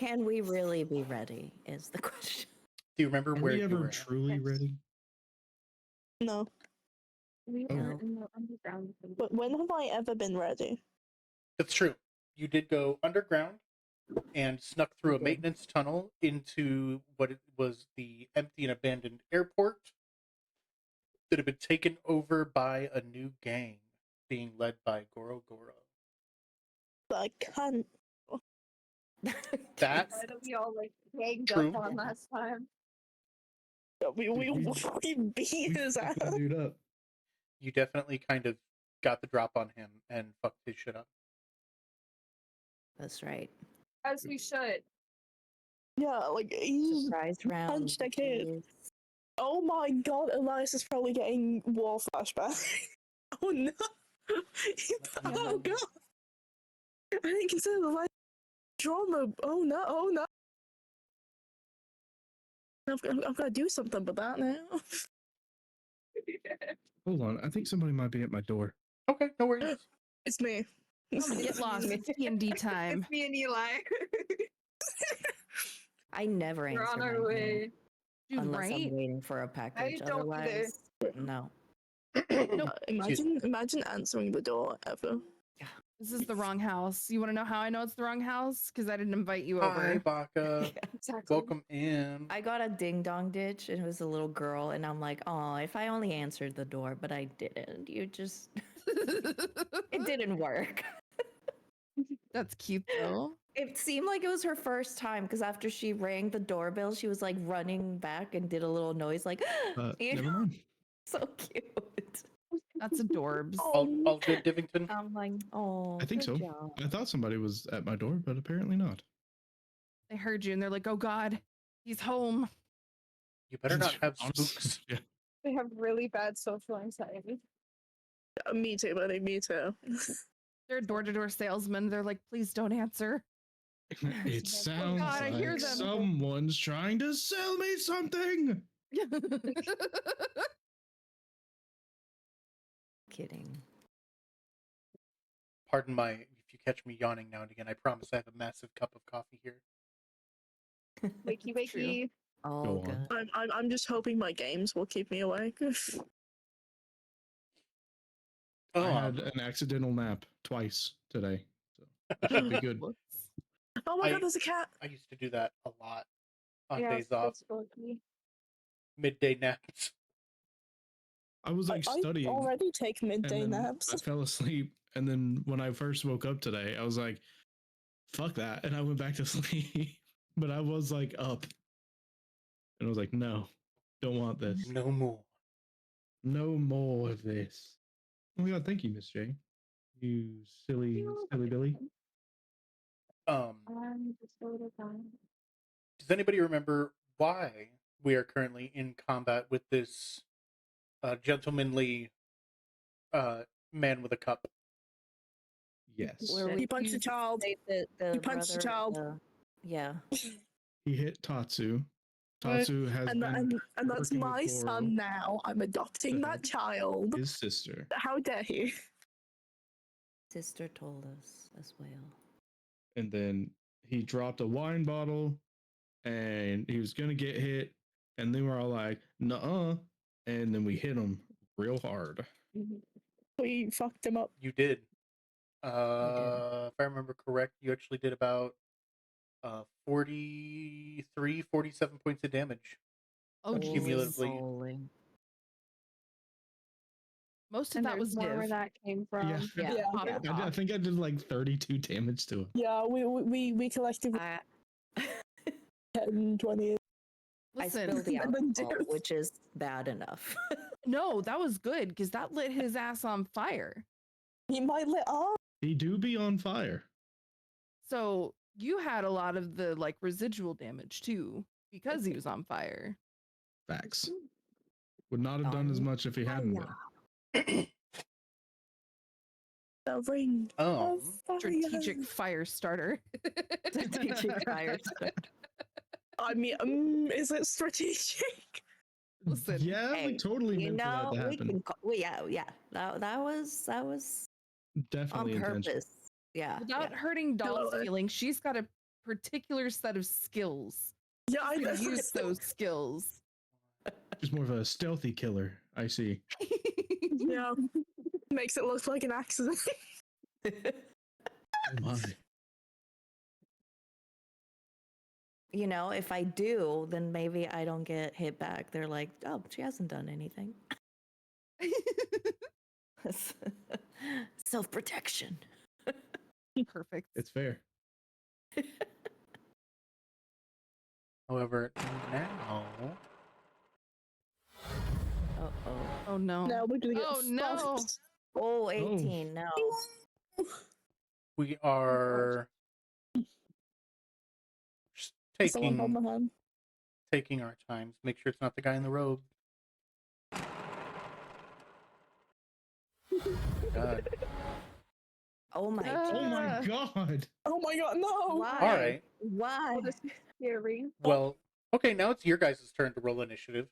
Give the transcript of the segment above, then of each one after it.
Can we really be ready? Is the question. Do you remember Are where we you ever were? truly ready? No. We Oh. were in the underground. But when have I ever been ready? That's true. You did go underground and snuck through a did. maintenance tunnel into what it was the empty and abandoned airport that had been taken over by a new gang being led by Goro Goro. I can't. That Why don't we all like ganged True. up on last time? We beat his ass. fucked that dude up. you definitely kind of got the drop on him and fucked his shit up. That's right. As we should. Yeah, like he Surprise round. punched a kid. is- Oh my god, Elias is probably getting war flashback. Oh no! Oh god! I didn't consider the life drama. Oh no! Oh no! I've got to do something about that now. Hold on, I think somebody might be at my door. Okay, no worries. It's me. Get lost. It's D&D time. It's me and Eli. I never We're answer on my our phone way. Dude, unless right? I'm waiting for a package. don't either. Otherwise, no. Imagine answering the door ever. This is the wrong house. You want to know how I know it's the wrong house? Because I didn't invite you Hi, over. Baka. Exactly. Welcome in. I got a ding dong ditch and it was a little girl, and I'm like, oh, if I only answered the door, but I didn't. You just, it didn't work. That's cute though. It seemed like it was her first time because after she rang the doorbell, she was like running back and did a little noise, like, you Never know? mind. So cute. That's adorbs. All good, Divington? I'm like, oh, I think so. good job. I thought somebody was at my door, but apparently not. They heard you and they're like, oh God, he's home. You better not have Honestly, spooks. Yeah. They have really bad social anxiety. Me too, buddy. Me too. They're a door-to-door salesman. They're like, please don't answer. It sounds God, I hear like them. someone's trying to sell me something. Kidding. Pardon my, if you catch me yawning now and again, I promise I have a massive cup of coffee here. Wakey That's true. wakey. Oh, Go good. on. I'm just hoping my games will keep me awake. I had an accidental nap twice today, so it should be good. Oh my I- god, there's a cat. I used to do that a lot on Yeah, days off, it's wakey. midday naps. I was like I studying. already take midday and then naps. I fell asleep, and then when I first woke up today, I was like, "Fuck that," and I went back to sleep. But I was like up, and I was like, "No, don't want this. No more. No more of this." Oh my god, thank you, Miss J. You silly Billy. Just a little time. Does anybody remember why we are currently in combat with this gentlemanly man with a cup? Yes, Where He punched a child. say the He punched a brother, child. yeah. he hit Tatsu. What? Tatsu has And been that's working with my Goro son now. I'm adopting to that help child. his sister. How dare he? Sister told us as well. And then he dropped a wine bottle, and he was gonna get hit, and then we're all like, "Nuh-uh," and then we hit him real hard. We fucked him up. You did. If I remember correct, you actually did about 43, 47 points of damage. Oh, Jesus. Cumulatively. Holy. Most of And that was more where Div. that came from. Yeah. Yeah. Pop yeah. it I off. think I did like 32 damage to him. Yeah, we collectively I 10, 20. I Listen, spilled the And then alcohol, Div. which is bad enough. no, that was good because that lit his ass on fire. He might lit up. He do be on fire. So you had a lot of the like residual damage too because he was on fire. Facts. Would not have done as much if he hadn't been. The ring of fire. Strategic fire starter. Strategic fire starter. I mean, is it strategic? Listen, Yeah, Hey, we totally You meant for know, that to we happen. can. Yeah. That was Definitely on intentional. purpose. Yeah. without yeah. hurting Doll's Hello. feelings, she's got to particular set of skills. Yeah, I To know. use those skills. Just more of a stealthy killer. I see. Yeah, makes it look like an accident. Oh my. You know, if I do, then maybe I don't get hit back. They're like, oh, she hasn't done anything. Self-protection. Perfect. It's fair. However, now Uh-oh. Oh no. Now we're gonna get Oh, no. fucked. Oh, 18, no. we are just Someone hold my hand. taking our times. Make sure it's not the guy in the robe. God. Oh my Oh my Ah. god. Oh my god, no! Why? All right. Why? Oh, this is scary. Well, okay. Now it's your guys' turn to roll initiative.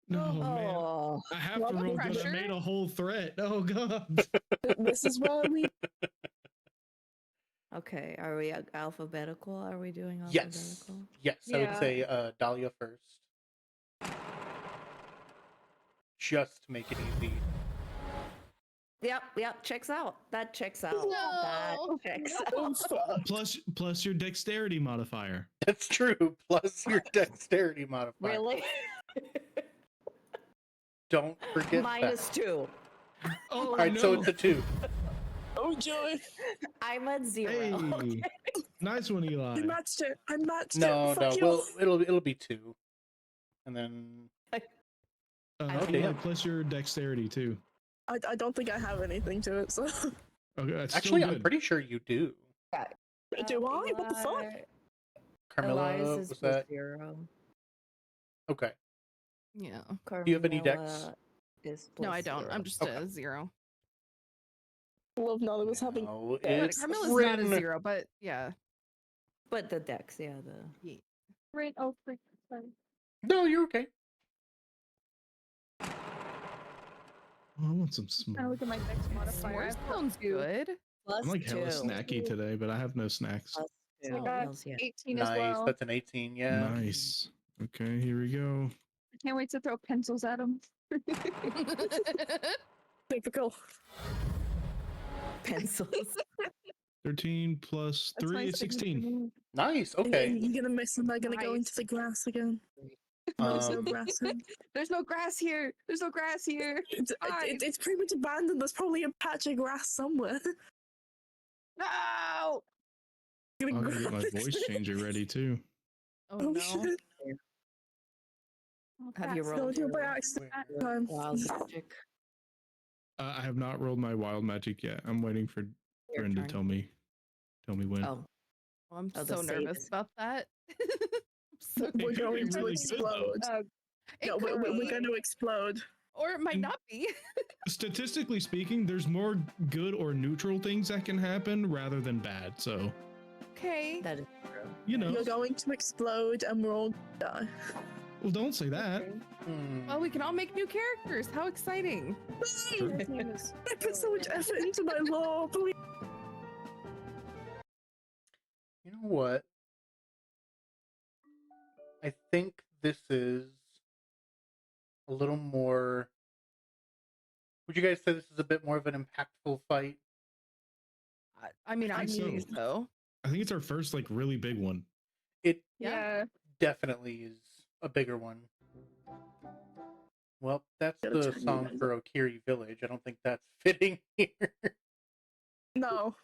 No, man. Oh, I have Well, to no roll good. I pressure. made a whole threat. Oh god. This is where we. okay. Are we alphabetical? Are we doing Yes. alphabetical? Yes. I would Yeah. say Dahlia first. Just to make it easy. Yep, checks out. That checks out. That No. checks Oh, out. fuck. Plus your dexterity modifier. That's true. Plus your dexterity modifier. Really? Don't forget -2. Oh, All right, no. so it's a 2. Oh, joy. I'm at 0. Hey. Nice one, Eli. I matched it. I matched No, it. no. Fuck you. Well, it'll be 2, and then Oh, Eli, damn. plus your dexterity too. I don't think I have anything to it, so. Okay, that's actually, still I'm good. pretty sure you do. Do I? What the fuck? Carmilla, Elias is was plus that 0. Okay? Yeah. Do you have any decks? Carmilla Is No, I plus don't. 0. I'm just Okay. a 0. Love none of us having. No, Yeah, it's Carmilla's not a Rin. 0, but yeah. But the dex, yeah, the Right. Oh, freak. Sorry. No, you're okay. Oh, I want some I s'mores. look at my dex modifier. I S'mores have sounds +2. good. plus I'm like hella 2. snacky today, but I have no snacks. Plus 2. I got Hells yeah. 18 as Nice. well. That's an 18. Yeah. Nice. Okay, here we go. I can't wait to throw pencils at him. Typical. Pencils. 13 plus That's 3 my is signature 16. move. Nice. And Okay. you're gonna miss and they're gonna go into Nice. the grass again. There's no Um, grass here. There's no grass here. There's no grass here. It's pretty much abandoned. There's probably a patch of grass somewhere. No. I gotta get my voice changer ready too. Oh, Oh no. shit. Oh, Have you crap. rolled Don't do it by your accident. where- Time. wild magic? I have not rolled my wild magic yet. I'm waiting for Your Bryn to turn. tell me when. Oh, Oh, I'm Oh, the so nervous save. about that. I'm so It We're could be going to really good, though. explode. It No, could we're be, going to explode. or it might And- not be. Statistically speaking, there's more good or neutral things that can happen rather than bad. So, Okay. that is true. you know, You're going to explode and we're all gonna die. well, don't say that. Okay. Well, we can all make new characters. How exciting. True. His name is I put so much effort into my lore, please. You know what? I think this is a little more. Would you guys say this is a bit more of an impactful fight? I mean, I think think so. so. I think it's our first like really big one. It Yeah. definitely is a bigger one. Well, that's Gotta the turn you song guys for Okiri Village. I don't think that's fitting here. No.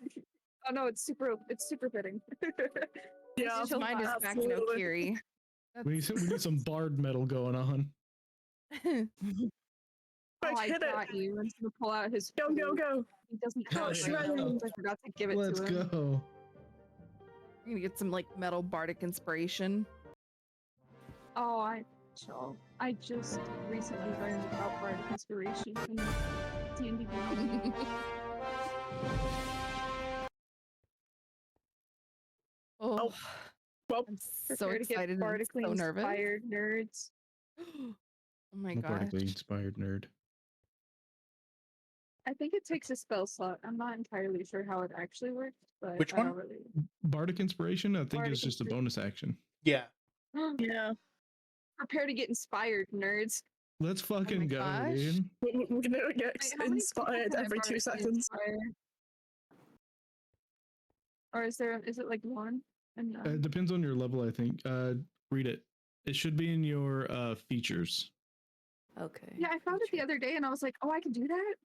Oh no, it's super fitting. Yeah, His mind is back in absolutely. Okiri. We need some bard metal going on. That's- Quick, I hit it. got you. I'm just gonna pull out his Go, go, flute. go. He doesn't Hell have it yeah. right now. I forgot to give it Let's to him. go. We're gonna get some like metal bardic inspiration. Oh, I just recently learned about bardic inspiration from D&D Beyond. Oh, Well, I'm so Prepare to get excited and bardically so nervous. inspired nerds. Oh my I'm a gosh. bardically inspired nerd. I think it takes a spell slot. I'm not entirely sure how it actually works, but Which I one? don't really. Bardic Inspiration, I think, Bardic is just a bonus action. Yeah. Yeah. Prepare to get inspired, nerds. Let's fucking go, gosh. dude. We're gonna get Wait, how many people inspired can I every 2 bardically seconds. inspire? Or is it like one? And It depends on your level, I think. Read it. It should be in your features. Okay. yeah, I found it the feature. other day, and I was like, oh, I can do that.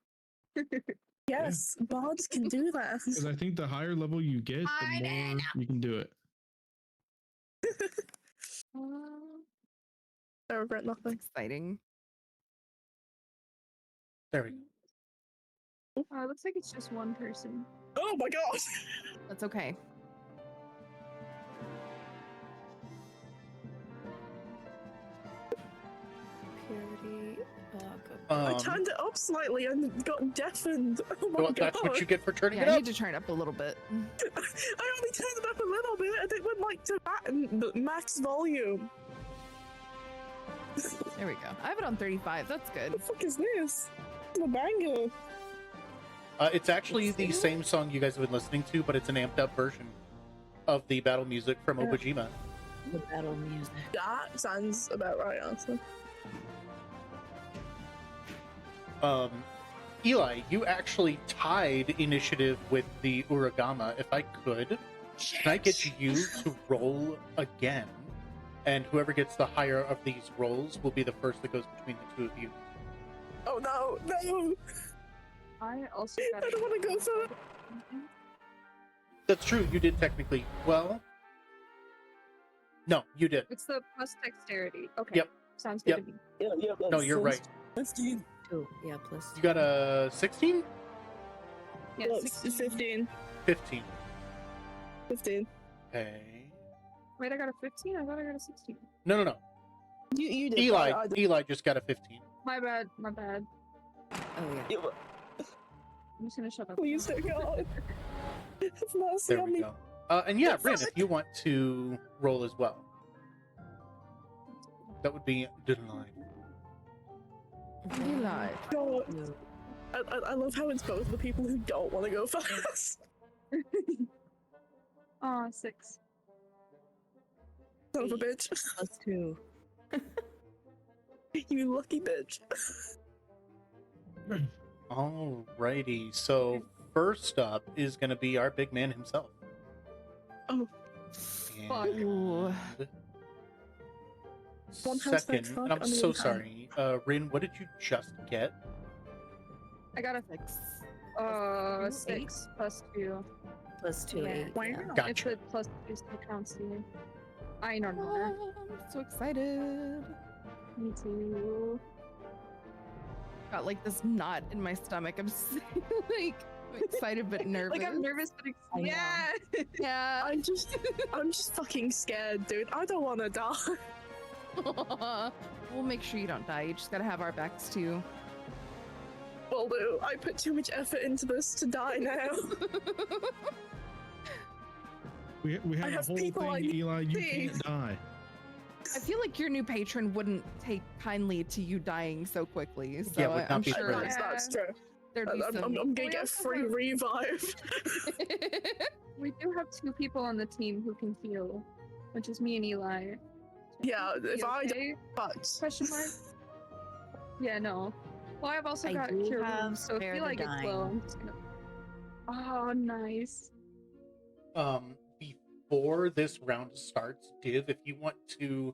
Yes, bards can do that. Because I think the higher level you get, I the more you can do it. I regret That's nothing. exciting. There we go. It looks like it's just one person. Oh my god! That's okay. Purity. I turned it up slightly and got deafened. Oh my Well, god! that's what you get for turning Yeah, it I up. need to turn it up a little bit. I only turned it up a little bit, and it went like to the max volume. There we go. I have it on 35. That's good. What the fuck is this? It's a banger. It's actually the same song you guys have been listening to, but it's an amped up version of the battle music from Yeah. Obojima. The battle music. That sounds about right, honestly. Eli, you actually tied initiative with the Uragama. If I could, can I get you to roll again? And whoever gets the higher of these rolls will be the first that goes between the two of you. Oh no, no! I also got. I don't want to go for. That's true, you did technically. Well, no, you did. It's the plus dexterity. Okay. Yep. Sounds good Yep. to me. Yeah, No, you're right. 15. Oh, yeah, plus. You got a 16? Yeah, Look, 16. 15. 15. 15. Okay. Wait, I got a 15? I thought I got a 16. No. You did. Eli, I did. Eli just got a 15. My bad. My bad. Oh, yeah. Yeah, I'm just gonna shut up. please, dear God. Have mercy There on we me. go. And yeah, Rin, if you want to roll as well, that would be delightful. Eli. God. No. I love how it's both the people who don't want to go first. Aw, 6. Son of a bitch. Plus 2. You lucky bitch. Alrighty, so first up is going to be our big man himself. Oh. Fuck. Ooh. One has Second, that and fuck I'm on the so other sorry, Rin, what did you just get? I got a 6. 6 plus 2. Plus 2, Yeah. 8. Wow. Yeah. Gotcha. If the plus 2 still counts here. I don't know. Oh, I'm so excited. Me too. Got like this knot in my stomach. I'm like I'm excited but nervous. Like I'm nervous, but I know. yeah. Yeah. I'm just fucking scared, dude. I don't want to die. We'll make sure you don't die. You just gotta have our backs too. Will do. I put too much effort into this to die now. We I have a have whole people I thing, need Eli. You to see. can't die. I feel like your new patron wouldn't take kindly to you dying so quickly. So Yeah, it would not I'm be sure friendly. That's true. there'd be I'm some. gonna We get a also free have- revive. We do have 2 people on the team who can heal, which is me and Eli. Yeah, if You I okay? but Question mark? Yeah, no. Well, I've also I got do cure have wounds, so if spare you to like it's low, dying. I'm just gonna. Oh, nice. Before this round starts, Div, if you want to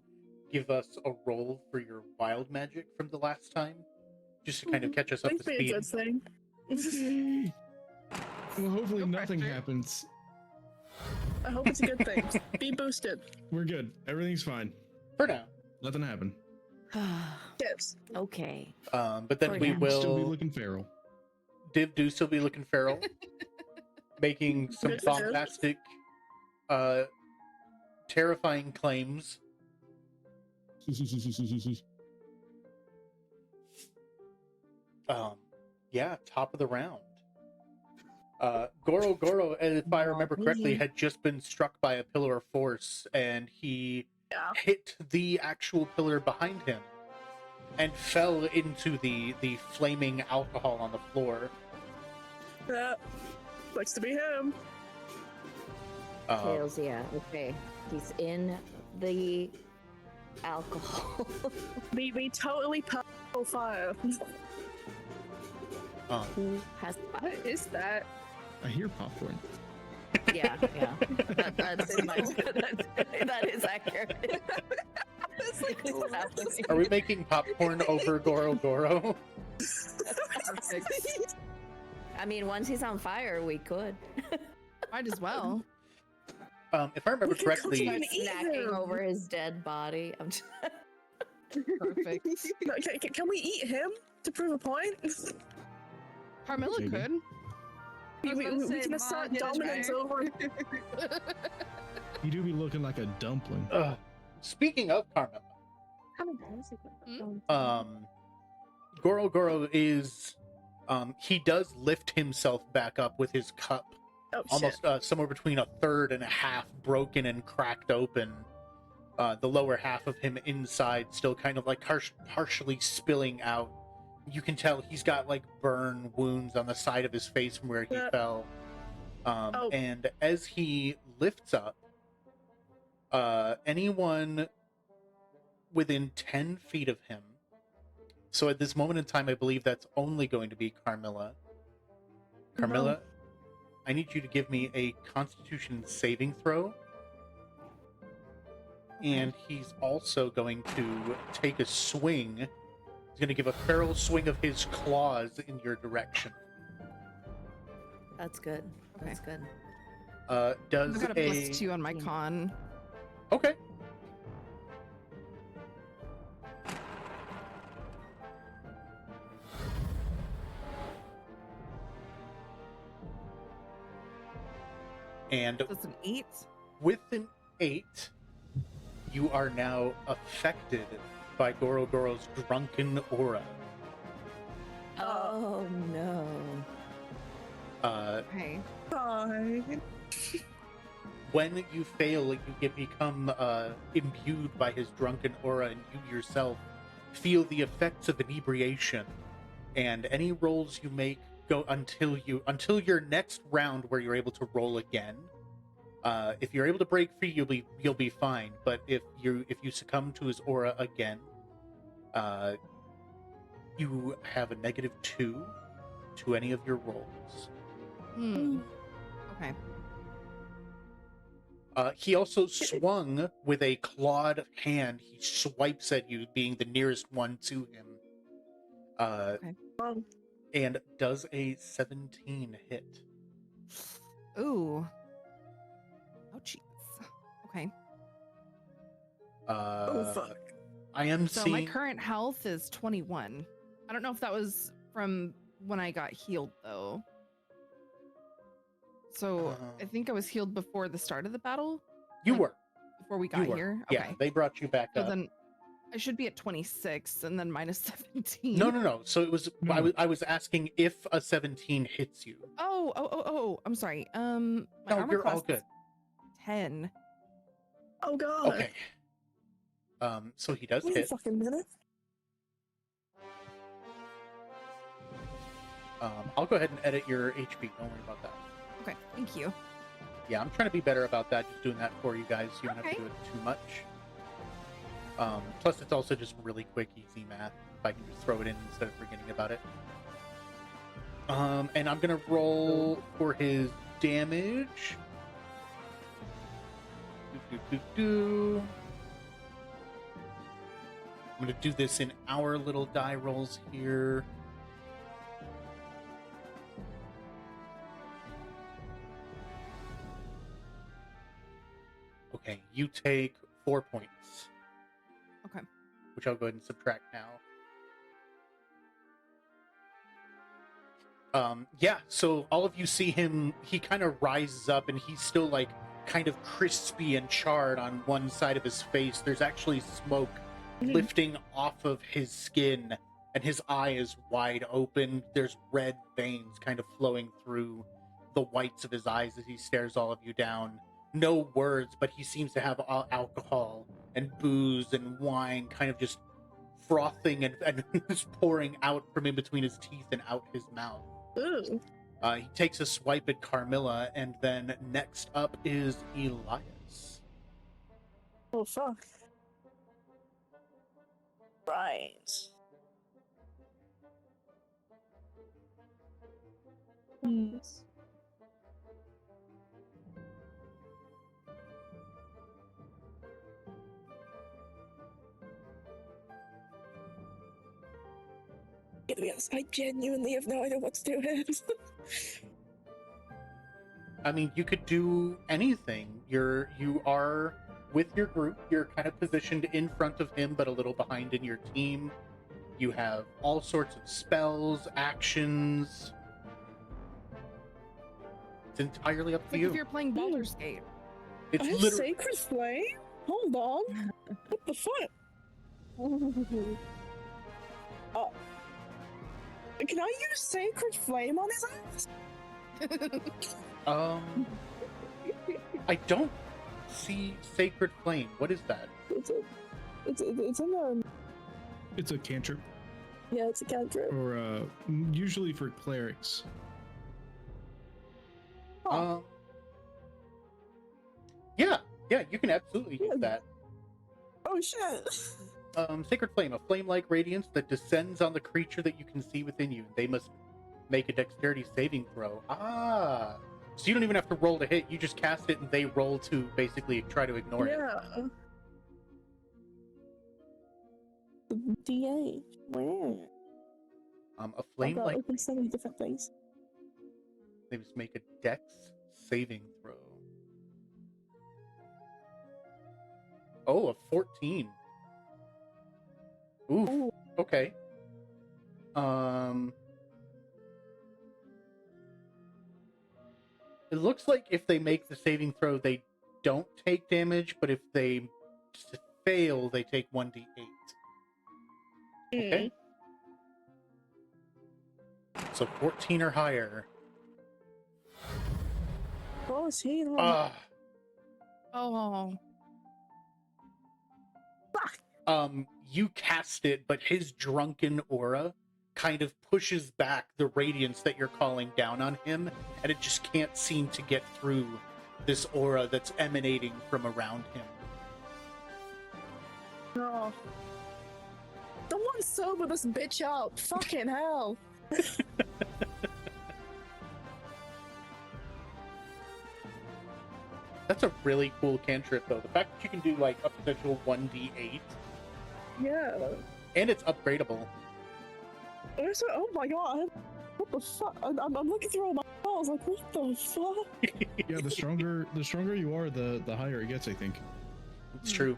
give us a roll for your wild magic from the last time, just to kind of catch us up to Might be a speed. good thing. Well, hopefully No nothing pressure. happens. I hope it's a good thing. Be boosted. We're good. Everything's fine. For now. Nothing happened. Tips. Okay. But then For we now. Still be will. looking feral. Div do still be looking feral, making some Good for Div. bombastic, terrifying claims. Yeah, top of the round. Goro, if I remember correctly, had just been struck by a pillar of force, and he Yeah. hit the actual pillar behind him and fell into the flaming alcohol on the floor, Yeah. Likes to be him. Tails, yeah. Okay. He's in the alcohol. We totally fire. Who has What is that? I hear popcorn. Yeah. That's in my. That is accurate. It's like, It's happening. Are we making popcorn over Goro Goro? Perfect. I mean, once he's on fire, we could. Might as well. If I remember We can correctly, cook him. Eat Snacking him. over his dead body. I'm just... Perfect. No, can we eat him to prove a point? Carmilla Maybe. could. We can assert dominance over. You do be looking like a dumpling. speaking of Carmilla, How many times is it? Goro Goro is he does lift himself back up with his cup, Oh, almost somewhere between a third and a half broken and cracked open. The lower half of him inside still kind of like partially spilling out. You can tell he's got like burn wounds on the side of his face from where he fell. And as he lifts up, anyone within 10 feet of him, so at this moment in time, I believe that's only going to be Carmilla. Carmilla, I need you to give me a Constitution saving throw. And he's also going to take a swing. He's going to give a feral swing of his claws in your direction. That's good. That's good. Does I've got a +2 on my con. Okay. And That's an 8. with an 8, you are now affected by Goro Goro's drunken aura. Oh no. Okay. Bye. When you fail, you become imbued by his drunken aura, and you yourself feel the effects of inebriation. And any rolls you make go until your next round, where you're able to roll again. If you're able to break free, you'll be fine. But if you succumb to his aura again, you have a -2 to any of your rolls. Okay. He also swung with a clawed hand. He swipes at you, being the nearest one to him. And does a 17 hit. Ooh. Ouchies. Okay. Oh fuck. I am So seeing. my current health is 21. I don't know if that was from when I got healed, though. So I think I was healed before the start of the battle. You like, were. Before we You got were. here. Yeah, Okay. they brought you back So up. then I should be at 26 and then -17. No. So it was. No. I was asking if a 17 hits you. Oh. I'm sorry. My No, armor you're class all good. is 10. Oh god. Okay. So he does Wait a hit. fucking minute. I'll go ahead and edit your HP. Don't worry about that. Okay, thank you. Yeah, I'm trying to be better about that. Just doing that for you guys. So you don't have Okay. to do it too much. Plus, it's also just really quick, easy math. If I can just throw it in instead of forgetting about it. And I'm gonna roll for his damage. I'm gonna do this in our little die rolls here. Okay, you take 4 points. Okay. Which I'll go ahead and subtract now. Yeah, so all of you see him, he kind of rises up and he's still like kind of crispy and charred on one side of his face. There's actually smoke lifting off of his skin and his eye is wide open. There's red veins kind of flowing through the whites of his eyes as he stares all of you down. No words, but he seems to have alcohol and booze and wine kind of just frothing and just pouring out from in between his teeth and out his mouth. Ooh. He takes a swipe at Carmilla, and then next up is Elias. Oh fuck. Right. Hmm. To be honest, I genuinely have no idea what to do with it. I mean, you could do anything. You are with your group. You're kind of positioned in front of him, but a little behind in your team. You have all sorts of spells, actions. It's entirely up It's to like you. if you're playing Baldur's Gate. It's I have literally Sacred Flame? Hold on. What the fuck? Can I use Sacred Flame on his ass? I don't see Sacred Flame. What is that? It's in the... It's a cantrip, Yeah, it's a cantrip. or usually for clerics. Oh. Yeah, you can absolutely use that. Oh shit. Sacred Flame, a flame-like radiance that descends on the creature that you can see within you. They must make a dexterity saving throw. Ah, so you don't even have to roll to hit. You just cast it, and they roll to basically try to ignore it. Yeah. D8. Where? A Oh god, flame-like open so many different things. They must make a dex saving throw. Oh, a 14. Oof. Ooh. Okay. It looks like if they make the saving throw, they don't take damage, but if they fail, they take 1d8. Okay. So 14 or higher. Oh, is he? Ah. Oh, You cast it, but his drunken aura kind of pushes back the radiance that you're calling down on him, and it just can't seem to get through this aura that's emanating from around him. No. Someone sober this bitch up. Fucking hell. That's a really cool cantrip, though. The fact that you can do like a potential 1d8, Yeah. and it's upgradable. Also, oh my god. What the fuck? I'm looking through all my files like, what the fuck? Yeah, the stronger you are, the higher it gets, I think. It's true.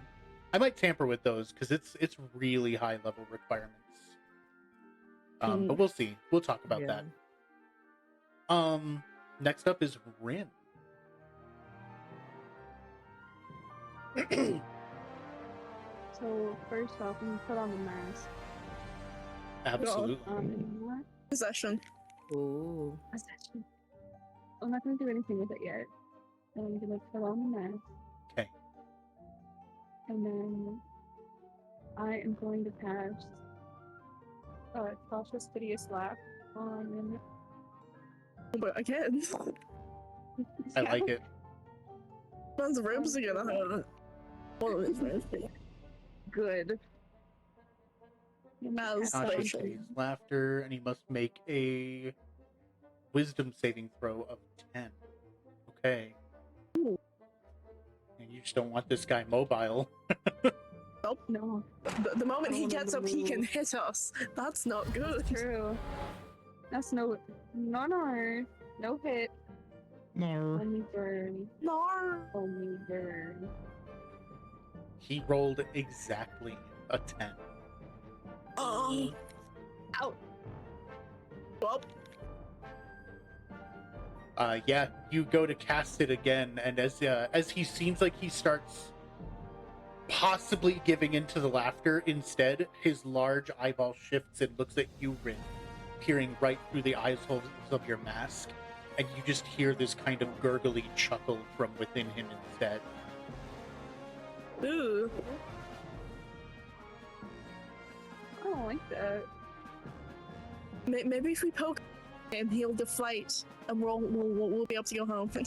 I might tamper with those because it's really high level requirements. But we'll see. We'll talk about that. Next up is Rin. So first off, I'm gonna put on the mask. Absolutely. What? Possession. Ooh. Possession. I'm not gonna do anything with it yet. I'm gonna put on the mask. Okay. And then I am going to cast Tasha's Hideous Laugh on. But again, I like it. man's ribs are gonna hurt. One of his ribs. Good. As Tasha special. shades laughter, and he must make a wisdom saving throw of 10. Okay. Ooh. And you just don't want this guy mobile. Nope. No, The moment he gets up, he can hit us. That's not good. true. That's no hit. Nar. Only burn. No. Only burn. He rolled exactly a 10. Out. Well, Yeah, you go to cast it again, and as he seems like he starts possibly giving into the laughter, instead, his large eyeball shifts and looks at you, Rin, peering right through the eye holes of your mask, and you just hear this kind of gurgly chuckle from within him instead. ooh. I don't like that. Maybe if we poke and he'll deflate, and we'll be able to go home. And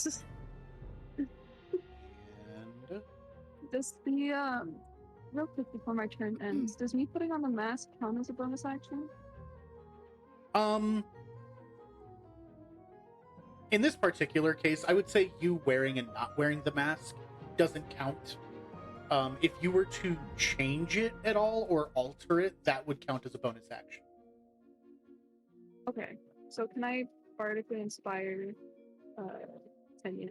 Does the real quick before my turn ends, does me putting on the mask count as a bonus action? in this particular case, I would say you wearing and not wearing the mask doesn't count. If you were to change it at all or alter it, that would count as a bonus action. Okay, so can I bardically inspire Tenya?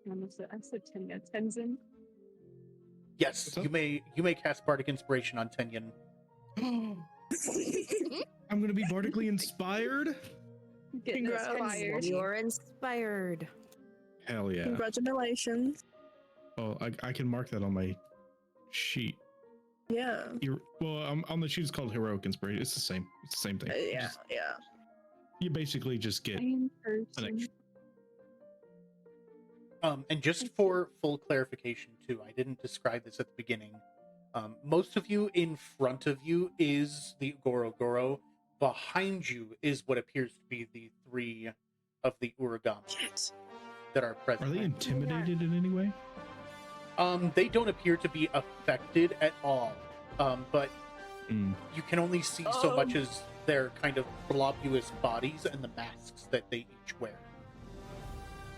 I said Tenya. Tenzin. Yes, What's up? you may cast Bardic Inspiration on Tenyin. I'm gonna be bardically inspired. Get Congrats. inspired. You're inspired. Hell yeah! Congratulations. Oh, I can mark that on my sheet. Yeah. On the sheet it's called heroic inspiration. It's the same. It's the same thing. Yeah. You basically just get Same an person. extra. And just for full clarification too, I didn't describe this at the beginning. Most of you in front of you is the Goro. Behind you is what appears to be the three of the Uragama Shit. that are present. Are they intimidated in any way? They don't appear to be affected at all. But you can only see so much as their kind of blobulous bodies and the masks that they each wear.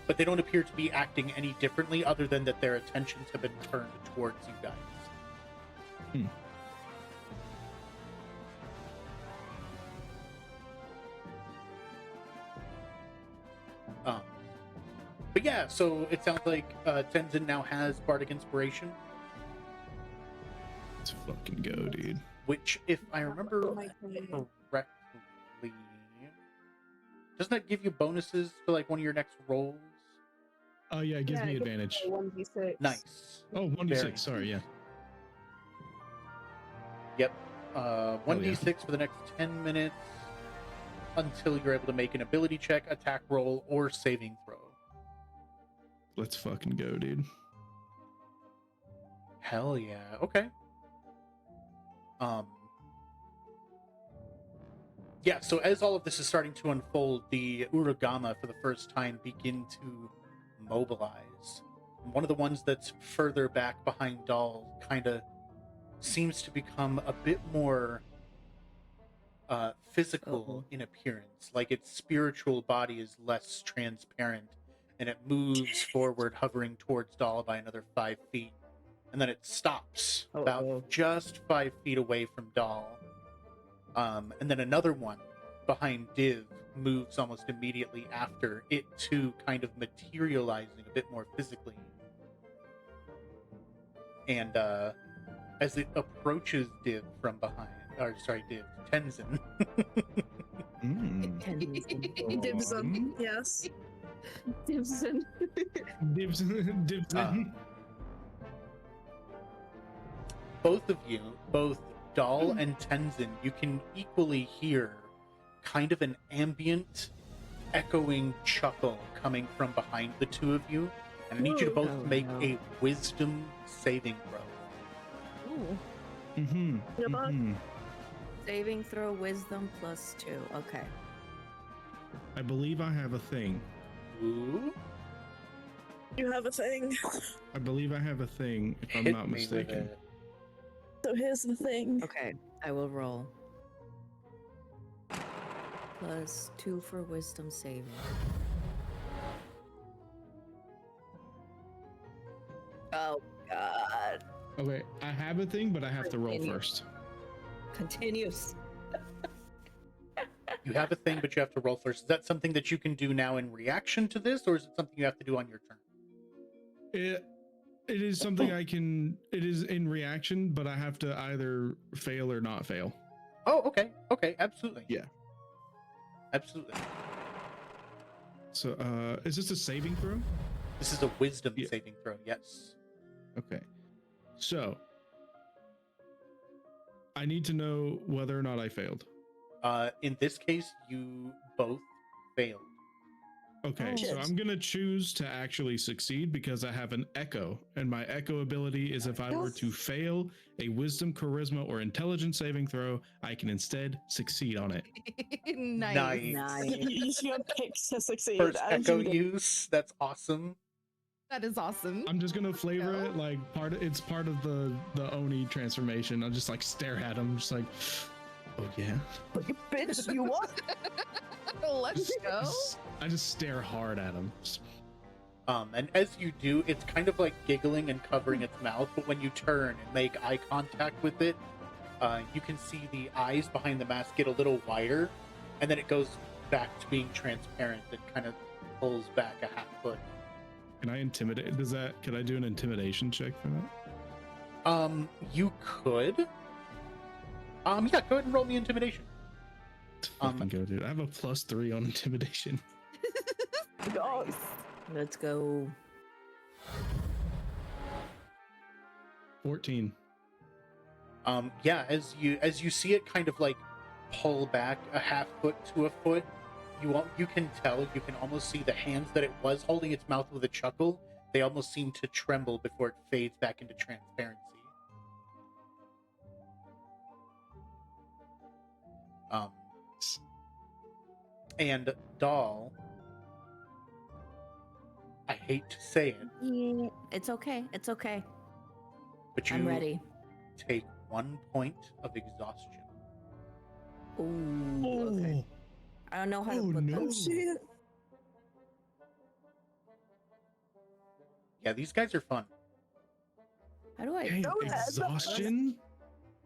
But they don't appear to be acting any differently other than that their attentions have been turned towards you guys. But yeah, so it sounds like Tenzin now has Bardic Inspiration, Let's fucking go, dude. which, if I remember Oh my God. correctly, doesn't that give you bonuses for like one of your next rolls? Oh yeah, it gives me it gives advantage. me a 1d6. Nice. Oh, 1d6. Very Sorry, yeah. Yep. 1d6 for the next 10 minutes until you're able to make an ability check, attack roll, or saving throw. Let's fucking go, dude. Hell yeah. Okay. Yeah, so as all of this is starting to unfold, the Uragama for the first time begin to mobilize. One of the ones that's further back behind Dahl kind of seems to become a bit more physical in appearance. Like its spiritual body is less transparent, and it moves forward, hovering towards Dahl by another 5 feet. And then it stops about just 5 feet away from Dahl. And then another one behind Div moves almost immediately after it too, kind of materializing a bit more physically. And as it approaches Div from behind, Tenzin. Dibson. Yes. Dibson. Dibson. Both of you, both Dahl and Tenzin, you can equally hear kind of an ambient, echoing chuckle coming from behind the two of you. And I need you to both make a wisdom saving throw. Ooh. Yeah, Saving throw wisdom +2. Okay. I believe I have a thing. Ooh. You have a thing. I believe I have a thing, if I'm Hit not me with mistaken. it. So here's the thing. Okay. I will roll. +2 for wisdom saving. Oh God. Okay, I have a thing, but I have to roll Continue. first. Continues. You have a thing, but you have to roll first. Is that something that you can do now in reaction to this, or is it something you have to do on your turn? It is something I can. It is in reaction, but I have to either fail or not fail. Oh, okay. Okay, absolutely. Yeah. Absolutely. So, is this a saving throw? This is a wisdom Yeah. saving throw, yes. Okay. So, I need to know whether or not I failed. In this case, you both failed. Okay, so Shit. I'm gonna choose to actually succeed because I have an echo, and my echo ability is if I were to fail a wisdom, charisma, or intelligence saving throw, I can instead succeed on it. Nice. Nice. You just got picked to succeed. First and echo you did. use. That's awesome. That is awesome. I'm just gonna flavor No. it like it's part of the Oni transformation. I'll just like stare at him, just like, oh yeah. Bitch, you what? Let's go. I just stare hard at him. And as you do, it's kind of like giggling and covering its mouth, but when you turn and make eye contact with it, you can see the eyes behind the mask get a little wider, and then it goes back to being transparent and kind of pulls back a half foot. Can I intimidate? Could I do an intimidation check for that? You could. Yeah, go ahead and roll me intimidation. Fucking go, dude. I have a +3 on intimidation. God. Let's go. 14. Yeah, as you see it kind of like pull back a half foot to a foot, you can almost see the hands that it was holding its mouth with a chuckle. They almost seem to tremble before it fades back into transparency. And Doll, I hate to say it, Yeah, it's okay. It's okay. but you I'm ready. take 1 point of exhaustion. Ooh, okay. I don't know how to Oh, put no. Oh that. shit. Yeah, these guys are fun. How do I? Hey, Go ahead. exhaustion?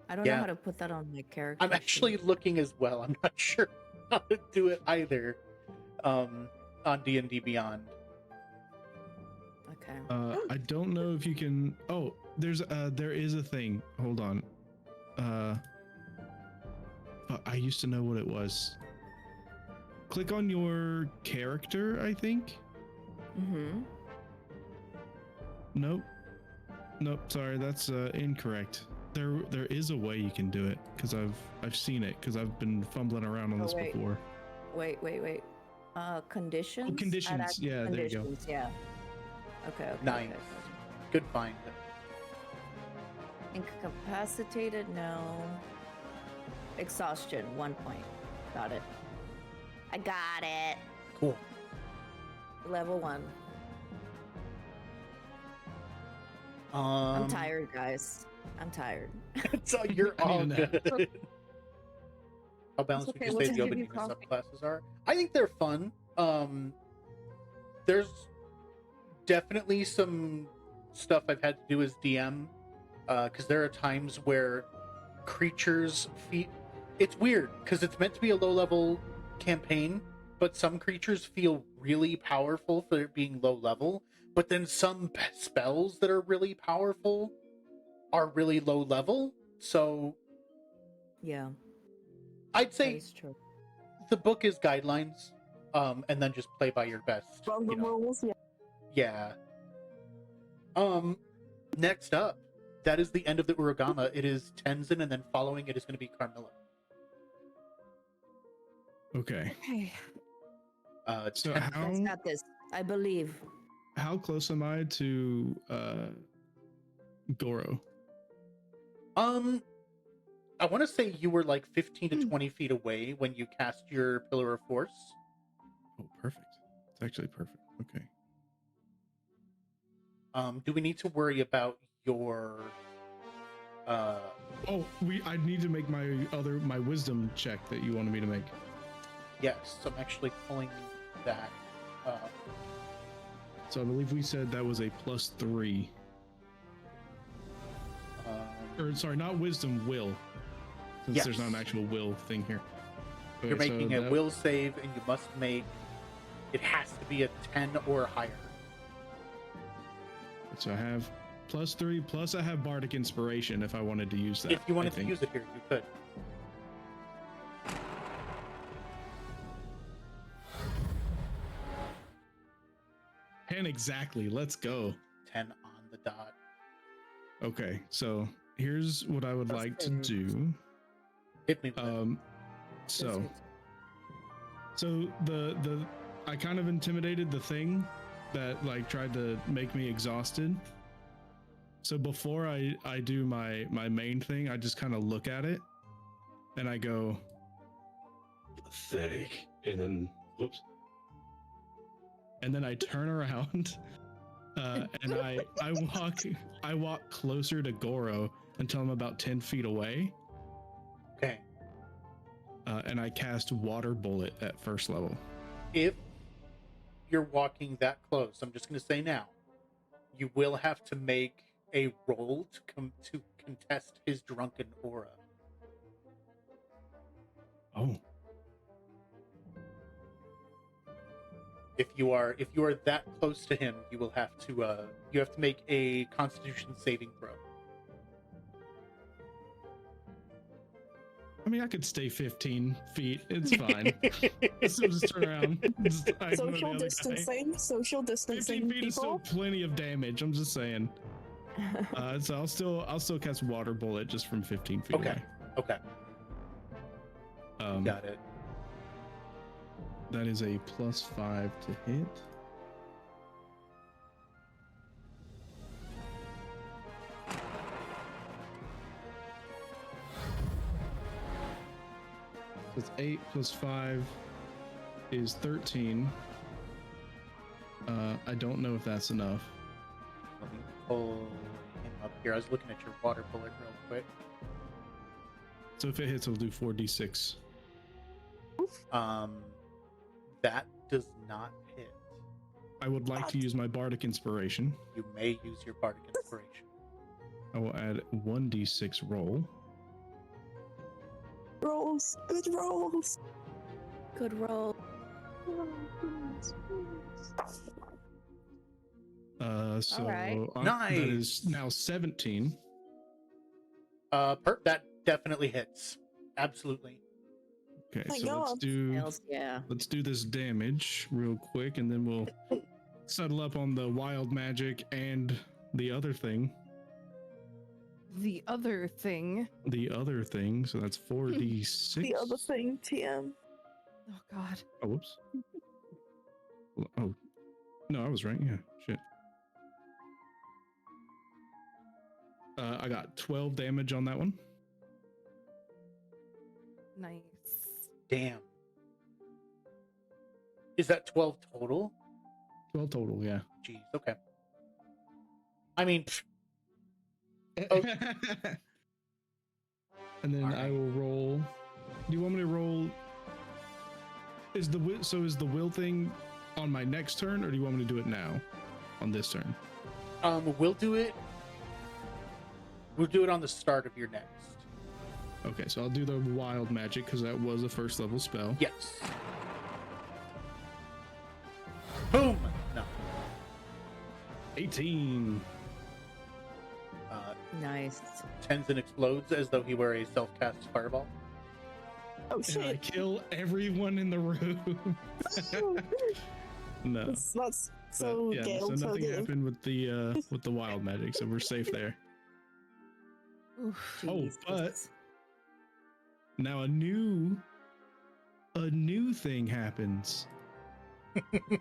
I don't Yeah. know how to put that on my character. I'm actually sheet. looking as well. I'm not sure how to do it either. On D&D Beyond. Okay. I don't know if you can. Oh, there is a thing. Hold on. I used to know what it was. Click on your character, I think. Mm-hmm. Nope. Sorry, that's incorrect. There is a way you can do it because I've seen it because I've been fumbling around on Oh, this wait. before. Wait. Conditions. Add conditions, active yeah, there you go. conditions, yeah. Okay. Nice. Okay. Good find. Incapacitated? No. Exhaustion, 1 point. Got it. I got it. Cool. Level 1. I'm tired, guys. I'm tired. So you're I need all a nap. good. How balanced It's would okay, you we'll say the just give you Obojima coffee. subclasses are? I think they're fun. There's definitely some stuff I've had to do as DM, because there are times where creatures feel. It's weird because it's meant to be a low-level campaign, but some creatures feel really powerful for it being low level. But then some spells that are really powerful are really low level. So Yeah, I'd that say is true. the book is guidelines, and then just play by your best. Random rules, yeah. Yeah. Next up, that is the end of the Uragama. It is Tenzin, and then following it is going to be Carmilla. Okay. Okay. So Ten- You guys got this. I believe. how close am I to Goro? I want to say you were like 15 to 20 feet away when you cast your Pillar of Force. Oh, perfect. It's actually perfect. Okay. Do we need to worry about your Oh, I need to make my wisdom check that you wanted me to make. yes, I'm actually pulling that up. So I believe we said that was a +3. Or sorry, not wisdom, will. Since there's not an Yes. actual will thing here. You're Okay, so making a that- will save, and you must make it has to be a 10 or higher. So I have +3, plus I have Bardic Inspiration if I wanted to use that. If you I wanted to think. use it here, you could. And exactly, let's go. 10 on the dot. Okay, so here's what I would That's like to good. do. Hit me with it. So the I kind of intimidated the thing that like tried to make me exhausted. So before I do my main thing, I just kind of look at it and I go pathetic, and then whoops, and then I turn around and I walk closer to Goro until I'm about 10 feet away. Okay. And I cast Water Bullet at first level. If you're walking that close, I'm just going to say now, you will have to make a roll to contest his drunken aura. Oh. If you are that close to him, you will have to make a Constitution saving throw. I mean, I could stay 15 feet. It's fine. So just turn around. Just ignore the Social other guy. distancing. Social 15 distancing. feet is still People. plenty of damage. I'm just saying. So I'll still cast Water Bullet just from 15 feet Okay. away. Okay. Um, Got it. That is a +5 to hit. So it's 8 + 5 is 13. I don't know if that's enough. Let me pull him up here. I was looking at your water bullet real quick. So if it hits, it'll do 4d6. That does not hit. I would like to use my Bardic Inspiration. You may use your bardic inspiration. I will add 1d6 roll. Rolls. Good rolls. Good roll. So Alright. that is now 17. That definitely hits. Absolutely. Okay, My so God. Yeah. let's do this damage real quick, and then we'll settle up on the wild magic and the other thing. The other thing. So that's 4d6. The other thing, TM. Oh God. Oh, whoops. Oh, no, I was right. Yeah, shit. I got 12 damage on that one. Nice. Damn. Is that 12 total? 12 total, yeah. Jeez. Okay. I mean, Oh. And then I Alright. will roll. Do you want me to roll? Is the will thing on my next turn, or do you want me to do it now on this turn? we'll do it. We'll do it on the start of your next. Okay, so I'll do the wild magic because that was a first level spell. Yes. Boom. No. 18. Nice. Tens and explodes as though he were a self-cast fireball. Oh And I shit. kill everyone in the room. No. That's so But, yeah, Gale so nothing Toadie. happened with the wild magic, so we're safe there. Oof. Oh, but Jesus. now a new thing happens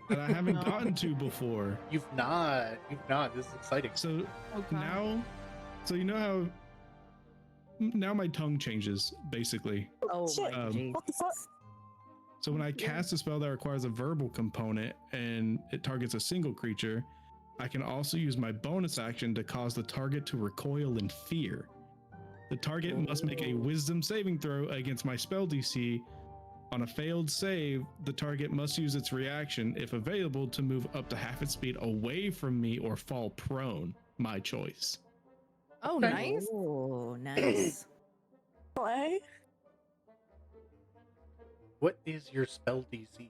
that I haven't No. gotten to before. You've not. This is exciting. So Oh God. now, so you know how now my tongue changes basically. Oh Shit. my What the fuck? Jesus. So when I cast a spell that requires a verbal component and it targets a single creature, I can also use my bonus action to cause the target to recoil in fear. The target must make a wisdom saving throw against my spell DC. On a failed save, the target must use its reaction, if available, to move up to half its speed away from me or fall prone. My choice. Oh, Okay. nice. Oh, nice. Play? What is your spell DC?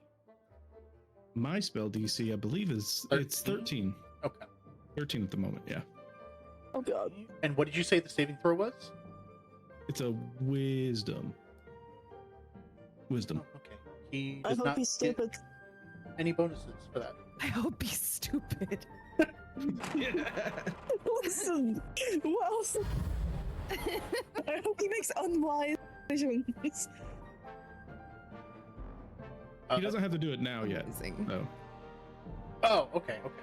My spell DC, I believe, it's 13. Okay. 13 at the moment, yeah. Oh god. And what did you say the saving throw was? It's a wisdom. Wisdom. Oh, okay. He I does hope not he's get stupid. any bonuses for that. I hope he's stupid. Listen, what else? I hope he makes unwise decisions. He doesn't have to do it now yet. Amazing. No. Oh, okay, okay.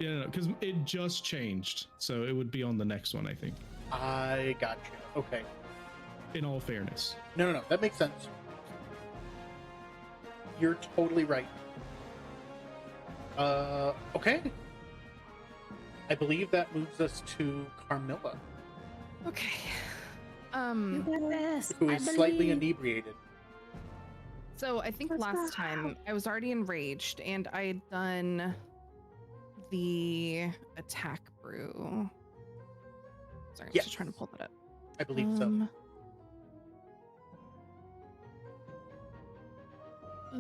Yeah, no, because it just changed, so it would be on the next one, I think. I gotcha. Okay. In all fairness. No, that makes sense. You're totally right. Okay. I believe that moves us to Carmilla, Okay. You got this. who I is slightly believe. inebriated. So I think What's last that? time I was already enraged and I had done the attack brew. Sorry, I'm Yes. just trying to pull that up. I believe so. uh,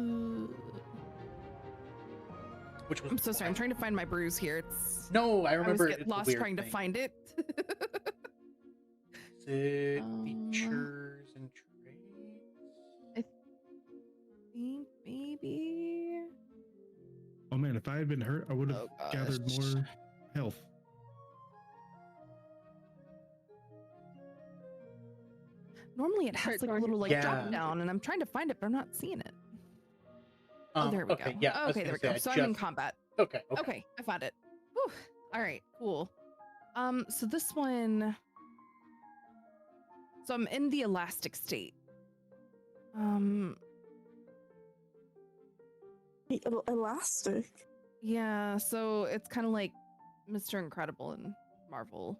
Which was I'm so sorry. I'm trying to find my brews here. It's No, I I remember. always get it's a lost weird trying to thing. find it. Is it Um, features and traits? I think maybe. Oh man, if I had been hurt, I would have Oh, gathered gosh. more health. Normally it has Start like a going little like Yeah. drop down, and I'm trying to find it, but I'm not seeing it. Oh, there we Okay, go. yeah. I was Okay, there we gonna go. say, So I I'm in just- combat. Okay. Okay, I found it. Whew. All right, cool. So this one. So I'm in the elastic state. Elastic. Yeah. So it's kind of like Mr. Incredible and Marvel.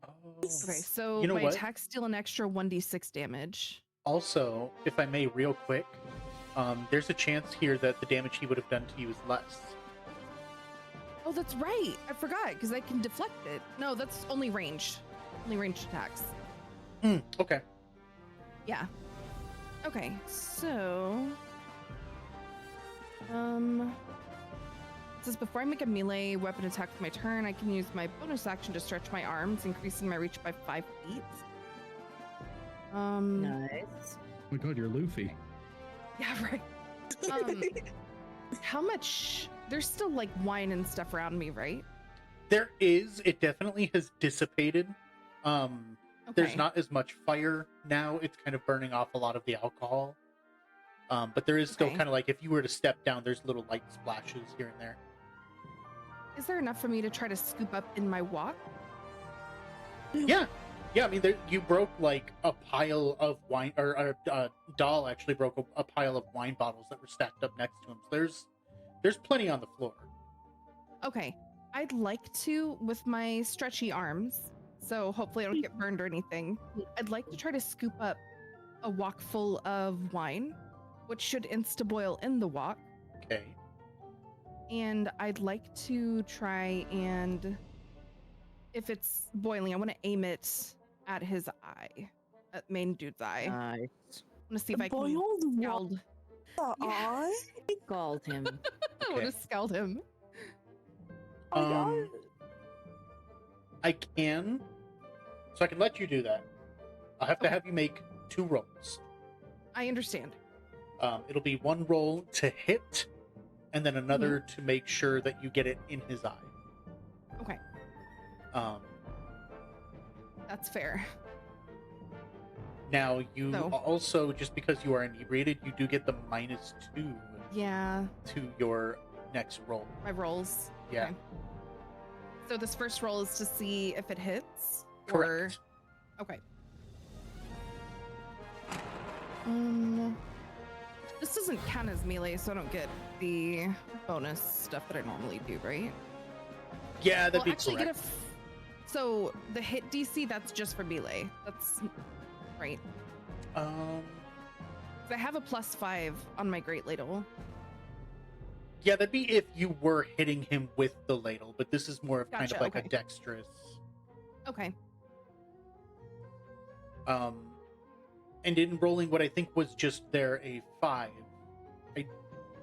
Oh. Okay, so You know my what? attacks deal an extra 1d6 damage. Also, if I may, real quick, there's a chance here that the damage he would have done to you is less. Oh, that's right. I forgot because I can deflect it. No, that's only ranged. Only ranged attacks. Okay. Yeah. Okay, so it says before I make a melee weapon attack with my turn, I can use my bonus action to stretch my arms, increasing my reach by 5 feet. Nice. Oh my god, you're Luffy. Yeah, right. How much? There's still like wine and stuff around me, right? There is. It definitely has dissipated. There's Okay. not as much fire now. It's kind of burning off a lot of the alcohol. But there is still Okay. kind of like if you were to step down, there's little light splashes here and there. Is there enough for me to try to scoop up in my walk? Yeah. I mean, you broke like a pile of wine, or Doll actually broke a pile of wine bottles that were stacked up next to him. So there's plenty on the floor. Okay. I'd like to, with my stretchy arms, so hopefully I don't get burned or anything, I'd like to try to scoop up a wok full of wine, which should insta-boil in the wok. Okay. And I'd like to try and, if it's boiling, I want to aim it at his eye, at main dude's eye. I Nice. want to see if I can Boiled what? scald. The Yeah. eye? Called him. I want Okay. to scald him. Oh my god. I can, so I can let you do that. I'll have to Okay. have you make 2 rolls. I understand. It'll be 1 roll to hit, and then another Mm-hmm. to make sure that you get it in his eye. Okay, Um, that's fair. now you So- also, just because you are inebriated, you do get the -2 Yeah, to your next roll. my rolls. Yeah. Okay. So this first roll is to see if it hits. Correct. Or... Okay. This doesn't count as melee, so I don't get the bonus stuff that I normally do, right? Yeah, that'd I'll be actually correct. get So the hit DC, that's just for melee. That's right. 'Cause I have a +5 on my Great Ladle. Yeah, that'd be if you were hitting him with the ladle, but this is more of kind of Gotcha, like a okay. dexterous. Okay. And in rolling what I think was just there a 5, I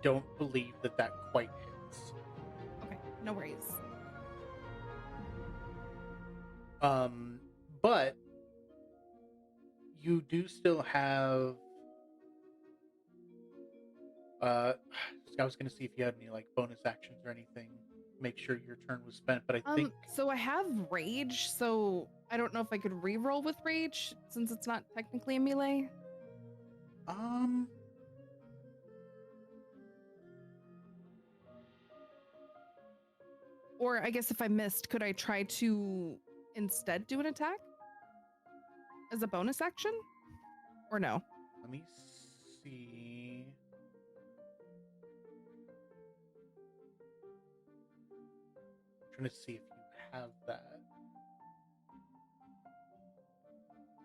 don't believe that quite hits. Okay. No worries. But you do still have. I was gonna see if you had any like bonus actions or anything. Make sure your turn was spent, but I think So I have rage, so I don't know if I could re-roll with rage since it's not technically a melee. Or I guess if I missed, could I try to instead do an attack as a bonus action? Or no? Let me see. Trying to see if you have that.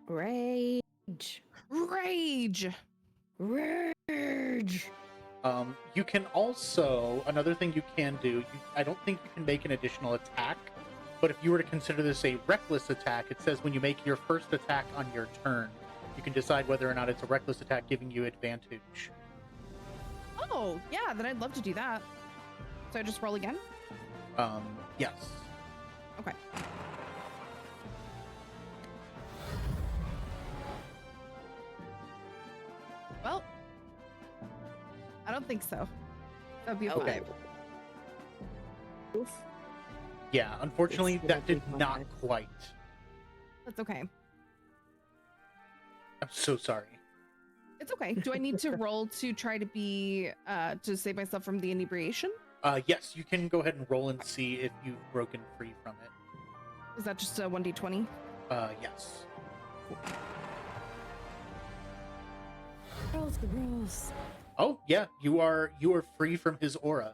Rage. Rage! Rage. You can also, another thing you can do, I don't think you can make an additional attack, but if you were to consider this a reckless attack, it says when you make your first attack on your turn, you can decide whether or not it's a reckless attack giving you advantage. Oh, yeah, then I'd love to do that. So I just roll again? Yes. Okay. Well, I don't think so. That'd be a Okay. 5. Oof. Yeah, unfortunately, It's that did gonna be not fine. quite. That's okay. I'm so sorry. It's okay. Do I need to roll to try to be to save myself from the inebriation? Yes, you can go ahead and roll and see if you've broken free from it. Is that just a 1d20? Yes. Rolls the rolls. Oh, yeah, you are free from his aura.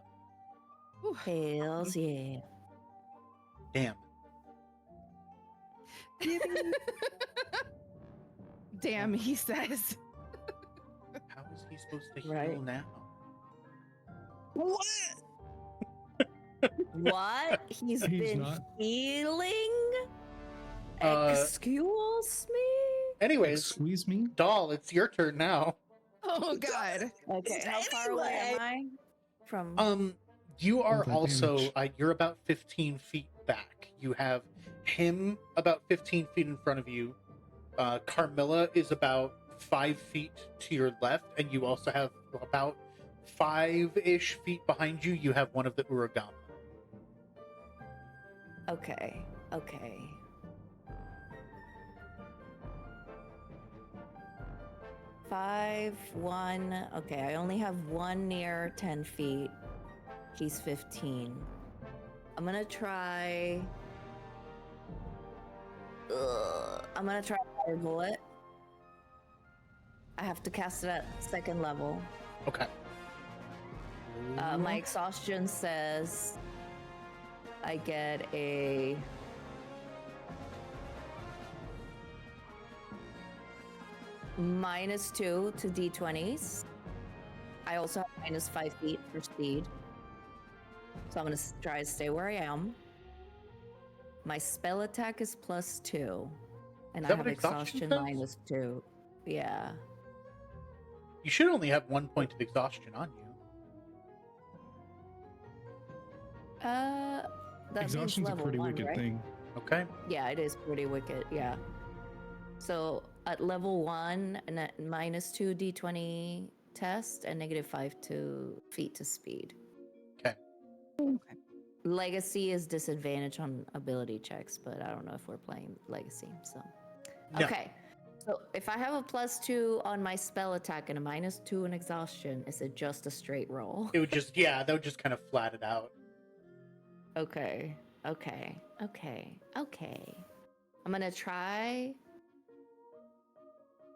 Ooh. Hells yeah. Damn. Damn, he says. How is he supposed to heal Right. now? What? What? He's been not. healing? Uh, Excuse me? Anyways, Squeeze me. Doll, it's your turn now. Oh god. Okay, how far away am I from? You are 25 also damage. you're about 15 feet back. You have him about 15 feet in front of you. Carmilla is about 5 feet to your left, and you also have about 5-ish feet behind you. You have one of the Uragama. Okay. Okay. Five, one. Okay, I only have one near 10 feet. He's 15. I'm gonna try. I'm gonna try Fire Bullet. I have to cast it at second level. Okay. My exhaustion says I get a -2 to d20s. I also have -5 feet for speed. So I'm going to try to stay where I am. My spell attack is +2. And Is I that have what exhaustion exhaustion says? -2. Yeah. You should only have 1 point of exhaustion on you. That Exhaustion's means a level pretty 1, wicked right? thing. Okay. Yeah, it is pretty wicked. Yeah. So at level 1, and at -2 d20 test, and -5 to feet to speed. Okay. Okay. Legacy is disadvantage on ability checks, but I don't know if we're playing Legacy. So No. okay. So if I have a +2 on my spell attack and a -2 in exhaustion, is it just a straight roll? It would just, yeah, that would just kind of flat it out. Okay. Okay. I'm gonna try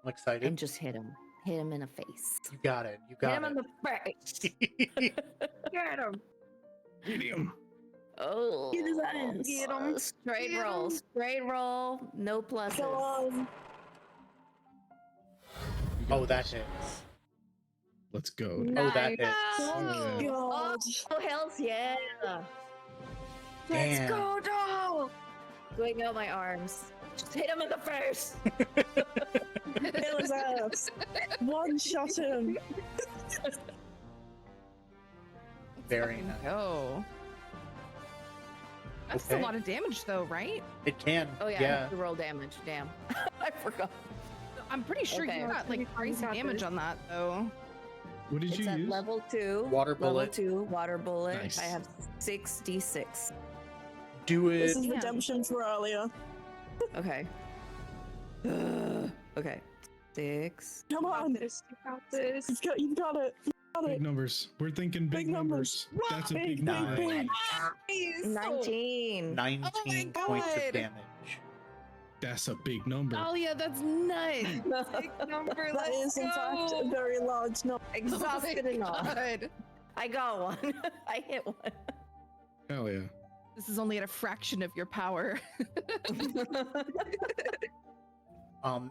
I'm excited. and just hit him. Hit him in the face. You got it. You Hit got him in it. the face. Get him. Medium. Oh, Get his ass. Get 'em. Straight Get roll. 'em. Straight roll. No Go pluses. on. Oh, that hits. Let's go. Oh, that Nice. hits. Oh, yeah. God. Oh, hells yeah. Damn. Let's go, dog. Going out my arms. Just hit him in the face. Kill his ass. One shot him. Very nice. Go. That's Okay. a lot of damage though, right? It can. Oh, yeah. I Yeah. have to roll damage. Damn. I forgot. I'm pretty sure Okay. you got like crazy Got damage this. on that though. What did It's you at use? level 2. Water Level bullet. 2, water bullet. Nice. I have 6d6. Do it. This is Damn. redemption for earlier. Okay. Okay. 6. Come You got on. this. You got this. You've got it. Big numbers. We're thinking big, Big numbers. numbers. That's a big Big, number. big. 19. 19 points God. of damage. That's a big number. Oh yeah, that's nuts. Big number. That Let's is, in fact, a go. very large number. Exhausted Oh my enough. God. I got one. I hit one. Hell yeah. This is only at a fraction of your power.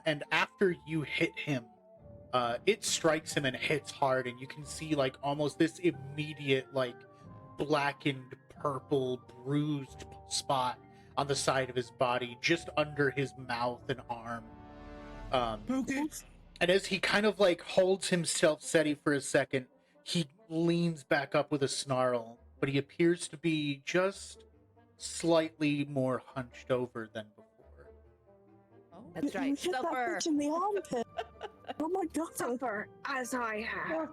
And after you hit him, it strikes him and hits hard, and you can see like almost this immediate like blackened purple bruised spot on the side of his body, just under his mouth and arm. Okay. And as he kind of like holds himself steady for a second, he leans back up with a snarl, but he appears to be just slightly more hunched over than before. That's You right. hit that Suffer. bitch in the armpit. Oh my god. Suffer as I have.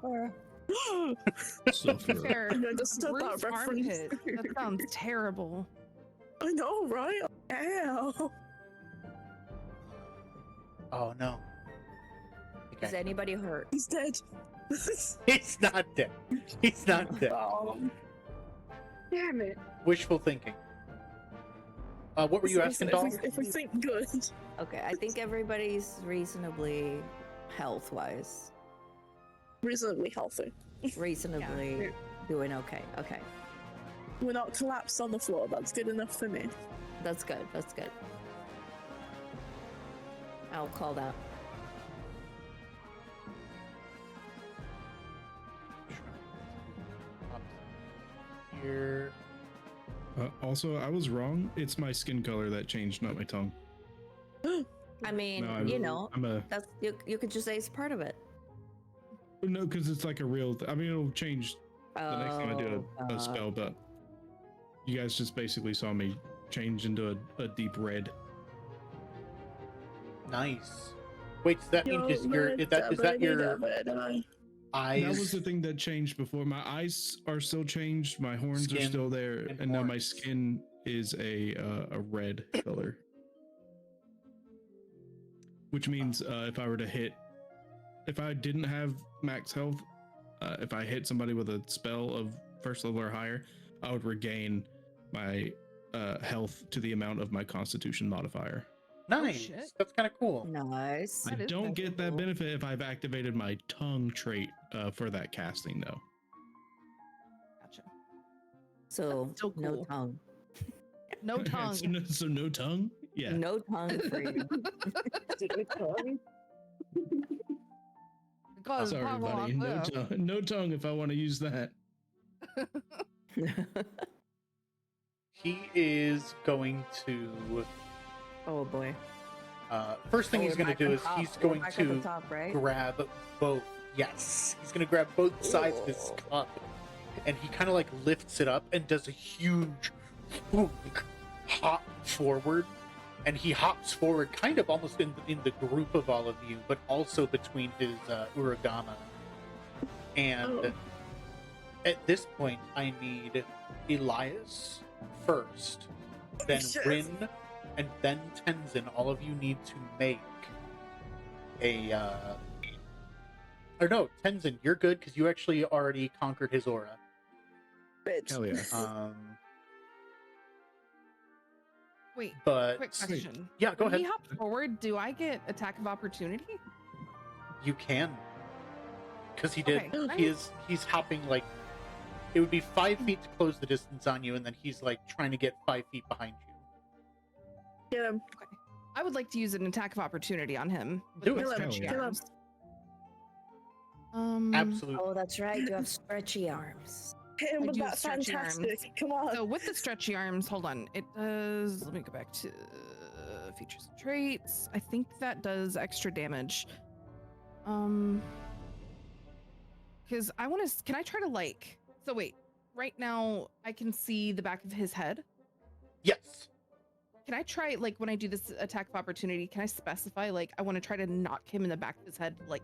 Suffer. Fair. I understood that Bruised reference. armpit. That sounds terrible. I know, right? Ow. Oh no. Is Okay. anybody hurt? He's dead. He's not dead. He's not dead. Oh. Damn it. Wishful thinking. What were you asking, Doll? If we think good. Okay, I think everybody's reasonably health-wise, Reasonably healthy. reasonably doing okay. Okay, We're not collapsed on the floor. That's good enough for me. that's good. That's good. I'll call that. Here. Also, I was wrong. It's my skin color that changed, not my tongue. I mean, No, you know, I'm a that's you could just say it's part of it. no, because it's like a real. I mean, it'll change the next time I do a Oh, spell, but you guys just basically saw me change into a deep red. Nice. Wait, does that mean is that your eyes? That was the thing that changed before. My eyes are still changed. My horns are Skin still there, and and now my horns. skin is a red color. Which means if I were to hit, if I didn't have max health, if I hit somebody with a spell of first level or higher, I would regain my health to the amount of my Constitution modifier. Nice. shit. That's kind of cool. nice. I That is don't kinda get that cool. benefit if I've activated my tongue trait for that casting, though. Gotcha. So That's still no cool. tongue. No tongue. So no tongue? Yeah. No tongue for you. Because Sorry, Pablo buddy. No Aquila- tongue. No tongue if I want to use that. He is going to. Oh boy. First thing Oh, he's we're going to back do on is top. he's We're going back at the to top, right? grab both. Yes, he's going to grab both sides of his cup, and he kind of like lifts it up and does a huge hop forward. And he hops forward, kind of almost in the group of all of you, but also between his uragama. And Oh. at this point, I need Elias first, then Yes. Rin, and then Tenzin. All of you need to make a. Or no, Tenzin, you're good because you actually already conquered his aura. Bitch. Hell yeah. Wait, But quick question. yeah, go When ahead. he hops forward, do I get attack of opportunity? You can, because he did. Okay. He's hopping like it would be 5 feet to close the distance on you, and then he's like trying to get 5 feet behind you. Get him. I would like to use an attack of opportunity on him. with Do my it. stretchy Hell yeah. arms. Absolutely. Oh, that's right. You have stretchy arms. Hit him I with do that stretchy arms. fantastic. Come on. So with the stretchy arms, hold on. It does. Let me go back to features and traits. I think that does extra damage. Because I want to. Can I try to like? So wait. Right now, I can see the back of his head. Yes. Can I try like when I do this attack of opportunity? Can I specify like I want to try to knock him in the back of his head, like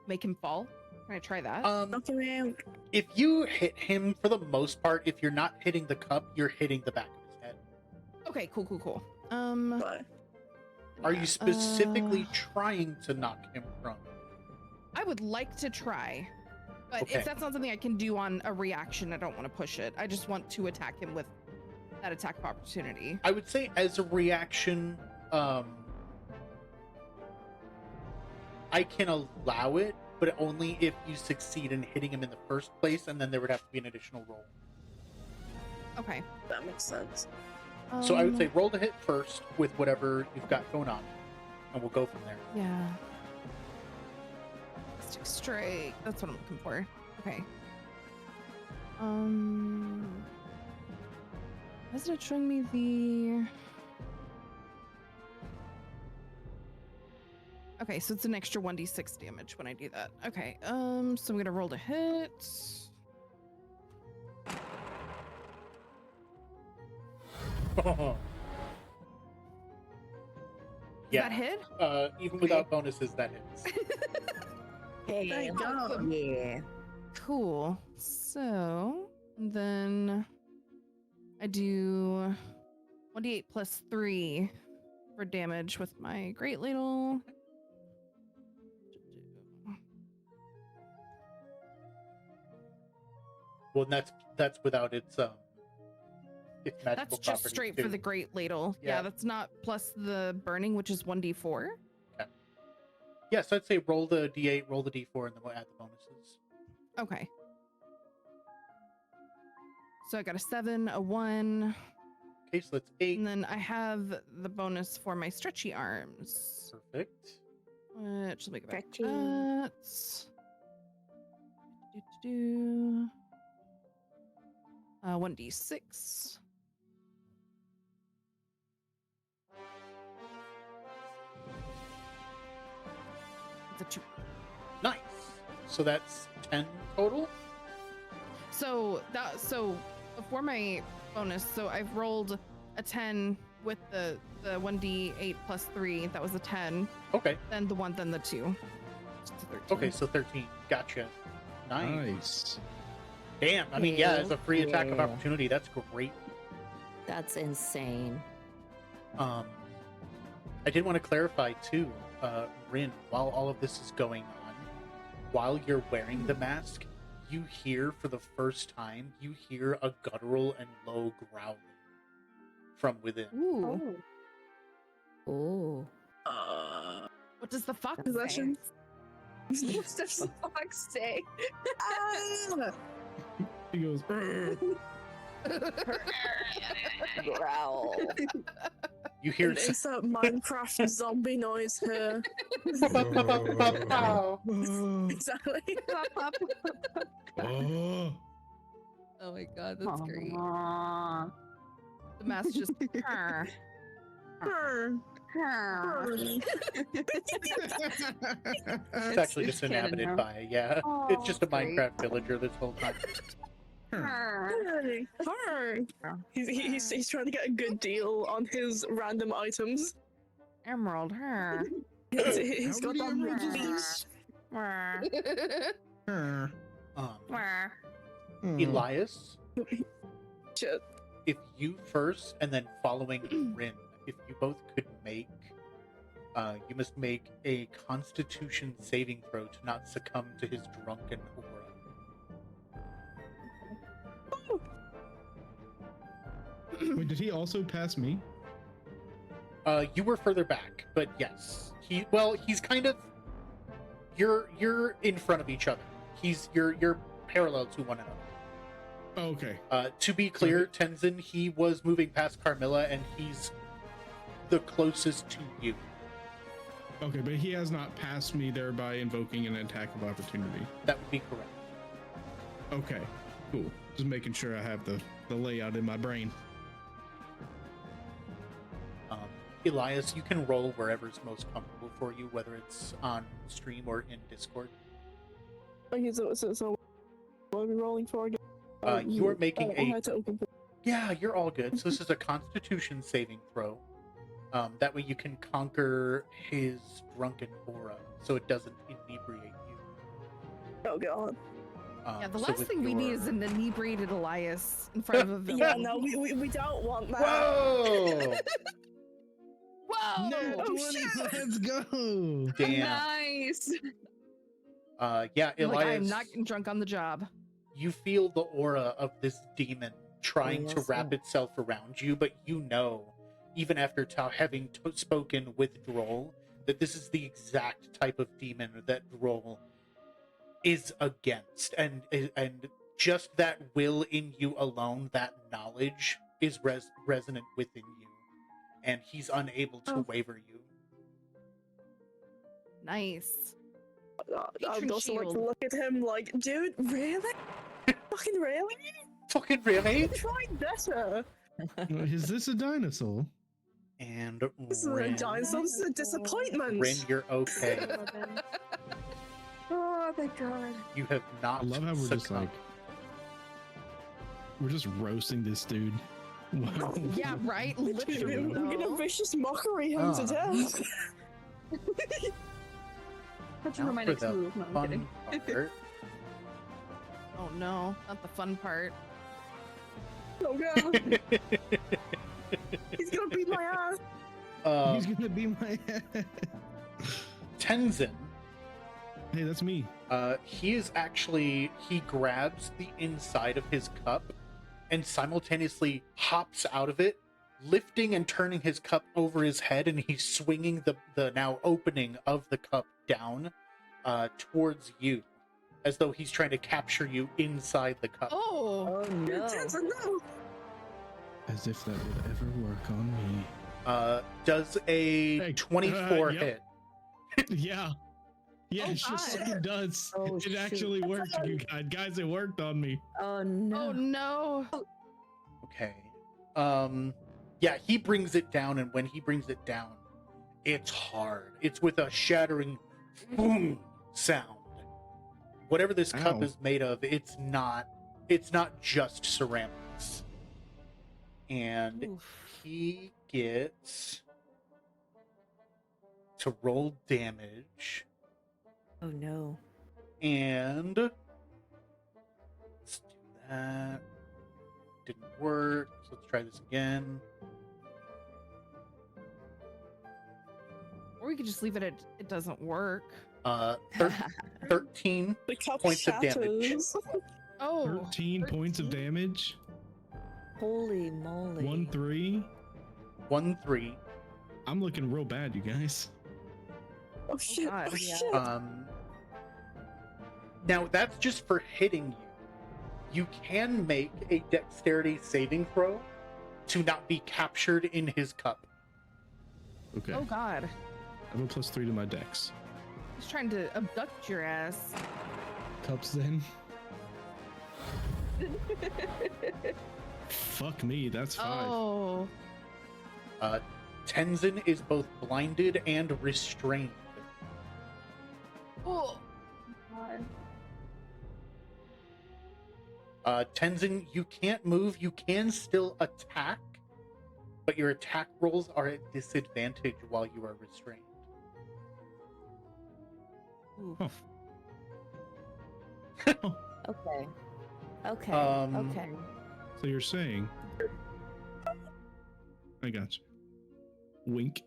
make him fall? Can I try that? Knock him out. If you hit him, for the most part, if you're not hitting the cup, you're hitting the back of his head. Okay, cool. But Are yeah, you specifically trying to knock him prone? I would like to try, But Okay. if that's not something I can do on a reaction, I don't want to push it. I just want to attack him with that attack of opportunity. I would say as a reaction, I can allow it, but only if you succeed in hitting him in the first place, and then there would have to be an additional roll. Okay. That makes sense. So I would say roll to hit first with whatever you've got going on, and we'll go from there. Yeah. Stick straight. That's what I'm looking for. Okay. Why isn't it showing me the? Okay, so it's an extra 1d6 damage when I do that. Okay. So I'm gonna roll to hit. Does that hit? Even without bonuses, that hits. Hey, There you go. yeah. Cool. So then I do 1d8 plus 3 for damage with my Great Ladle. Well, and that's without its magical That's just properties, straight too. for the Great Ladle. Yeah, Yeah. that's not plus the burning, which is 1d4. Yeah, so I'd say roll the d8, roll the d4, and then we'll add the bonuses. Okay. So I got a 7, a 1, Okay, so that's 8. and then I have the bonus for my stretchy arms. Perfect. Which, let me go back to Stretchy. that. Do. 1d6. It's a 2. Nice. So that's 10 total? So before my bonus, so I've rolled a 10 with the 1d8 plus 3. That was a 10. Okay. Then the 1, then the 2. It's a 13. Okay, so 13. Gotcha. Nice. Nice. Damn. I mean, yeah, as a free attack of Yeah. opportunity, that's great. That's insane. I did want to clarify too, Rin, while all of this is going on, while you're wearing the mask, you hear for the first time, you hear a guttural and low growling from within. Ooh. Ooh. What does the fox say? Possession. What does the fox say? Ah! He goes, Growl. You hear It's that Minecraft zombie noise here. Pow. Exactly. oh, Oh my god, that's great. The mask just. "Arr." It's actually just canon inhabited now. by, yeah. Oh, It's just a great. Minecraft villager this whole time. He's trying to get a good deal on his random items. Emerald. Her. He's How got many emeralds is that this? Elias, shit. if you first and then following Rin, if you both could make, you must make a Constitution saving throw to not succumb to his drunken aura. Wait, did he also pass me? You were further back, but yes, he's kind of, you're in front of each other. You're parallel to one another. Oh, okay. To be clear, Tenzin, he was moving past Carmilla, and he's the closest to you. Okay, but he has not passed me, thereby invoking an attack of opportunity. That would be correct. Okay, cool. Just making sure I have the layout in my brain. Elias, you can roll wherever's most comfortable for you, whether it's on stream or in Discord. Okay, so what are we rolling for again? You are making I had to open. Yeah, you're all good. So this is a Constitution saving throw. That way you can conquer his drunken aura, so it doesn't inebriate you. Oh god. Yeah, the So last with thing we need your- is an inebriated Elias in front of a villain. Yeah, no, we don't want that. Whoa! Whoa! No, Oh, 20, shit. let's go. Damn. Nice. Yeah, I'm like, I Elias, am not getting drunk on the job. you feel the aura of this demon trying to Yes, wrap sir. itself around you, but you know, even after having spoken with Droll, that this is the exact type of demon that Droll is against, and just that will in you alone, that knowledge is resonant within you, and he's unable to Oh. waver you. Nice. I Patron would also like to shield. look at him like, dude, really? Fucking really? Fucking really? Try better. Is this a dinosaur? And This is a Rin, dinosaur. This is a disappointment. Rin, you're okay. Oh, thank God. You have not I love how we're just succumbed. like, we're just roasting this dude. Wow. Yeah, right? We're Literally. gonna though. vicious mockery him to death. That's Now my for next the move. No, I'm fun kidding. part. Oh no, not the fun part. Oh god, he's gonna beat my ass. He's gonna be my Tenzin, Hey, that's me. he grabs the inside of his cup and simultaneously hops out of it, lifting and turning his cup over his head, and he's swinging the now opening of the cup down towards you, as though he's trying to capture you inside the cup. Oh, Oh no. Tenzin, no. As if that would ever work on me. Does a Hey, 24 yep. hit. Yeah. Yeah, Oh, it just God. fucking does. Oh, it shoot. actually worked, you guys. It worked on me. Oh no. oh no. Okay. Yeah, he brings it down, and when he brings it down, it's hard. It's with a shattering boom sound. Whatever this cup Ow. is made of, it's not just ceramics. And Oof. he gets to roll damage, Oh no. and let's do that. Didn't work, so let's try this again. Or we could just leave it at it doesn't work. 13 The cup Points of damage. shatters. Oh, 13 points of 13? damage. Holy moly. 1-3. 1-3. I'm looking real bad, you guys. Oh shit! God, Oh yeah. shit! Now that's just for hitting you. You can make a dexterity saving throw to not be captured in his cup. Okay. oh God. I have a +3 to my dex. He's trying to abduct your ass. Cups then. Fuck me, that's 5. Oh. Tenzin is both blinded and restrained. Oh. God. Tenzin, you can't move. You can still attack, but your attack rolls are at disadvantage while you are restrained. Oof. Oh. Okay. Okay. Um, okay. So you're saying... I got you. Wink.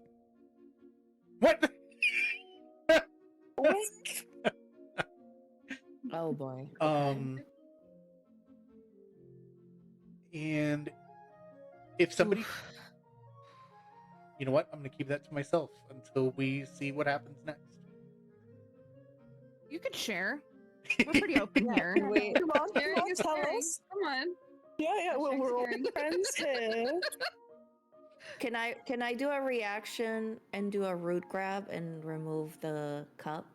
What? Wink. Oh boy. And if somebody, Oof. you know what? I'm gonna keep that to myself until we see what happens next. You could share. We're pretty open here. Wait. Come on, come Sharing on, is tell caring. us. Come on. Yeah, we're all Sharing. friends here. Can I do a reaction and do a root grab and remove the cup?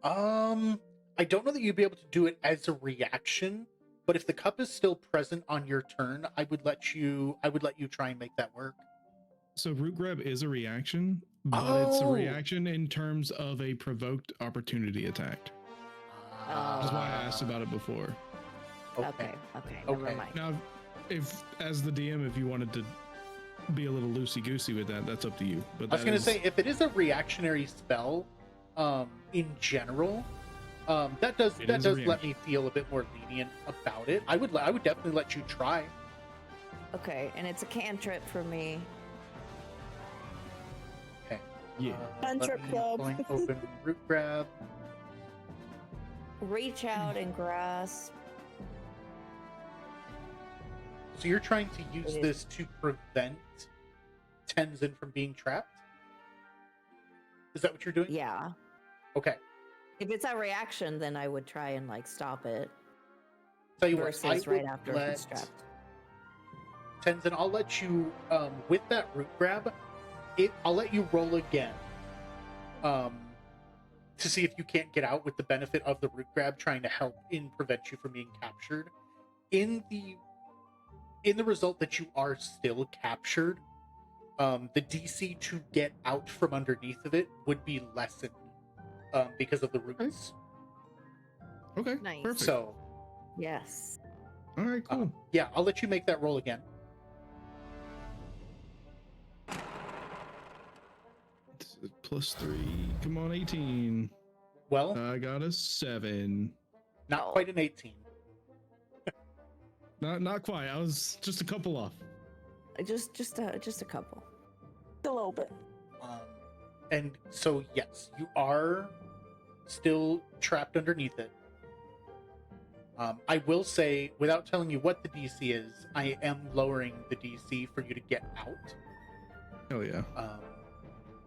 I don't know that you'd be able to do it as a reaction, but if the cup is still present on your turn, I would let you try and make that work. So root grab is a reaction, but it's a Oh. reaction in terms of a provoked opportunity attack. That's why I asked about it before. Okay. Never Okay. mind. Now, if as the DM, if you wanted to be a little loosey goosey with that, that's up to you. But I was that gonna is- say, if it is a reactionary spell, in general, that does It is a let me feel a bit more lenient about it. I would definitely let you try. Okay, and it's a cantrip for me. Okay. yeah. Let Cantrip me club. blank open root grab. reach out and grasp. So you're trying to use It is- this to prevent Tenzin from being trapped? Is that what you're doing? Yeah. Okay. If it's a reaction, then I would try and like stop it. Tell you what, Versus I right would after let he's trapped. Tenzin, I'll let you with that root grab. I'll let you roll again, to see if you can't get out with the benefit of the root grab, trying to help in prevent you from being captured. In the result that you are still captured, the DC to get out from underneath of it would be lessened because of the roots. Okay. Nice. Perfect. So, Yes. All right. Cool. yeah, I'll let you make that roll again. +3. Come on, 18. Well, I got a 7. not quite an 18. Not quite. I was just a couple off. Just a couple. A little bit. And so, yes, you are still trapped underneath it. I will say, without telling you what the DC is, I am lowering the DC for you to get out. Hell yeah.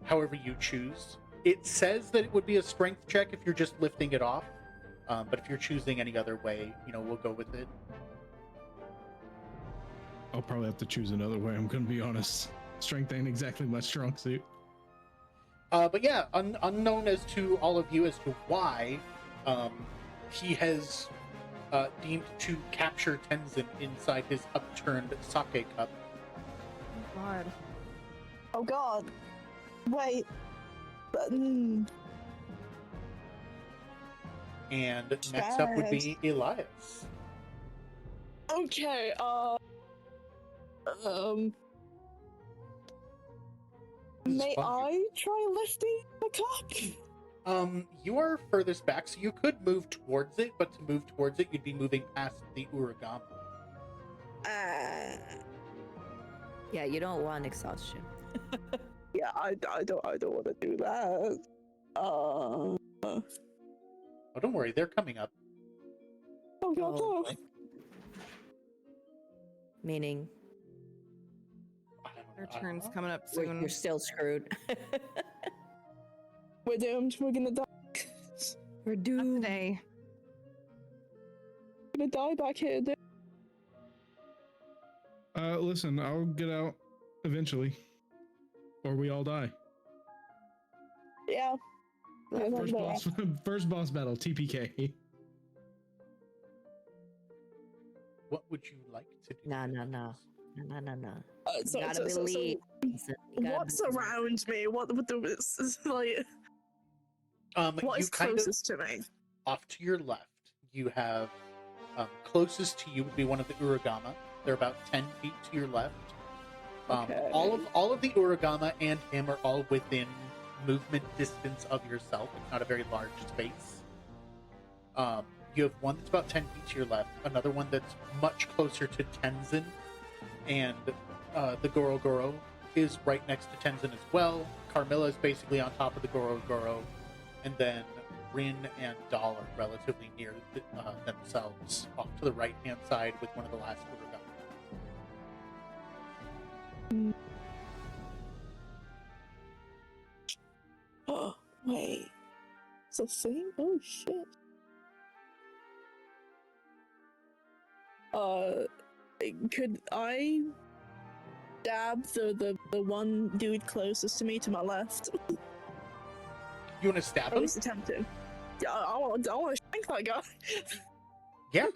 However you choose. It says that it would be a strength check if you're just lifting it off. But if you're choosing any other way, we'll go with it. I'll probably have to choose another way. I'm gonna be honest. Strength ain't exactly my strong suit. But yeah, unknown as to all of you as to why he has deemed to capture Tenzin inside his upturned sake cup. Oh God. Oh god. Wait. But, And next up would be Elias. okay, may I try lifting the cup? You are furthest back, so you could move towards it, but to move towards it, you'd be moving past the Uragama. Yeah, you don't want exhaustion. Yeah, I don't want to do that. Oh, don't worry, they're coming up. Oh god, Oh. no. Meaning Our I don't turn's know. coming up you're soon. still screwed. We're doomed. We're gonna die. We're Not doomed. today. We're gonna die back here, dude. Listen, I'll get out eventually, or we all die. Yeah. First boss battle, TPK. What would you like to do? No. No. So, You gotta so- believe. You gotta what's believe. around me? What is like? What You is kind of closest to me? off to your left. You have closest to you would be one of the Uragama. They're about 10 feet to your left. Okay. All of the Uragama and him are all within movement distance of yourself. It's not a very large space. You have one that's about 10 feet to your left, another one that's much closer to Tenzin, and the Goro Goro is right next to Tenzin as well. Carmilla is basically on top of the Goro Goro, and then Rin and Dahl are relatively near themselves, off to the right-hand side with one of the last Uragama. Oh wait. It's a thing? Oh shit. Could I dab the one dude closest to me to my left? You want to stab Or at him? least attempt to. Yeah, I want to shank that guy. Yeah.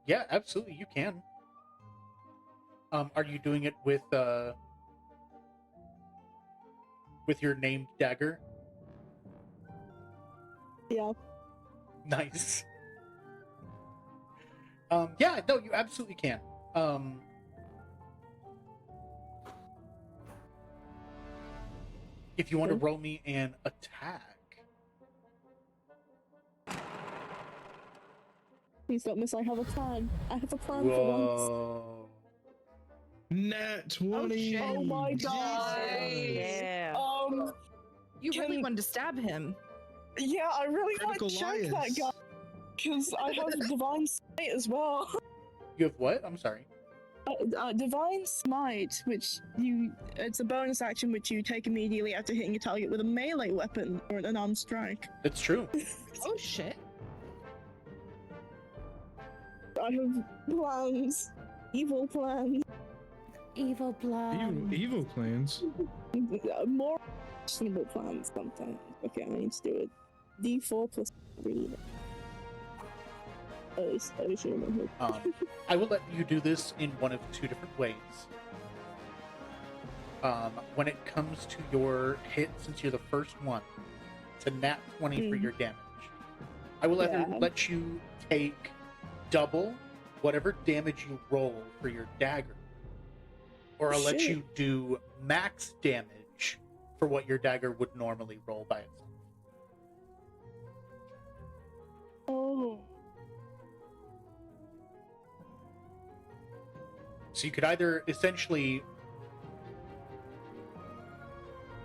Yeah, absolutely, you can. Are you doing it with your named dagger? Yeah. Nice. Yeah, no, you absolutely can. If you want to roll me an attack. Please don't miss. I have a plan. I have a plan for once. Whoa. Nat 20. Oh my god. Yeah. You really Can- wanted to stab him. Yeah, I really want Critical to shank that Elias. guy. Because I have Divine Smite as well. You have what? I'm sorry. Divine Smite, which it's a bonus action which you take immediately after hitting a target with a melee weapon or an unarmed strike. It's true. Oh shit. I have plans. Evil plans. Evil blood. Evil plans. More questionable plans sometimes. Okay, I need to do it. D4 plus 3. I should remember. I will let you do this in one of two different ways. When it comes to your hit, since you're the first one, it's a nat 20 for your damage. I will let you take double whatever damage you roll for your dagger. Or I'll let you do max damage for what your dagger would normally roll by itself. Oh. So you could either essentially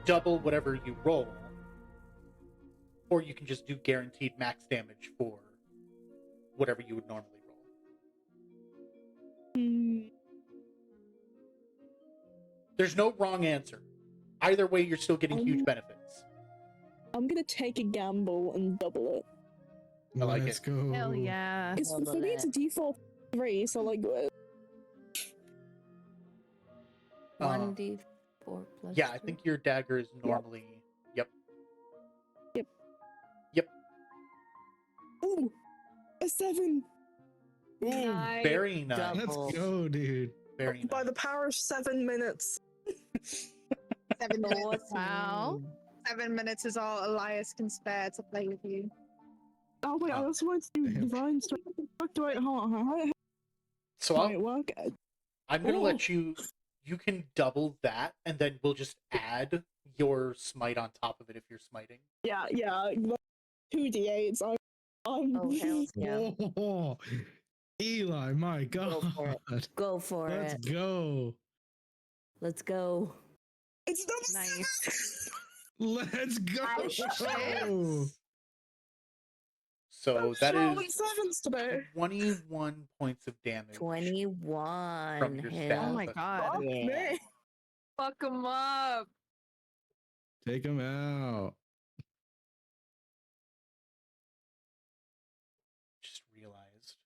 double whatever you roll, or you can just do guaranteed max damage for whatever you would normally roll. There's no wrong answer. Either way, you're still getting huge benefits. I'm gonna take a gamble and double it. I like Let's it. go. Hell yeah. It's, for me, it's a default 3, so like. 1d4 plus. Yeah, I think your dagger is normally. Yep. Ooh, a 7. Ooh, Nice. very nice. Let's go, dude. Very nice. By the power of 7 minutes. 7 minutes. Wow. 7 minutes is all Elias can spare to play with you. Oh wait, I also want to do Damn. divine strike. Hold on. How So might it work? I'm going to let you. You can double that, and then we'll just add your smite on top of it if you're smiting. Yeah, 2d8s. Oh, hell yeah. Oh, Eli, my God. Go for it. Go for Let's it. go. Let's go. It's double Nice. Let's go. Oh, shit. So that rolling is 7s today. 21 points of damage. 21. From your Hell staff. Oh my god. Fuck me. Fuck him up. Take him out. Just realized.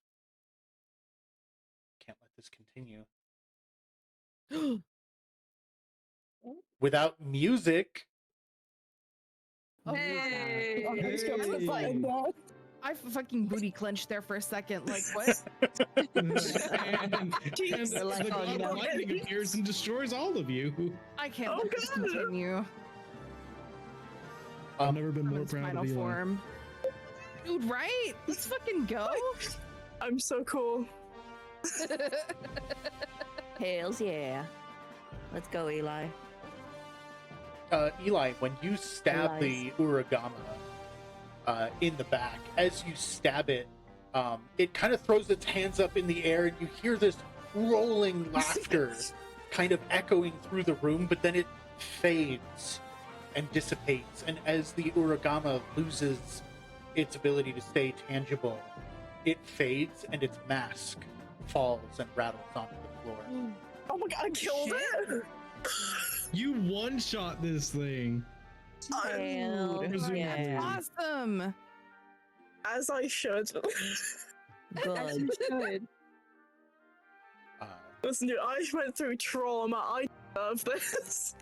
Can't let this continue. Without music. Oh, Hey. I'm just gonna put that in Hey. there. I fucking booty clenched there for a second. Like, what? and They're like, the oh, god no. of lightning appears and destroys all of you. I can't Oh, let this God. continue. I've never been I'm more in proud spinal of Eli. form. Dude, right? Let's fucking go. I'm so cool. Hells yeah. Let's go, Eli. Eli, when you stab the Uragama in the back, as you stab it, it kind of throws its hands up in the air, and you hear this rolling laughter kind of echoing through the room, but then it fades and dissipates. And as the Uragama loses its ability to stay tangible, it fades and its mask falls and rattles onto the floor. Oh my god, I killed it! You one-shot this thing. Hell Presumably. yeah. Awesome. As I should. As you Good. should. Listen, dude, I went through trauma. I deserve this.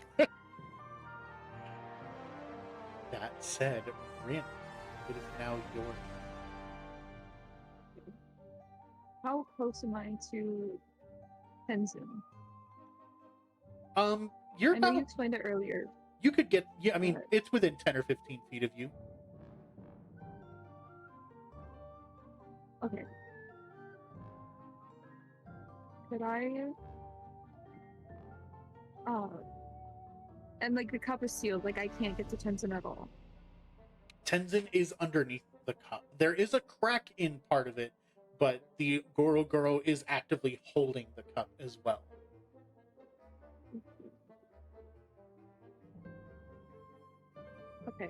That said, Rin, it is now your turn. How close am I to Tenzin? You're I know you about, explained it earlier. you could get, yeah, I mean, But- it's within 10 or 15 feet of you. Okay. Could I? And like the cup is sealed. Like I can't get to Tenzin at all. Tenzin is underneath the cup. There is a crack in part of it, but the Goro Goro is actively holding the cup as well. Okay.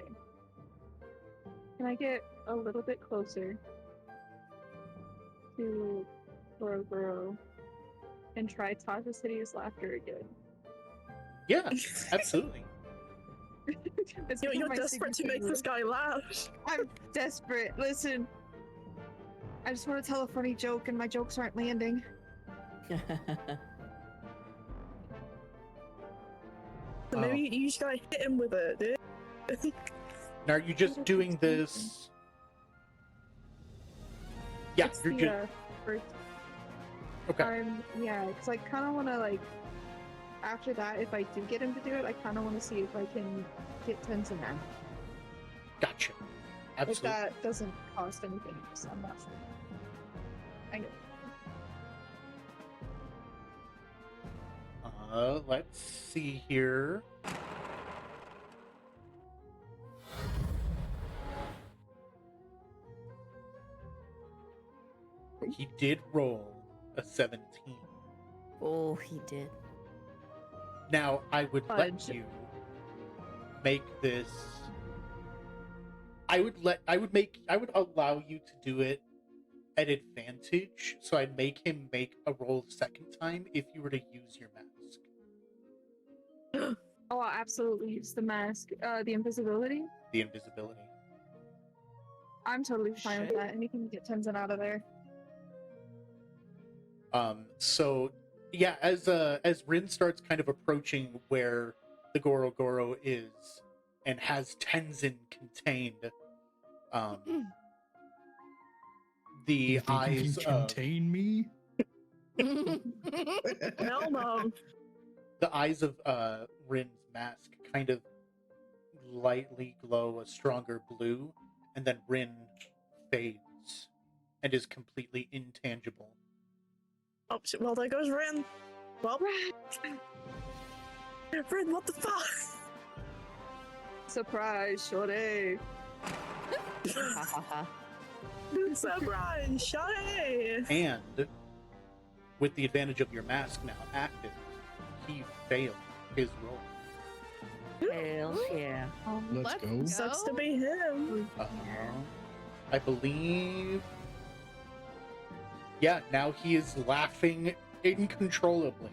Can I get a little bit closer to Gorogoro and try Tasha's hideous laughter again. Yeah, absolutely. It's You're become my desperate to make signature this guy laugh. I'm desperate. Listen, I just want to tell a funny joke, and my jokes aren't landing. So maybe you just gotta hit him with it, dude. Now, are you just doing this? Yeah, It's you're the, just first okay. yeah, because I kind of want to like. After that, if I do get him to do it, I kind of want to see if I can get Tenzin out. Gotcha. If Absolutely. that doesn't cost anything, so I'm not sure. I know. Let's see here. He did roll a 17. Oh, he did. Now, I would let Fudge. you make this. I would allow you to do it at advantage, so I'd make him make a roll the second time if you were to use your mask. Oh, I'll absolutely use the mask. The invisibility. The invisibility. I'm totally fine with that. Anything to get Tenzin out of there. So yeah, as Rin starts kind of approaching where the Goro is and has Tenzin contained, the You think you eyes can of contain me? Hell no. the eyes of Rin's mask kind of lightly glow a stronger blue, and then Rin fades and is completely intangible. Oh, shit, well, there goes Rin. Well, Rin, what the fuck? Surprise, shorty. Ha ha ha. Surprise, shawty! And with the advantage of your mask now active, he failed his roll. Hell yeah. Let's go. Sucks to be him. I believe. Yeah, now he is laughing incontrollably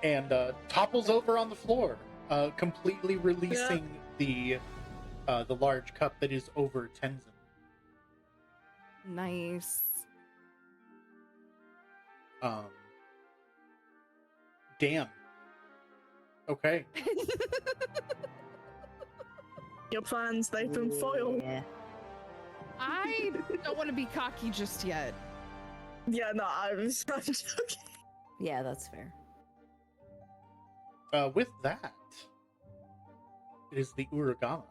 and topples over on the floor, completely releasing the large cup that is over Tenzin. Nice. Damn. Okay. Your plans, they've been foiled. Yeah. I don't want to be cocky just yet. Yeah, no, I'm joking. Yeah, that's fair. With that, it is the Uragama.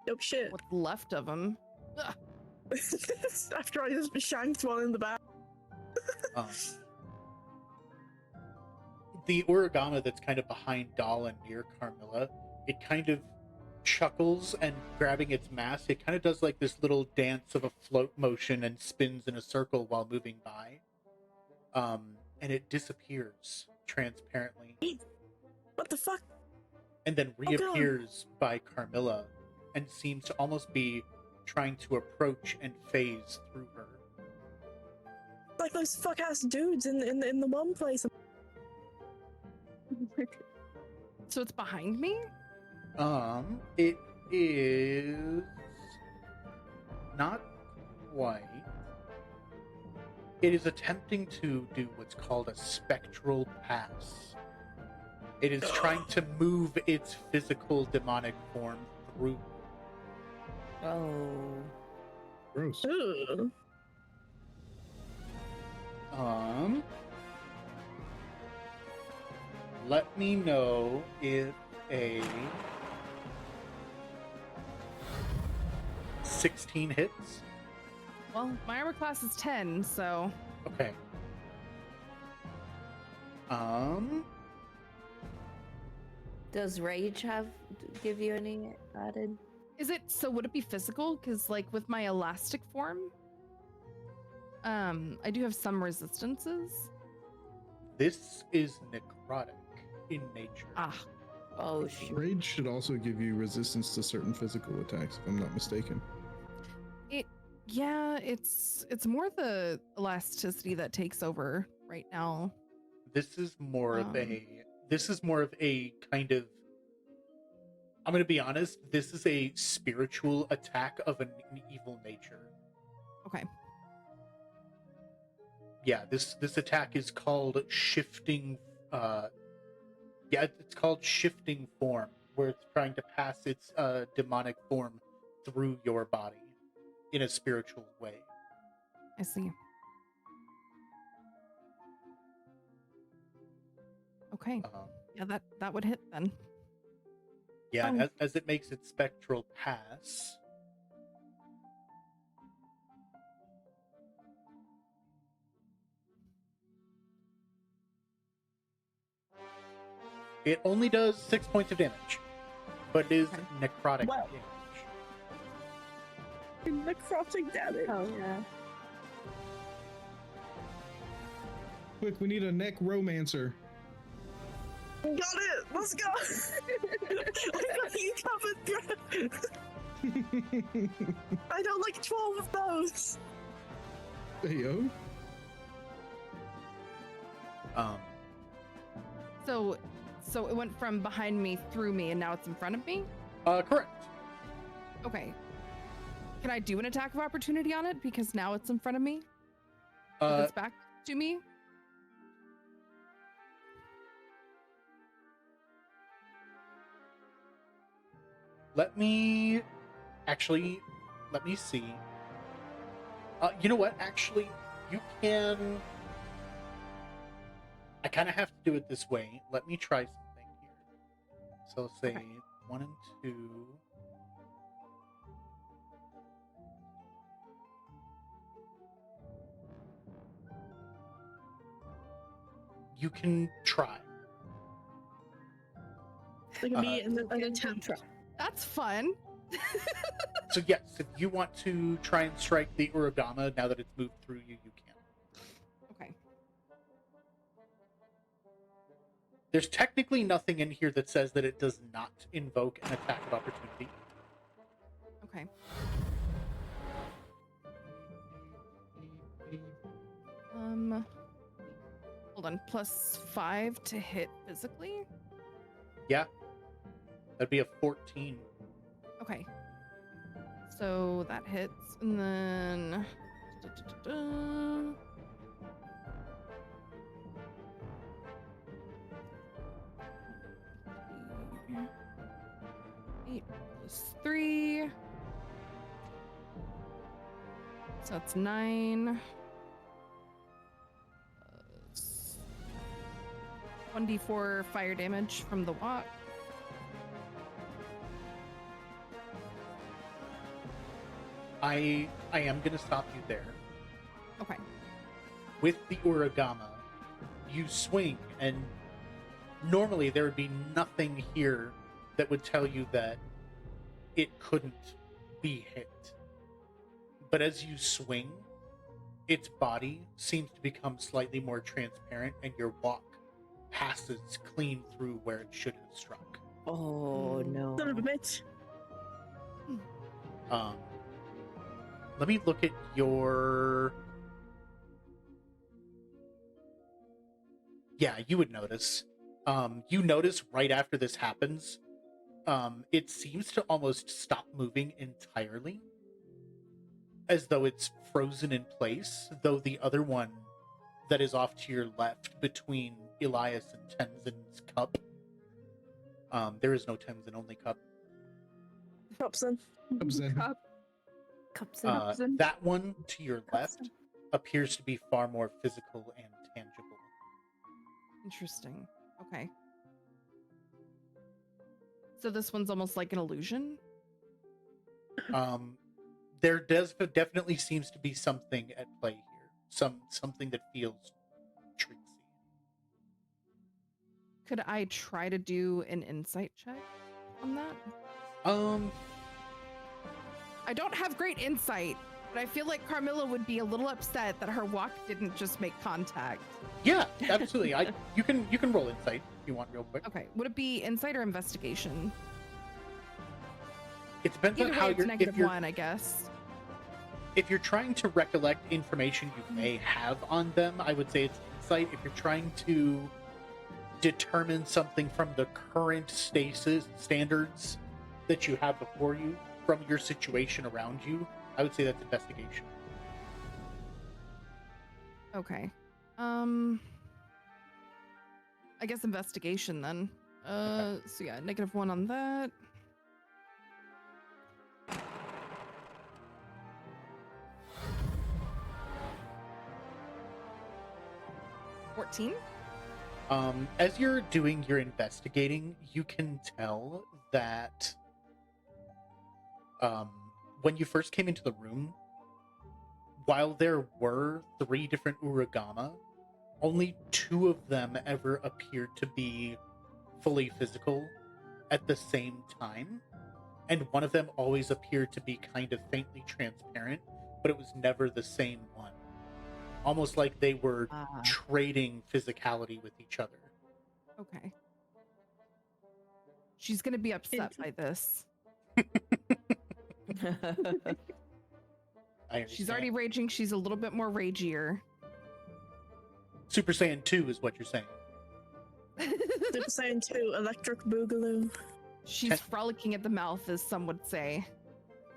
Oh shit. What's left of him? After I just shanked one in the back. Um, the Uragama that's kind of behind Dahl and near Carmilla, it kind of chuckles, and grabbing its mask, it kind of does like this little dance of a float motion and spins in a circle while moving by. And it disappears transparently. What the fuck? And then Oh, God. reappears by Carmilla and seems to almost be trying to approach and phase through her. Like those fuck ass dudes in the one place. So it's behind me? It is not quite. It is attempting to do what's called a spectral pass. It is trying to move its physical demonic form through. Oh. Gross. Ugh. Let me know if a 16 hits. Well, my armor class is 10, so Okay. Does rage give you any added? would it be physical? Because like with my elastic form, I do have some resistances. This is necrotic in nature. Ah, Oh shoot. Rage should also give you resistance to certain physical attacks, if I'm not mistaken. Yeah, it's more the elasticity that takes over right now. This is more of Um, a kind of, I'm going to be honest, this is a spiritual attack of an evil nature. Okay. Yeah, this attack is called shifting yeah, it's called shifting form, where it's trying to pass its demonic form through your body in a spiritual way. I see. Okay. Yeah, that would hit then. Yeah, and as it makes its spectral pass, it only does 6 points of damage, but it is Okay. necrotic Wow. damage. Necrotic damage. Oh yeah. Quick, we need a neck romancer. Got it! Let's go! I got you covered, bro! I got like 12 of those! Hey, yo. So it went from behind me through me and now it's in front of me? Correct. Okay. Can I do an attack of opportunity on it because now it's in front of me? If Uh, it's back to me? let me see. You know what? Actually, you can. I kind of have to do it this way. Let me try something here. So say Okay. 1 and 2. You can try. Like me and an attempt. That's fun. So yes, if you want to try and strike the Uragama now that it's moved through you, you can. Okay. There's technically nothing in here that says that it does not invoke an attack of opportunity. Okay. Hold on. +5 to hit physically? Yeah. That'd be a 14. Okay. So that hits, and then. Da-da-da-da. 8 plus 3. So that's 9. 1d4 fire damage from the walk. I am gonna stop you there. Okay. With the Uragama, you swing, and normally there would be nothing here that would tell you that it couldn't be hit. But as you swing, its body seems to become slightly more transparent, and your walk passes clean through where it should have struck. Oh no. Son of a bitch. Let me look at your. Yeah, you would notice. You notice right after this happens, it seems to almost stop moving entirely, as though it's frozen in place. Though the other one that is off to your left, between Elias and Tenzin's cup, there is no Tenzin, only cup. Hobson. Cup. Cups and Tenzin. That one to your left Tenzin. appears to be far more physical and tangible. Interesting. Okay. So this one's almost like an illusion? There definitely seems to be something at play here. Something that feels tricksy. Could I try to do an insight check on that? I don't have great insight, but I feel like Carmilla would be a little upset that her walk didn't just make contact. Yeah, absolutely. You can roll insight if you want real quick. Okay, would it be insight or investigation? It depends Either on way, how it's you're. -1, I guess. if you're trying to recollect information you may have on them, I would say it's insight. If you're trying to determine something from the current stasis standards that you have before you, from your situation around you, I would say that's investigation. Okay. I guess investigation then. So yeah, -1 on that. $14. As you're doing your investigating, you can tell that when you first came into the room, while there were 3 different Uragama, only 2 of them ever appeared to be fully physical at the same time, and one of them always appeared to be kind of faintly transparent, but it was never the same one. Almost like they were trading physicality with each other. Okay. She's gonna be upset by this. She's already raging. She's a little bit more ragier. Super Saiyan 2 is what you're saying. Super Saiyan 2, Electric Boogaloo. She's frolicking at the mouth, as some would say.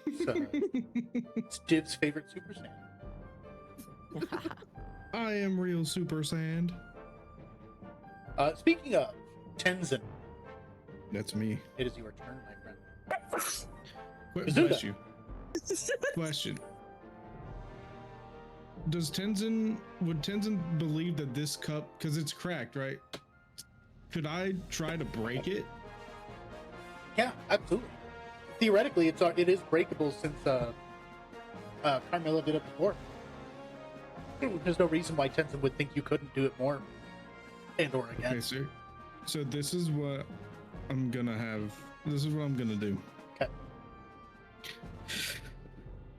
It's Div's favorite Super Saiyan. I am real Super Sand. Speaking of Tenzin, That's me. it is your turn, my friend. Bless you. Question. Would Tenzin believe that this cup, because it's cracked, right? Could I try to break it? Yeah, absolutely. Theoretically, it is breakable since Carmilla did it before. There's no reason why Tenzin would think you couldn't do it more and or again. Okay, sir. So this is what I'm gonna have. This is what I'm gonna do. Okay.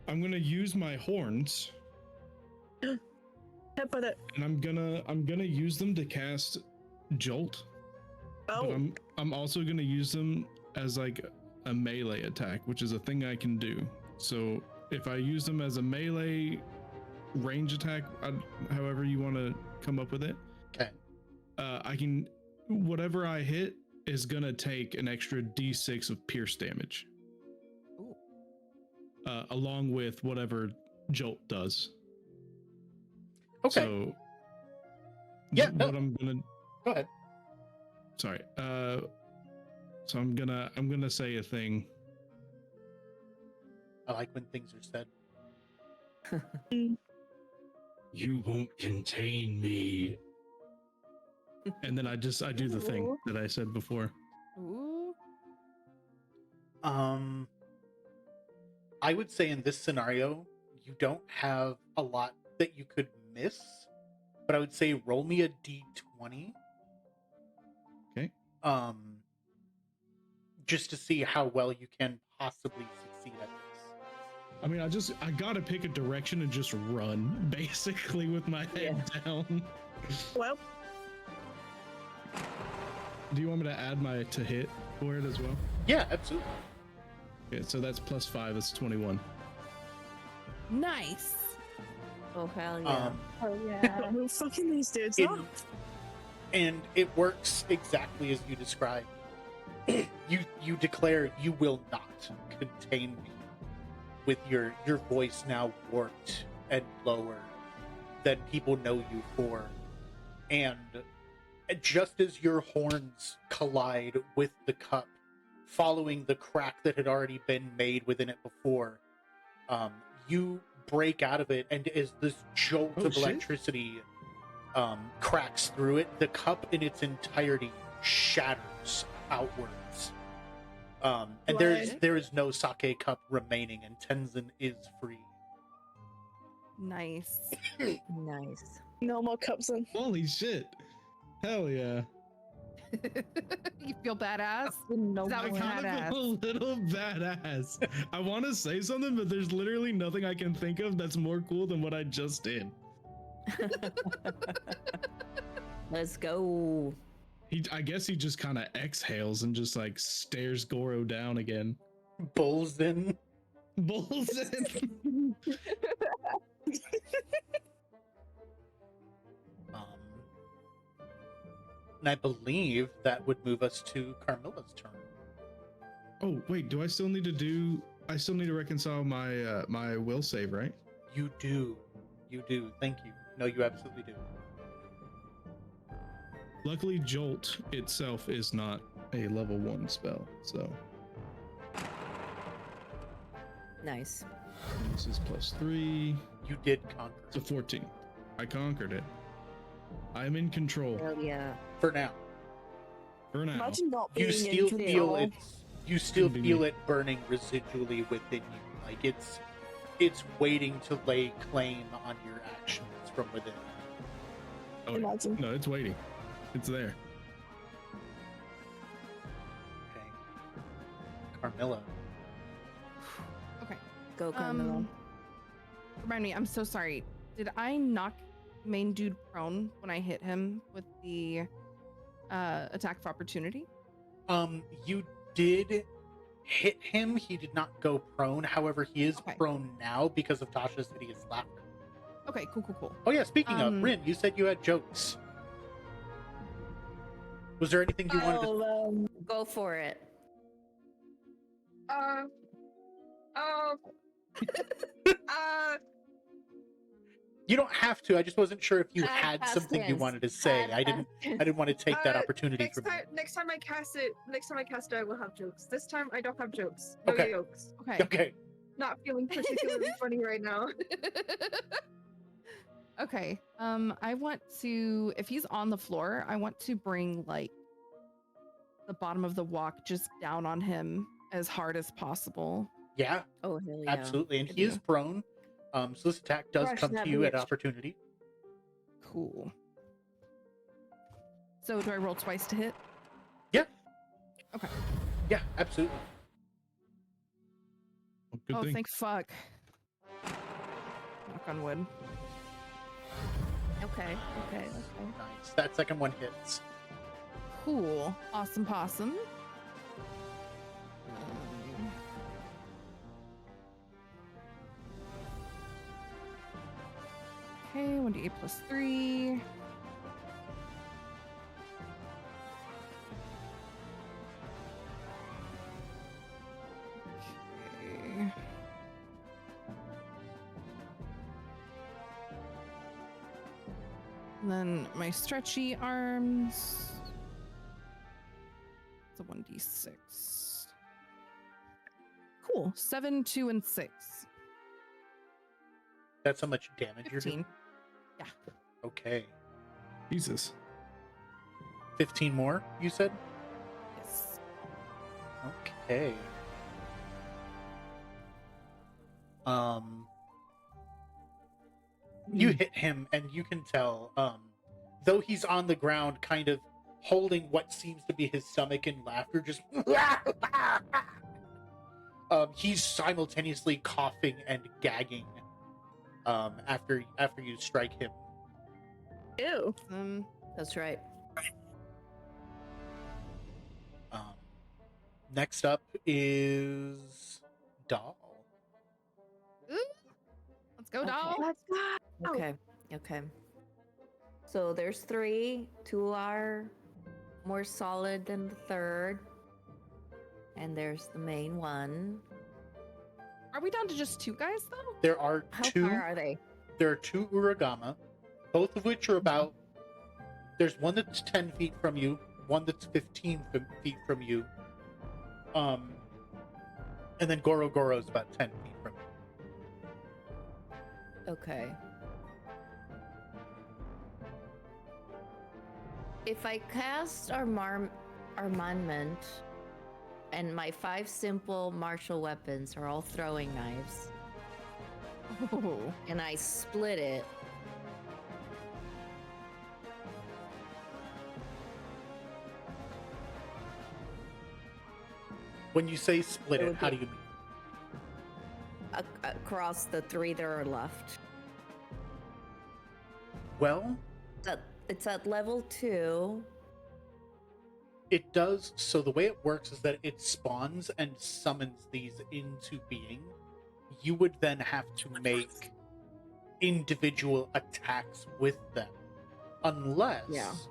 I'm gonna use my horns. But it. And I'm gonna use them to cast Jolt. Oh. But I'm also gonna use them as like a melee attack, which is a thing I can do. So if I use them as a melee range attack, however you want to come up with it, okay. I can, whatever I hit is gonna take an extra D6 of pierce damage. Ooh. Along with whatever Jolt does. Okay. So yeah, what I'm gonna go ahead. Sorry. So I'm gonna say a thing. I like when things are said. You won't contain me. And then I do the thing that I said before. Ooh. I would say in this scenario, you don't have a lot that you could miss, but I would say roll me a d20. Okay. Just to see how well you can possibly succeed at this. I mean, I gotta pick a direction and just run, basically, with my head down. Well. Do you want me to add my to hit for it as well? Yeah, absolutely. Okay, so that's +5. That's 21. Nice. Oh hell yeah! Oh yeah. We're fucking these dudes It- up. And it works exactly as you described. You declare you will not contain me, with your voice now warped and lower than people know you for. And just as your horns collide with the cup, following the crack that had already been made within it before, you break out of it, and as this jolt of electricity cracks through it, the cup in its entirety shatters outwards. And there is no sake cup remaining, and Tenzin is free. Nice. Nice. No more cups in. Holy shit! Hell yeah! You feel badass? No, Is that I what's kind of badass? feel a little badass. I want to say something, but there's literally nothing I can think of that's more cool than what I just did. Let's go. I guess he just kind of exhales and just like stares Goro down again. Bulls in. Bullshit. And I believe that would move us to Carmilla's turn. Oh wait, do I still need to do? I still need to reconcile my my will save, right? You do. You do. Thank you. No, you absolutely do. Luckily, Jolt itself is not a level 1 spell, so Nice. this is +3, You did conquer. so 14. I conquered it. I'm in control Hell yeah. For now. for now. Imagine not being You still in feel control. it. You still Couldn't be feel me. it burning residually within you. Like it's waiting to lay claim on your actions from within. Oh, Imagine. no, it's waiting. It's there. Okay. Carmilla. Okay. Go, Carmilla. Remind me, I'm so sorry. Did I knock main dude prone when I hit him with the attack of opportunity? You did hit him. He did not go prone. However, he is Okay. prone now because of Tasha's hideous laughter. Okay, cool. Oh yeah, speaking of, Um, Rin, you said you had jokes. Was there anything you wanted to... Oh, Go for it. Uh, You don't have to. I just wasn't sure if you Add had past something you tense. wanted to say. Add I didn't want to take that opportunity from you. next time I cast it, I will have jokes. This time I don't have jokes. No Okay. jokes. Okay. Okay. Not feeling particularly funny right now. Okay. I want to, if he's on the floor, I want to bring like the bottom of the walk just down on him as hard as possible. Yeah, Oh, hell yeah. absolutely. And I he is do. prone. So this attack does Crush come that to you at bitch. opportunity. Cool. So do I roll twice to hit? Yeah. Okay. Yeah, absolutely. Well, good Oh, thing. thank fuck. Knock on wood. Okay. Nice. That second one hits. Cool. Awesome possum. Okay, 1d8 plus 3. Okay. And then my stretchy arms. It's a 1d6. Cool. 7, 2, and 6. That's how much damage you're 15. doing. Yeah. Okay. Jesus. 15 more, you said? Yes. Okay. You hit him, and you can tell, though he's on the ground, kind of holding what seems to be his stomach in laughter, just he's simultaneously coughing and gagging after you strike him. ew. That's right. Next up is Doll. Ooh. Let's go, Okay. doll. Let's go. Okay. So there's 3. 2 are more solid than the third. And there's the main one. Are we down to just 2 guys, though? There are How two. far are they? There are 2 Uragama, both of which are about. There's one that's 10 feet from you, one that's 15 feet from you. And then Goro Goro's about 10 feet from you. Okay. If I cast Armament and my 5 simple martial weapons are all throwing knives, Oh. and I split it, When you say split It it, would how be- do you mean? across the 3 that are left. Well, It's at level 2. it does. So the way it works is that it spawns and summons these into being. you would then have to make individual attacks with them. Unless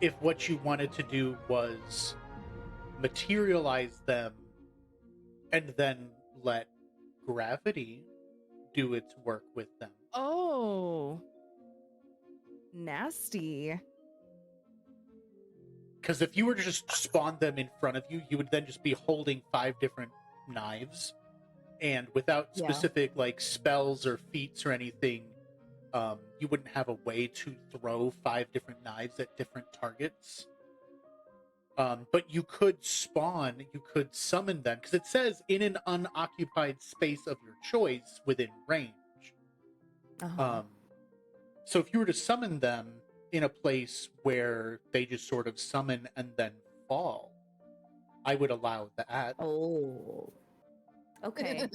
if what you wanted to do was materialize them and then let gravity do its work with them. Oh. Nasty. Because if you were to just spawn them in front of you, you would then just be holding 5 different knives. And without specific like spells or feats or anything, you wouldn't have a way to throw 5 different knives at different targets. But you could summon them, because it says in an unoccupied space of your choice within range. So if you were to summon them in a place where they just sort of summon and then fall, I would allow that. Oh. Okay.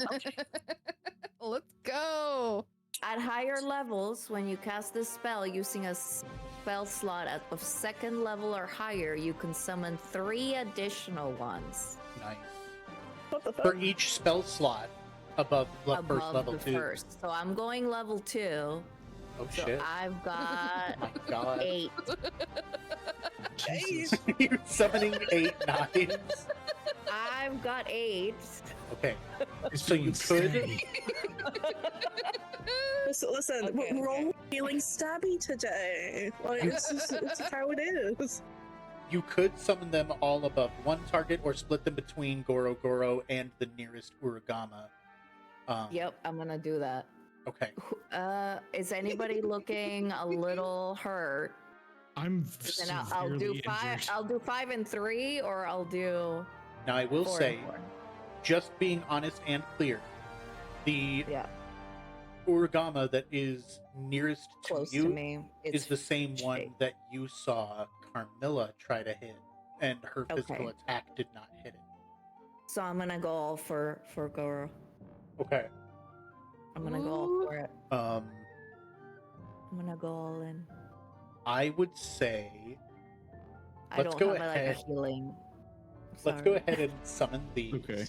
Let's go. At higher levels, when you cast this spell using a spell slot of 2nd level or higher, you can summon 3 additional ones. Nice. What the fuck? For each spell slot above first Above level the 2. first. So I'm going level 2. Oh So shit. I've got My god. 8. Jesus. You're summoning 8 knives? I've got 8. Okay. It's So you feeling could- stabby. Listen, Okay, we're all feeling stabby today. Like, it's how it is. You could summon them all above 1 target or split them between Goro Goro and the nearest Uragama. Yep, I'm gonna do that. Okay. Is anybody looking a little hurt? I'm Then I'll do severely 5. injured. I'll do 5 and 3, or I'll do Now I will 4 say, and 4. just being honest and clear, the Yeah, Uragama that is nearest to close you to me. is the same one shape. that you saw Carmilla try to hit, and her physical Okay. attack did not hit it. So I'm gonna go all for Goro. Okay. I'm gonna go all Ooh. for it. I'm gonna go all in. I would say I Let's don't go have like a ahead. healing. let's go Sorry. ahead and summon these. Okay.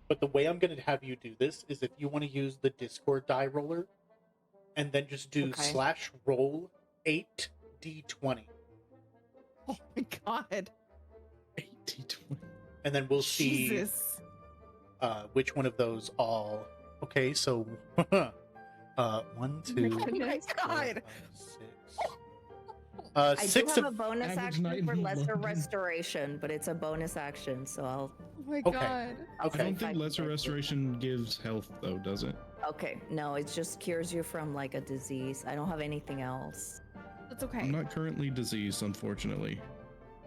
But the way I'm going to have you do this is if you want to use the Discord die roller, and then just do Okay. /roll 8d20, Oh my god. 80-20. and then we'll see Jesus. which one of those all. Okay, so 1, 2, Oh my 3, 4, God. 5, 6. I 6 do have of a bonus average action night for in lesser London. restoration, but it's a bonus action, so Oh my Okay. god. I'll Okay. I don't say think 5 lesser to 15. restoration gives health though, does it? Okay, no, it just cures you from like a disease. I don't have anything else. That's okay. I'm not currently diseased, unfortunately.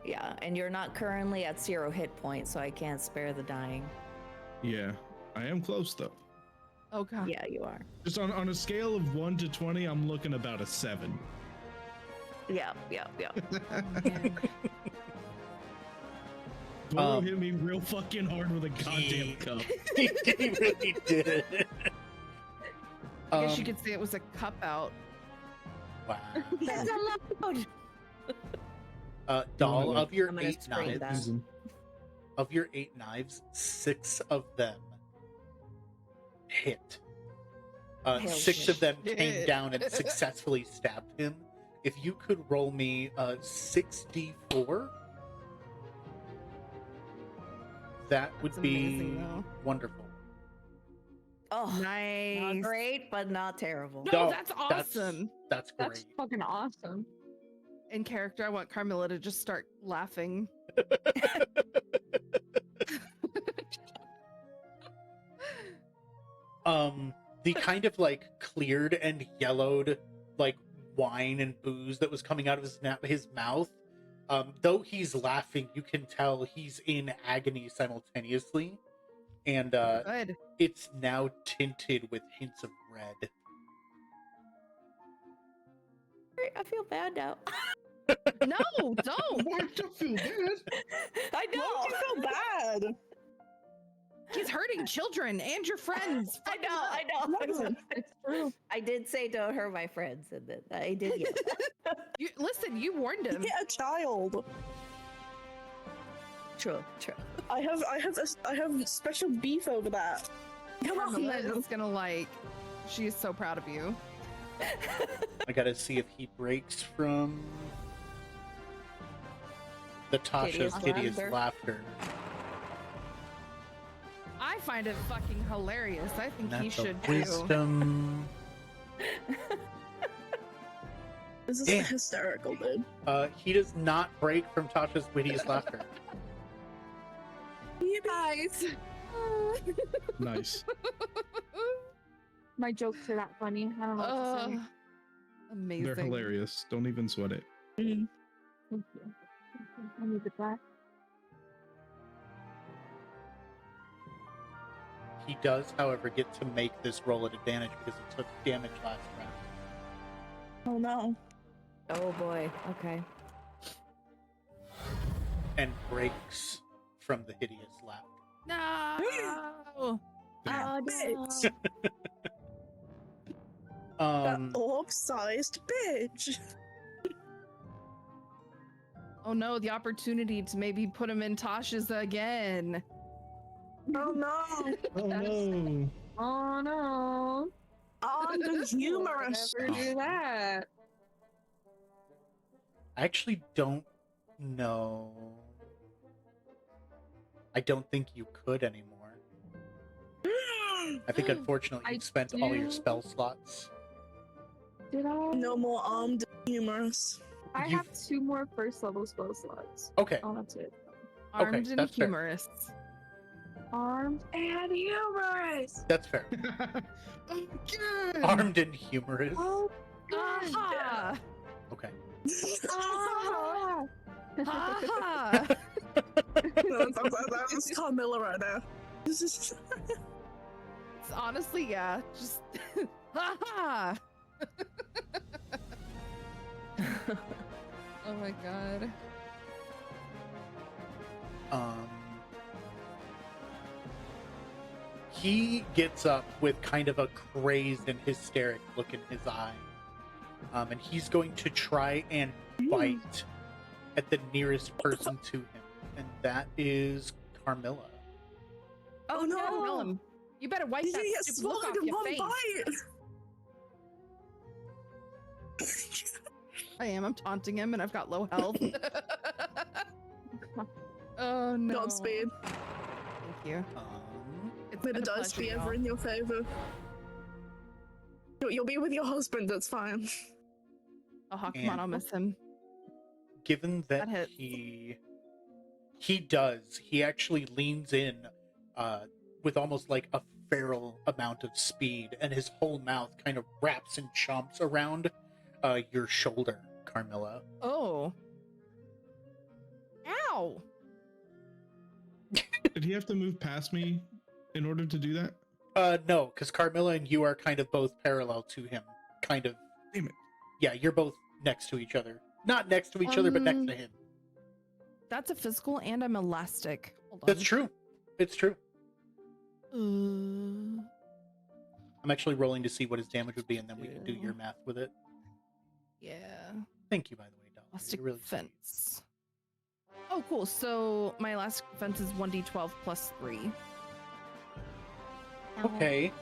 Yeah, and you're not currently at 0 hit points, so I can't spare the dying. Yeah, I am close though. Oh god. Yeah, you are. Just on a scale of 1 to 20, I'm looking about a 7. Yeah. Goro hit me real fucking hard with a goddamn He- cup. he really did. I guess you could say it was a cup out. Wow. It's allowed. Doll, like- of your I'm gonna 8 screen knives, that. of your 8 knives, 6 of them hit. Hell 6 of them came shit. down and successfully stabbed him. If you could roll me a 6d4, that would That's be amazing, though. wonderful. Oh, not Nice. great, but not terrible. No, No, that's awesome. That's great. That's fucking awesome. In character, I want Carmilla to just start laughing. The kind of like cleared and yellowed like wine and booze that was coming out of his mouth, though he's laughing, you can tell he's in agony simultaneously, and Good. it's now tinted with hints of red. I feel bad now. No, don't. Why do you feel bad? I Why do know. you feel bad? He's hurting children and your friends. I know. Listen, It's true. I did say don't hurt my friends, and then I did yell. Listen, you warned him. get a child. True. I have special beef over that. Come on, Carmilla man. is gonna like. She is so proud of you. I gotta see if he breaks from the Tasha's Hideous hideous laughter. laughter. I find it fucking hilarious. I think he That's a should too. wisdom. This is Damn. hysterical, dude. He does not break from Tasha's hideous laughter. Guys. Nice. My jokes are that funny. I don't know what to say. Amazing. They're hilarious. Don't even sweat it. Mm. Thank you. I need the clap. He does, however, get to make this roll at advantage because he took damage last round. Oh no. Oh boy. Okay. And breaks from the hideous laughter. No. Damn. Bitch. That Um, orb-sized bitch. Oh no, the opportunity to maybe put him in Tasha's again. Oh no. Oh no. Oh no. I'm the humorous. Never do that. I actually don't know. I don't think you could anymore. I think unfortunately I you've spent all your do. spell slots. Did I? No more armed humorous. I You- have 2 more first level spell slots. Okay, Oh, that's it. Armed and that's fair. humorous. Armed and humorous. that's fair. Again. Armed and humorous. Oh, Aha! Okay. ah. Aha! That's Carmilla right now. This is Honestly, yeah. Just haha! Oh my god. He gets up with kind of a crazed and hysteric look in his eye. And he's going to try and bite at the nearest person to him. And that is Carmilla. Oh, no. no! Willem, you better wipe you that get stupid look off swallowed in your one face. bite. I am. I'm taunting him, and I've got low health. Oh no! Godspeed. Thank you. It's May the been a dice be pleasure, ever y'all. in your favor. You'll be with your husband, that's fine. Oh, come on, I'll miss him. Given that That hits. he does, he actually leans in with almost like a feral amount of speed, and his whole mouth kind of wraps and chomps around your shoulder, Carmilla. Oh. Ow! Did he have to move past me in order to do that? No, because Carmilla and you are kind of both parallel to him. Kind of. Damn it. Yeah, you're both next to each other. Not next to each other, but next to him. That's a physical, and I'm elastic. Hold on. That's true. It's true. Uh, I'm actually rolling to see what his damage would be, and then we can do your math with it. yeah. Thank you, by the way, Dolly. Elastic You're really sweet. defense. Oh, cool. So my elastic defense is 1d12 plus 3. Okay.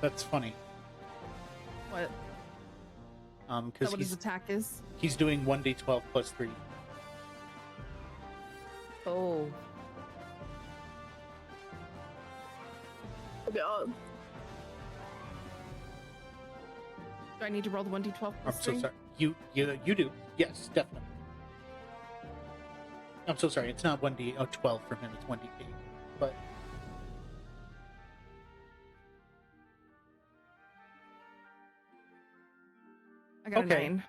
That's funny. What? Is that Because what his attack is? he's doing 1d12 plus 3. Oh. God. Do I need to roll the 1d12 I'm plus so 3? sorry. You do. Yes, definitely. I'm so sorry. It's not 1d12 from him. It's 1d8. But I got Okay. a 9.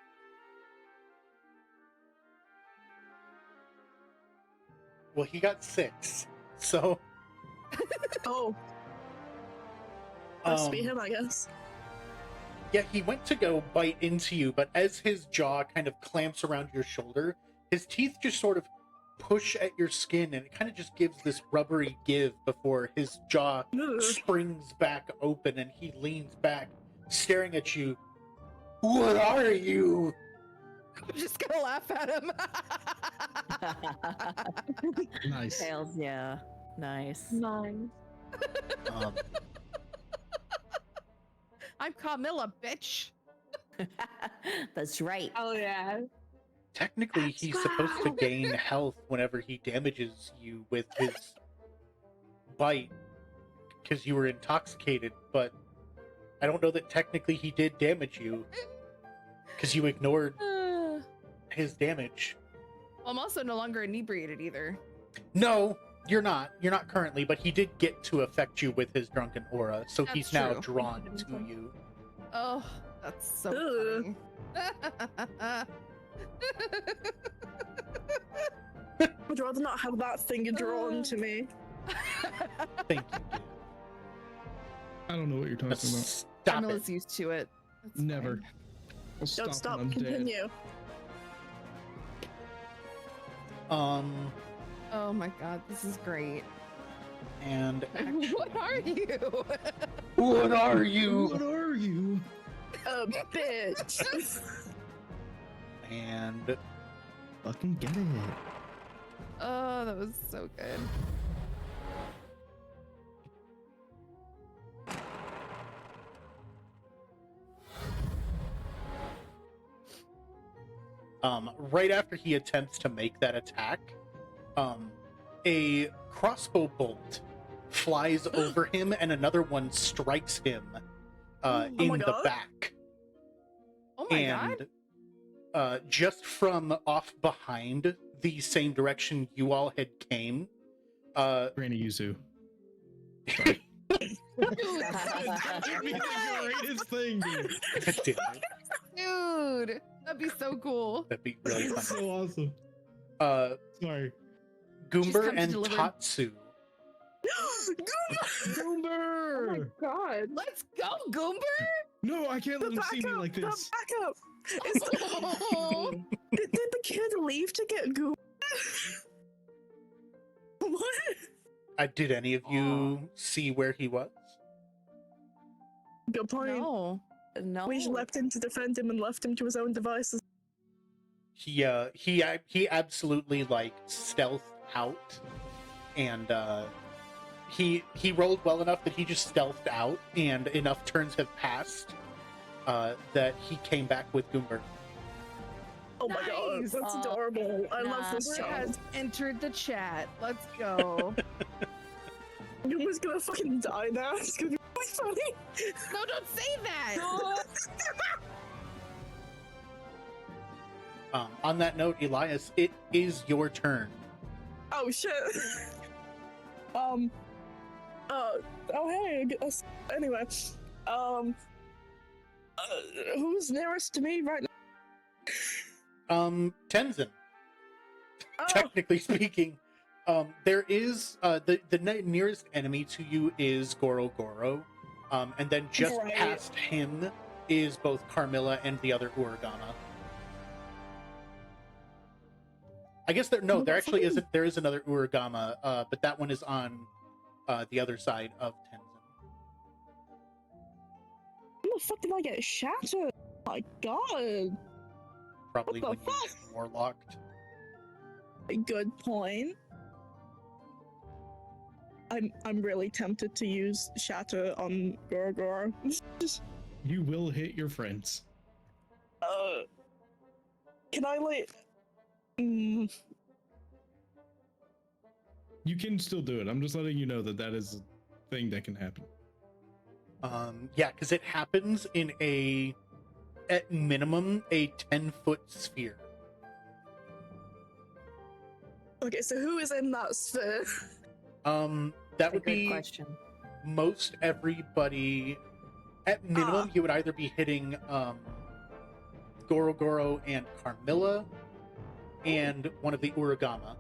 well, he got 6. So Oh, must be um, him, I guess. yeah, he went to go bite into you, but as his jaw kind of clamps around your shoulder, his teeth just sort of push at your skin, and it kind of just gives this rubbery give before his jaw Ugh. springs back open, and he leans back, staring at you. What are you? I'm just gonna laugh at him. Nice. Tails, yeah. Nice. Nine. Um, I'm Camilla, bitch. That's right. Oh yeah. technically, he's supposed to gain health whenever he damages you with his bite because you were intoxicated, but I don't know that technically he did damage you because you ignored his damage. I'm also no longer inebriated either. No, you're not. You're not currently, but he did get to affect you with his drunken aura, so That's he's now true. drawn to you. Oh, that's so Ugh. funny. I'd rather not have that thing drawn to me. Thank you, dude. I don't know what you're talking about. Stop Camilla's it. used to it. It's Never. fine. I'll stop Don't stop. when I'm dead. Continue. Oh my god, this is great. And actually, What are you? What are What you? are you? A bitch. And Fucking get it. Oh, that was so good. right after he attempts to make that attack, a crossbow bolt flies over him and another one strikes him in my the God. back. Oh my god. And just from off behind the same direction you all had came, Granny Yuzu. Dude, That'd be the greatest thing, dude. dude, dude, that'd be so cool. that'd be really That's funny. so awesome. Sorry. Goomber come to and deliver. Tatsu. Oh my Goomber! god. Let's go, Goomber! No, I can't The let him see me backup. like The this. backup. Is Oh, did the kid leave to get Google? What? Did any of you see where he was? Good point. no. No. We just leapt in to defend him and left him to his own devices. He absolutely like stealthed out, and he rolled well enough that he just stealthed out, and enough turns have passed that he came back with Goomber. Oh my god, Nice. that's adorable. I love this Goomber child. has entered the chat. Let's go. Goomer's gonna fucking die now. It's gonna be really funny. No, don't say that. On that note, Elias, it is your turn. Oh shit. Oh hey. Anyway, who's nearest to me right now? Tenzin, Oh, technically speaking, there is the nearest enemy to you is Goro Goro, and then just Right. past him is both Carmilla and the other Uragama. I guess there Well, there that's actually fine. isn't. There is another Uragama, but that one is on the other side of Tenzin. when the fuck did I get shattered? Oh my god. Probably What when the you get warlocked. Good point. I'm really tempted to use shatter on Gorgor. You will hit your friends. Can I like? Mm, You can still do it. I'm just letting you know that that is a thing that can happen. Yeah, because it happens in at minimum, a 10-foot sphere. okay, so who is in that sphere? That That's a would good be question. most everybody. At minimum, you would either be hitting Goro Goro and Carmilla and one of the Uragama,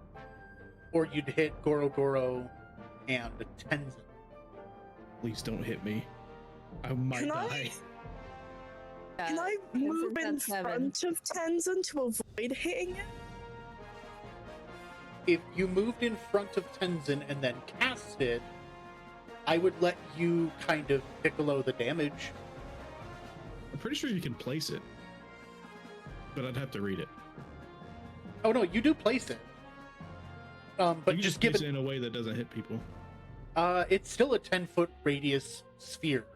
or you'd hit Goro Goro and Tenzin. Please don't hit me. I might Can I? die. Can I move in front of Tenzin to avoid hitting him? If you moved in front of Tenzin and then cast it, I would let you kind of piccolo the damage. I'm pretty sure you can place it, but I'd have to read it. Oh no, you do place it. But You can just give place it. it in a way that doesn't hit people. It's still a 10-foot radius sphere.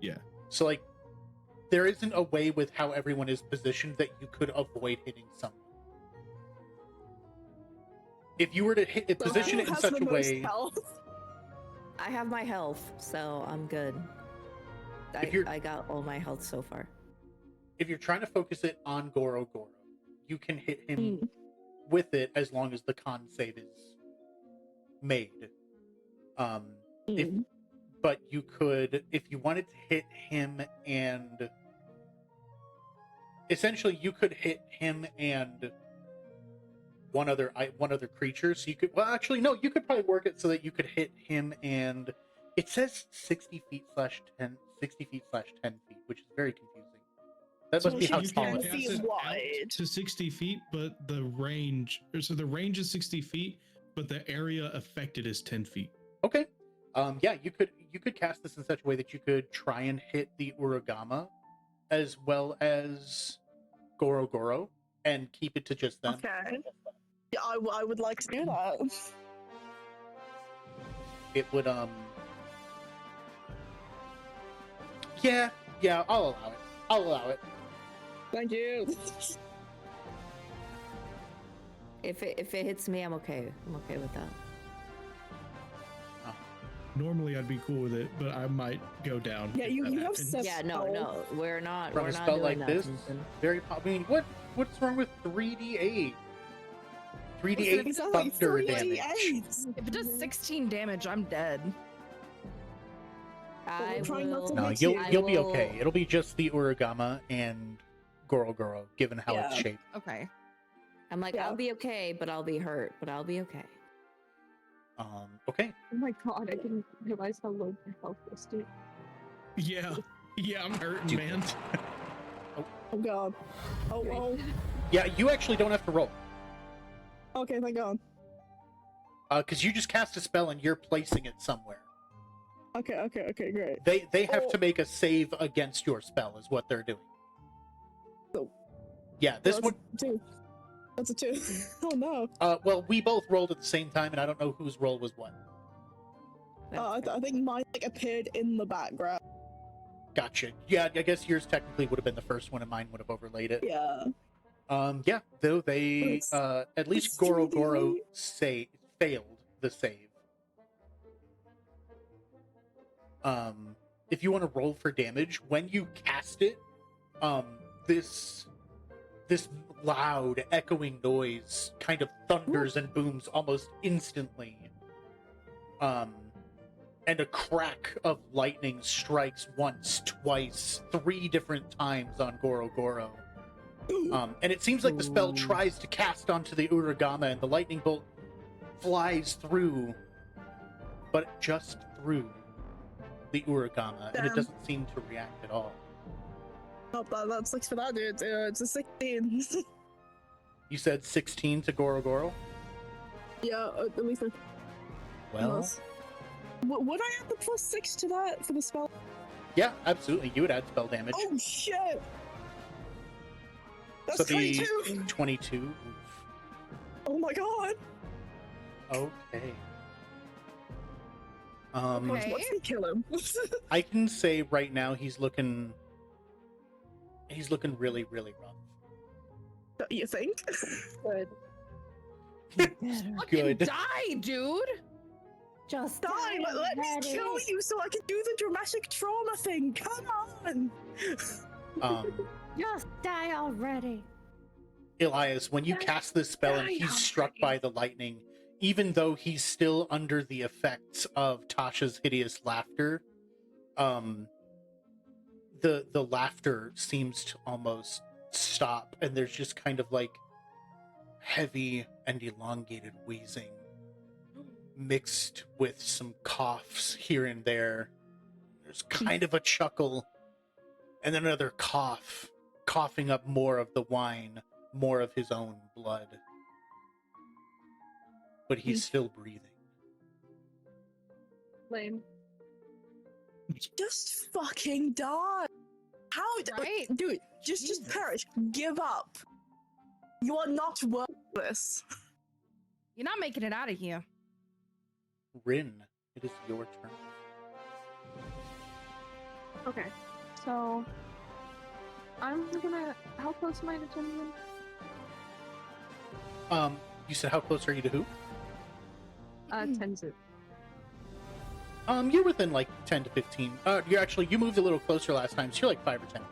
Yeah. So like, there isn't a way with how everyone is positioned that you could avoid hitting someone. If you were to position it in Has such the a most way, health. I have my health, so I'm good. If you're- I got all my health so far. if you're trying to focus it on Goro Goro, you can hit him Mm. with it as long as the con save is made. If Mm. but you could, if you wanted to hit him and essentially you could hit him and one other creature. So you could, well, actually, no, you could probably work it so that you could hit him and it says 60 feet slash 10 feet, which is very confusing. That must So be how she's tall 10 it feet is. Cast it out wide. to 60 feet, but the range, so the range is 60 feet, but the area affected is 10 feet. Okay. Yeah, you could cast this in such a way that you could try and hit the Uragama as well as Goro Goro and keep it to just them. Okay. Yeah, I would like to do that. It would yeah, I'll allow it. Thank you. If it hits me, I'm okay. I'm okay with that. Normally I'd be cool with it, but I might go down. Yeah, if you that have happens. seven- Yeah, no, we're not. From we're a not spell doing like that, this, Vincent. very I mean, what's wrong with 3d8? 3d8 It sounds like thunder 3d8. damage. If it does 16 damage, I'm dead. I we're trying not will. to No, makes you'll I you'll be will- okay. It'll be just the Uragama and Goro Goro, given how it's Yeah. shaped. Okay. I'm like, Yeah. I'll be okay, but I'll be hurt. But I'll be okay. Okay. Oh my god, I didn't realize how low my health was, dude. Yeah, I'm hurting, Dude. man. Oh god. Oh. Yeah, you actually don't have to roll. Okay, thank god. Because you just cast a spell and you're placing it somewhere. Okay, great. They have Oh. to make a save against your spell, is what they're doing. So- Yeah, this That's one. a 2. That's a 2. Oh no. Well, we both rolled at the same time, and I don't know whose roll was what. I think mine appeared in the background. Gotcha. Yeah, I guess yours technically would have been the first one, and mine would have overlaid it. Yeah. Yeah. Though they, It's- at least it's Goro 3D. Goro failed the save. If you want to roll for damage, when you cast it, this loud echoing noise kind of thunders and booms almost instantly. And a crack of lightning strikes once, twice, 3 different times on Goro Goro. And it seems like the spell tries to cast onto the Uragama, and the lightning bolt flies through, but just through the Uragama, and it Damn. doesn't seem to react at all. Oh, that sucks for that, dude. It's a 16. You said 16 to Goro Goro? Yeah, at least a Well, would I add the +6 to that for the spell? yeah, absolutely. You would add spell damage. Oh shit! That's So the 22! 22. Oof. Oh my god! Okay. Okay. Let's me kill him. I can say right now he's looking really, really rough. You think? Good. Fucking Good. die, dude! Just Die! Let me already. kill you so I can do the dramatic trauma thing! Come on! Just die already. Elias, when you cast this spell and Die he's struck by the lightning, even though he's still under the effects of Tasha's hideous laughter, the laughter seems to almost stop, and there's just kind of like heavy and elongated wheezing mixed with some coughs here and there. There's kind of a chuckle, and then another cough, coughing up more of the wine, more of his own blood. But he's still breathing. Lame. Just fucking die! How? Right? Dude, just Jesus. perish. Give up. You are not worth this. You're not making it out of here. Rin, it is your turn. Okay, so I'm gonna. How close am I to Tenzin? You said how close are you to who? Tenzin. You're within like 10 to 15. You moved a little closer last time, so you're like 5 or 10.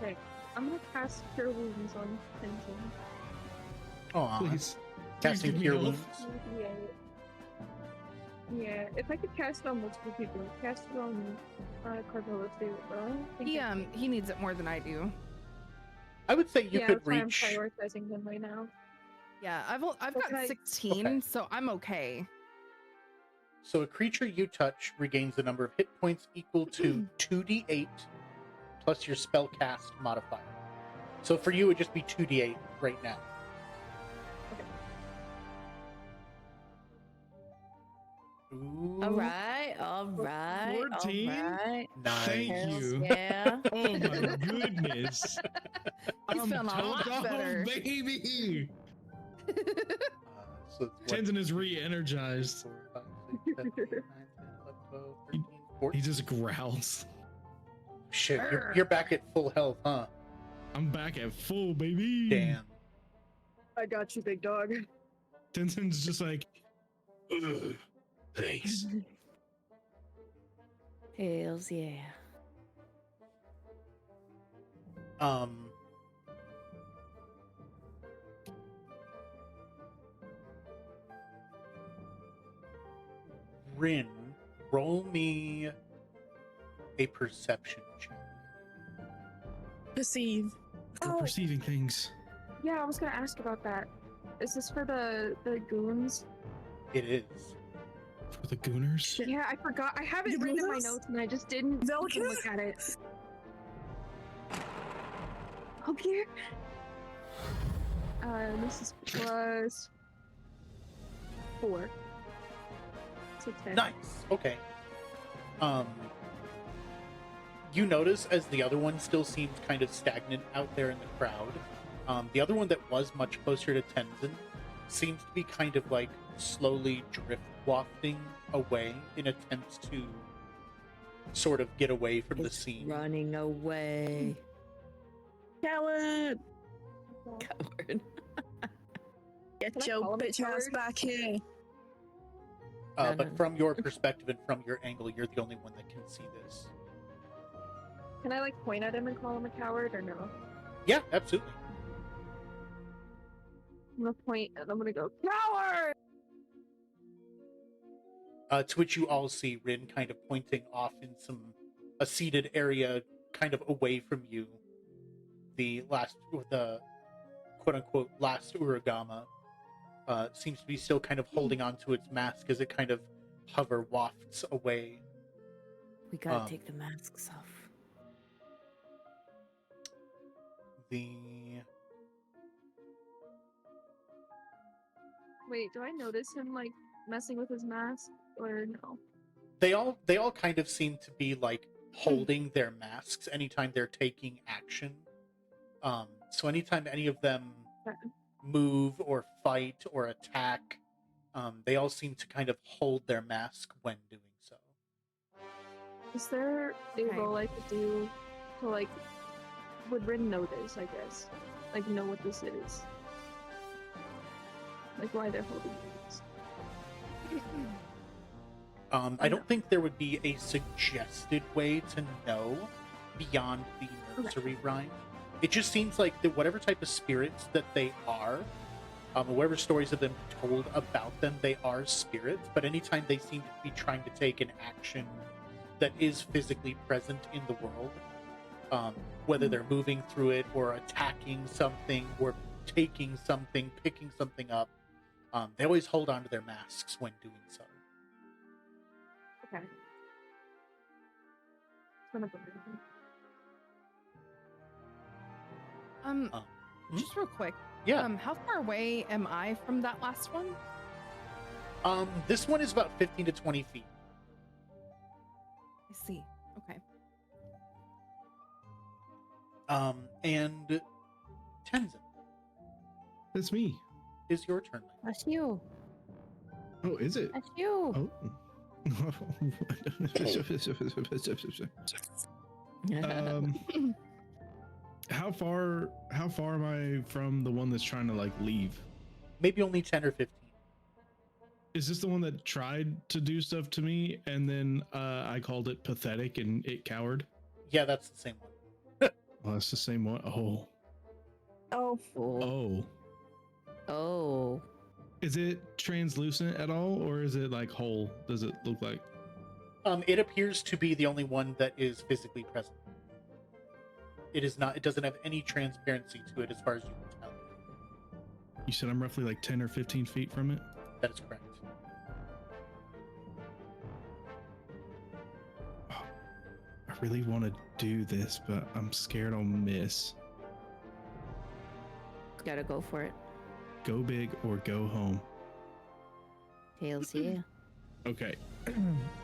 Okay, I'm gonna cast Cure Wounds on Tenzin. Aw. Please. Casting give me Cure health. Wounds. Yeah, if I could cast it on multiple people, cast it on Carmelo too, but I don't think I can. He needs it more than I do. I would say you Yeah, could that's why I'm reach. prioritizing him right now. Yeah, I've Okay. got 16, Okay. so I'm okay. So a creature you touch regains the number of hit points equal to 2d8 plus your spell cast modifier. So for you, it would just be 2d8 right now. Ooh, All right, all right, 14? all right. nice. Thank Hells you. yeah. Oh my goodness. He's I'm feeling a topped lot off, better. baby. So it's what? Tenzin is re-energized. 4, 5, 6, 7, 8, 9, 10, 11, 12, 13, 14. He just growls. Shit, you're back at full health, huh? I'm back at full, baby. Damn. I got you, big dog. Tenzin's just like, ugh, thanks. Hells yeah. Rin, roll me a perception check. Perceive. We're perceiving things. Yeah, I was gonna ask about that. Is this for the goons? It is. For the gooners? Yeah, I forgot. I have it The written in my goons? notes and I just didn't No, even look at it. Okay. This is plus 4. So 10. Nice. Okay. You notice as the other one still seems kind of stagnant out there in the crowd. The other one that was much closer to Tenzin seems to be kind of like slowly drift wafting away in attempts to sort of get away from the It's scene. running away. Coward! Coward. Get Can I your call him a bitch ass coward? back here. No, But no. from your perspective and from your angle, you're the only one that can see this. Can I like point at him and call him a coward or no? Yeah, absolutely. I'm gonna point and I'm gonna go, coward! To which you all see Rin kind of pointing off in a seated area, kind of away from you. The quote unquote last Uragama seems to be still kind of holding onto its mask as it kind of wafts away. We gotta take the masks off. Wait, do I notice him like messing with his mask or no? They all kind of seem to be like holding their masks anytime they're taking action. So anytime any of them Okay. move or fight or attack, they all seem to kind of hold their mask when doing so. Is there a Okay. role I could do to like would Rin know this, I guess? Like know what this is. Like why they're holding this. I don't think there would be a suggested way to know beyond the nursery rhyme. It just seems like that whatever type of spirits that they are, whatever stories have been told about them, they are spirits. But anytime they seem to be trying to take an action that is physically present in the world, whether they're moving through it or attacking something or taking something, picking something up, they always hold onto their masks when doing so. Okay. It's one of them. Just real quick. Yeah. How far away am I from that last one? This one is about 15 to 20 feet. I see. Okay. And Tenzin. That's me. is your turn. That's you. Oh, is it? That's you. Oh. How far am I from the one that's trying to like leave? Maybe only 10 or 15. Is this the one that tried to do stuff to me and then I called it pathetic and it cowered? Yeah, that's the same one. Oh, that's the same one. Oh. Oh, Oh. Oh. Is it translucent at all, or is it like whole? Does it look like? It appears to be the only one that is physically present. It is not. It doesn't have any transparency to it, as far as you can tell. You said I'm roughly like 10 or 15 feet from it. That is correct. I really want to do this, but I'm scared I'll miss. Gotta go for it. Go big or go home. Tails, yeah. Okay.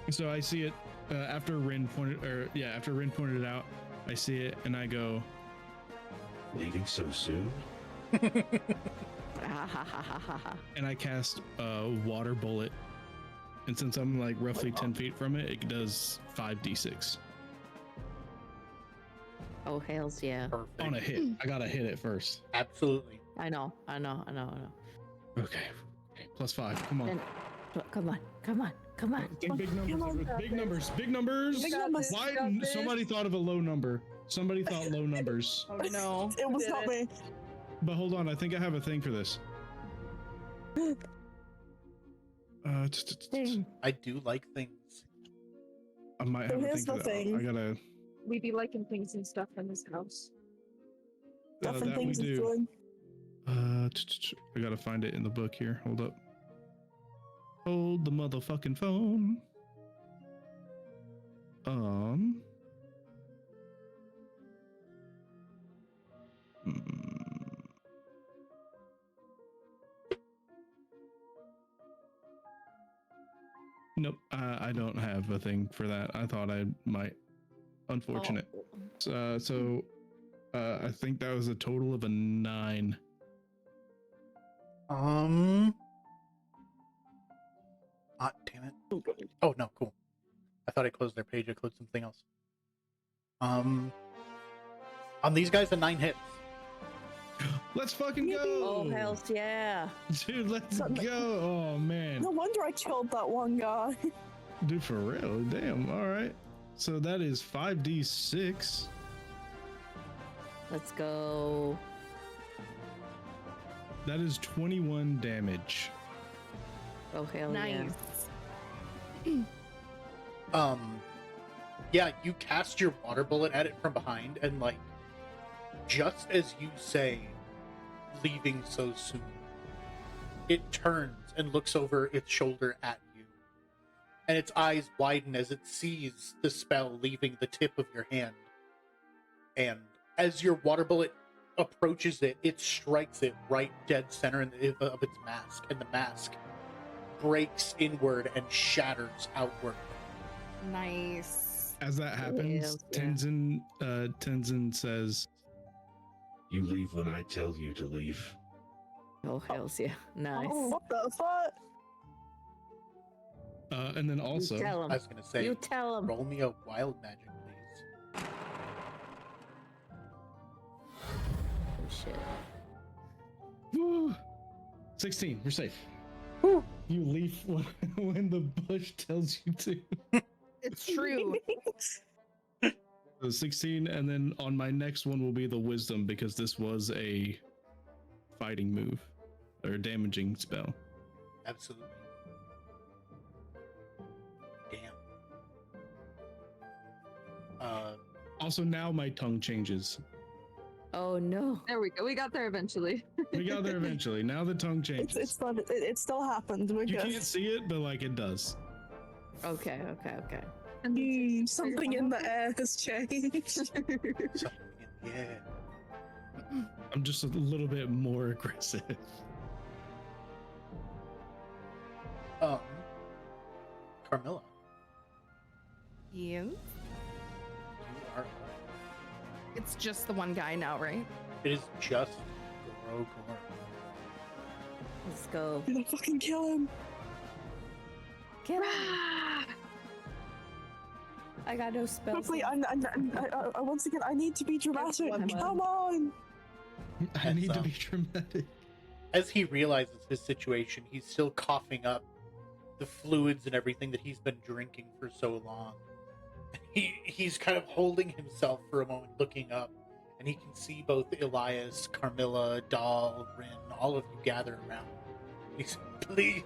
So I see it after Rin pointed, after Rin pointed it out. I see it and I go. Leaving so soon? And I cast a water bullet. And since I'm like roughly 10 feet from it, it does 5d6. Oh, hells yeah. Perfect. On a hit. I gotta hit it first. Absolutely. I know. Okay. +5. Come on. Come on. Think big numbers. Come on, Big numbers. Big numbers. Big numbers. Why? Got this. Somebody thought of a low number. Somebody thought low numbers. Oh no. it was Did not me. But hold on, I think I have a thing for this. I do like things. I might have a Here's thing for the that. thing. I gotta. We be liking things and stuff in this house. Different that we things is do. good. I gotta find it in the book here. Hold up. Hold the motherfucking phone. Nope, I don't have a thing for that. I thought I might. Unfortunate. Oh. I think that was a total of a 9. Damn it. Oh no, cool. I thought I closed their page. I closed something else. On these guys, a 9 hits. Let's fucking go! Oh, hells yeah. Dude, let's go! Oh man, No wonder I killed that one guy. dude, for real. Damn. All right. So that is 5d6. Let's go. That is 21 damage. Oh, hell Nice. Yeah, you cast your water bullet at it from behind, and like, just as you say, leaving so soon, it turns and looks over its shoulder at you, and its eyes widen as it sees the spell leaving the tip of your hand. And as your water bullet approaches it, it strikes it right dead center of its mask, and the mask breaks inward and shatters outward. Nice. As that happens, yeah. Tenzin says, You leave when I tell you to leave. Oh, hells yeah. Nice. Oh, what the fuck? and then You also, tell him. I was gonna say, You tell him. roll me a wild magic, please. Oh, shit. woo, 16. We're safe. Whew. You leave when the bush tells you to. It's true. So 16, and then on my next one will be the wisdom because this was a fighting move or damaging spell. Absolutely. Damn. Also, now my tongue changes. Oh, no. There we go. We got there eventually. We got there eventually. Now the tongue changes. It's not. It still happened. We're You good. can't see it, but like it does. Okay. Something in the air has changed. something yeah. I'm just a little bit more aggressive. Carmilla, Yeah. you are up. It's just the one guy now, right? It is just Gorogor. Let's go. I'm gonna fucking kill him. Kill him. I got no spells. Quickly, I once again, I need to be dramatic. one more. Come on. I need to So- be dramatic. As he realizes his situation, he's still coughing up the fluids and everything that he's been drinking for so long. He's kind of holding himself for a moment, looking up, and he can see both Elias, Carmilla, Dahl, Rin, all of you gather around. He said, "Please,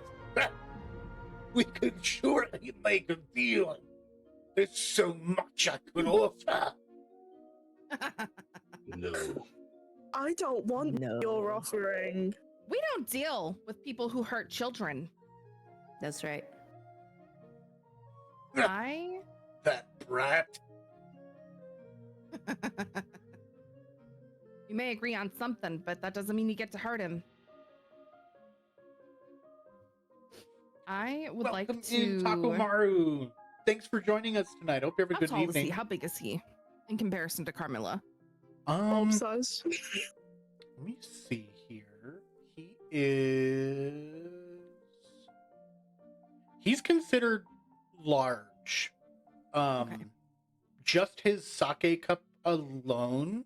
we could surely make a deal. There's so much I could offer." No. I don't want No. your offering. We don't deal with people who hurt children. That's right. I That brat. You may agree on something, but that doesn't mean you get to hurt him. I would Welcome like in, to. Takomaru. Thanks for joining us tonight. Hope you have a How good tall is he? evening. How big is he in comparison to Carmilla? Obsessed. Let me see here. He's considered large. Okay. Just his sake cup alone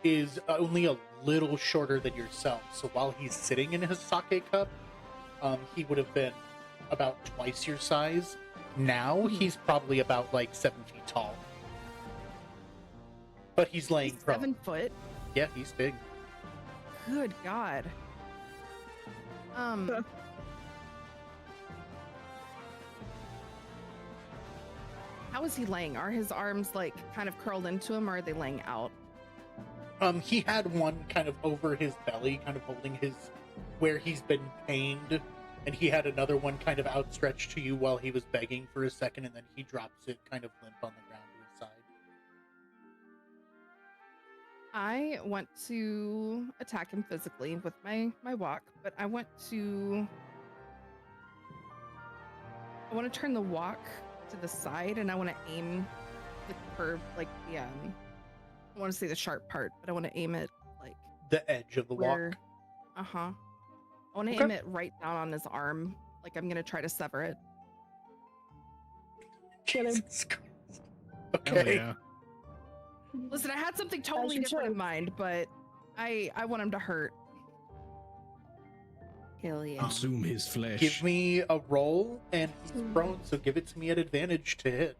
is only a little shorter than yourself. So while he's sitting in his sake cup, he would have been about twice your size. Now he's probably about like 7 feet tall. But he's laying He's prone. 7 foot. Yeah, he's big. Good God. How is he laying? Are his arms like kind of curled into him, or are they laying out? He had one kind of over his belly, kind of holding his where he's been pained, and he had another one kind of outstretched to you while he was begging for a second, and then he drops it kind of limp on the ground to his side. I want to attack him physically with my walk, but I want to turn the walk to the side, and I want to aim the curve, like the I want to say the sharp part, but I want to aim it like The edge of the where. walk. I want to Okay. aim it right down on his arm, like I'm gonna try to sever it. Kill him. Jesus Christ. Hell Okay. yeah. Listen, I had something totally you different in should. mind, but I want him to hurt. Hell yeah. Consume his flesh. Give me a roll, and he's prone, so give it to me at advantage to hit.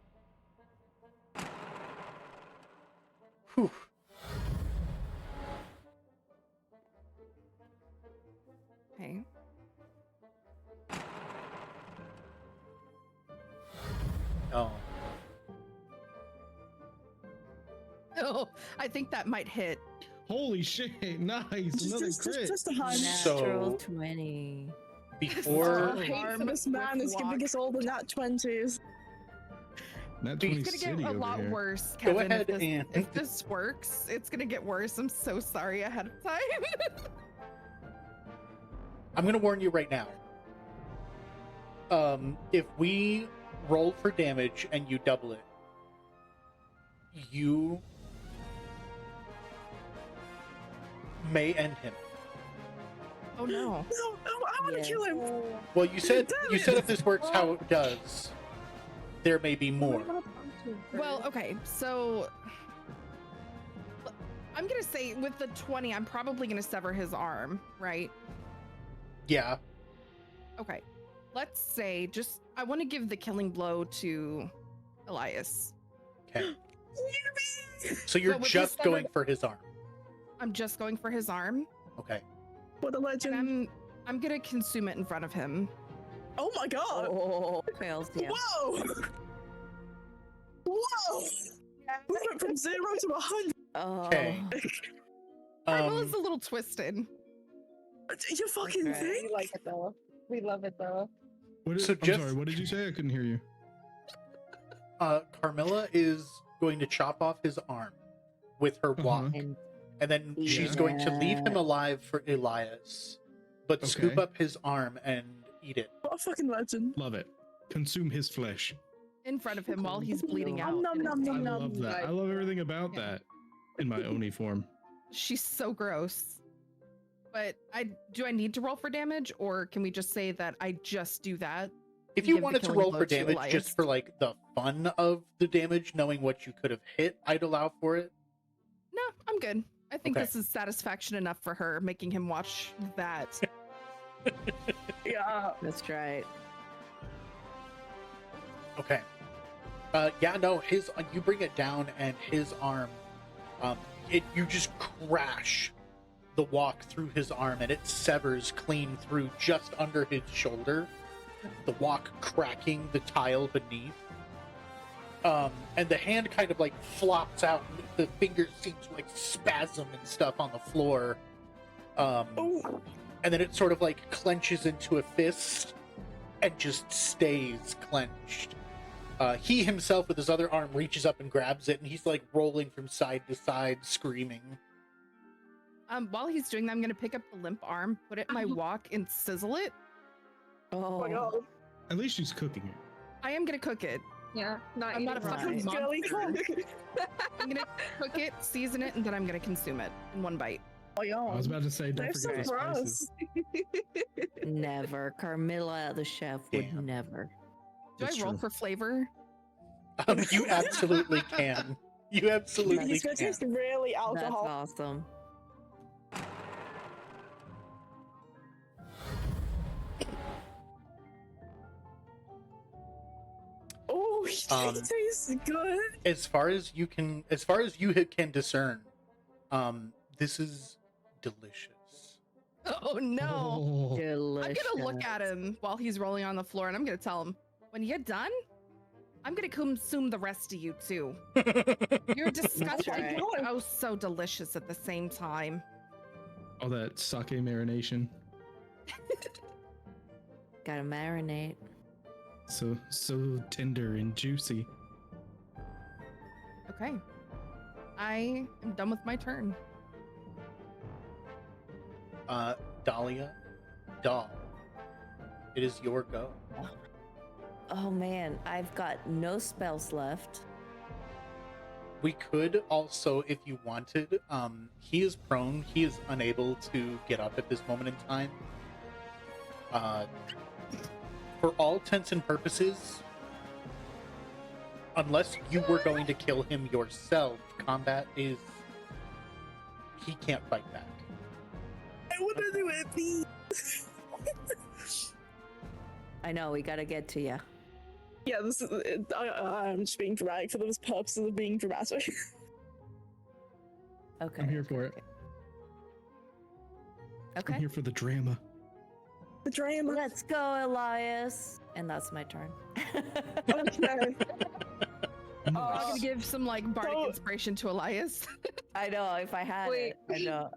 Whew. Okay. Oh. Oh, I think that might hit. Holy shit! Nice, another crit. Just a hunch. Natural So- 20. Before I hate for Arm this man with is giving walk. us all the nat 20s. That 20 It's It's gonna city get a over lot here. worse, Go Kevin. ahead if, this, and- if this works, it's gonna get worse. I'm so sorry ahead of time. I'm gonna warn you right now. If we roll for damage and you double it, you may end him. Oh no. No, I want to Yes. kill him. Well, you said Damn you it. said if this works how it does, there may be more. Well, okay, so I'm gonna say with the 20, I'm probably gonna sever his arm, right? Yeah. Okay. Let's say I want to give the killing blow to Elias. Okay. So you're But with just the going severed- for his arm. I'm just going for his arm, Okay. What a and legend. I'm gonna consume it in front of him. Oh my god. Oh, fails, yeah. Whoa. Whoa. We went from 0 to 100. Oh. Okay. Carmella's a little twisted. You fucking right. We think? like it though. We love it though. What So I'm just- sorry, what did you say? I couldn't hear you. Carmilla is going to chop off his arm with her walk, And and then she's Yeah. going to leave him alive for Elias, but scoop Okay. up his arm and eat it. What a fucking legend. Love it. Consume his flesh. In front of him while he's bleeding Nom, out. nom, nom, I nom, nom. love that. I love everything about Yeah. that in my Oni form. She's so gross. But do I need to roll for damage, or can we just say that I just do that? If and you give the wanted to killing roll blow for to damage Elias? just for like the fun of the damage, knowing what you could have hit, I'd allow for it. No, I'm good. I think Okay. this is satisfaction enough for her, making him watch that. Yeah. That's right. Okay. Yeah, no, his you bring it down and his arm, you just crash the walk through his arm and it severs clean through just under his shoulder. The walk cracking the tile beneath. And the hand kind of like flops out. And the fingers seem to like spasm and stuff on the floor. Oh, And then it sort of like clenches into a fist and just stays clenched. He himself with his other arm reaches up and grabs it, and he's like rolling from side to side, screaming. While he's doing that, I'm gonna pick up the limp arm, put it in my wok, and sizzle it. oh my Oh, god. At least she's cooking it. I am gonna cook it. Yeah, I'm not a eating raw. fucking Right. Girly monster. cook. I'm gonna cook it, season it, and then I'm gonna consume it in one bite. Oh, yeah. I was about to say, don't There's forget some the for spices. us. never. Carmilla, the chef, would Damn. never. Do That's I roll true. for flavor? You absolutely can. You absolutely He's gonna can. taste really That's alcohol. awesome. Oh, he tastes good. As far as you can discern, this is delicious. Oh no! Oh, Delicious. I'm gonna look at him while he's rolling on the floor, and I'm gonna tell him, "When you're done, I'm gonna consume the rest of you too. You're disgusting. right. Oh, so delicious at the same time." all that sake marination. Gotta marinate. So tender and juicy. Okay, I am done with my turn. Dahlia, doll, it is your go. Oh man, I've got no spells left. We could also, if you wanted, he is prone. He is unable to get up at this moment in time. For all intents and purposes, unless you were going to kill him yourself, combat is... He can't fight back. I wanna do it, please. I know, we gotta get to you. Yeah, this is. I'm just being dramatic for the purposes of being dramatic. Okay. I'm here for it. Okay. I'm here for the drama. The drama. Let's go, Elias. And that's my turn. Okay. I'm gonna give some like bardic So- inspiration to Elias. I know, if I had Wait. it. I know.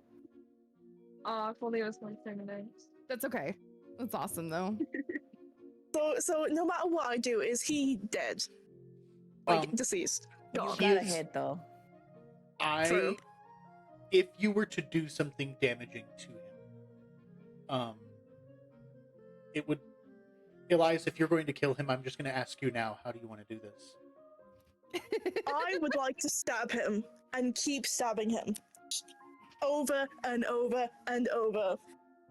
If only it was my turn next. That's okay. That's awesome though. So no matter what I do, is he dead? Like deceased? You Gone. He got a is- hit though. True. If you were to do something damaging to him, it would... Elias, if you're going to kill him, I'm just going to ask you now, how do you want to do this? I would like to stab him and keep stabbing him over and over and over.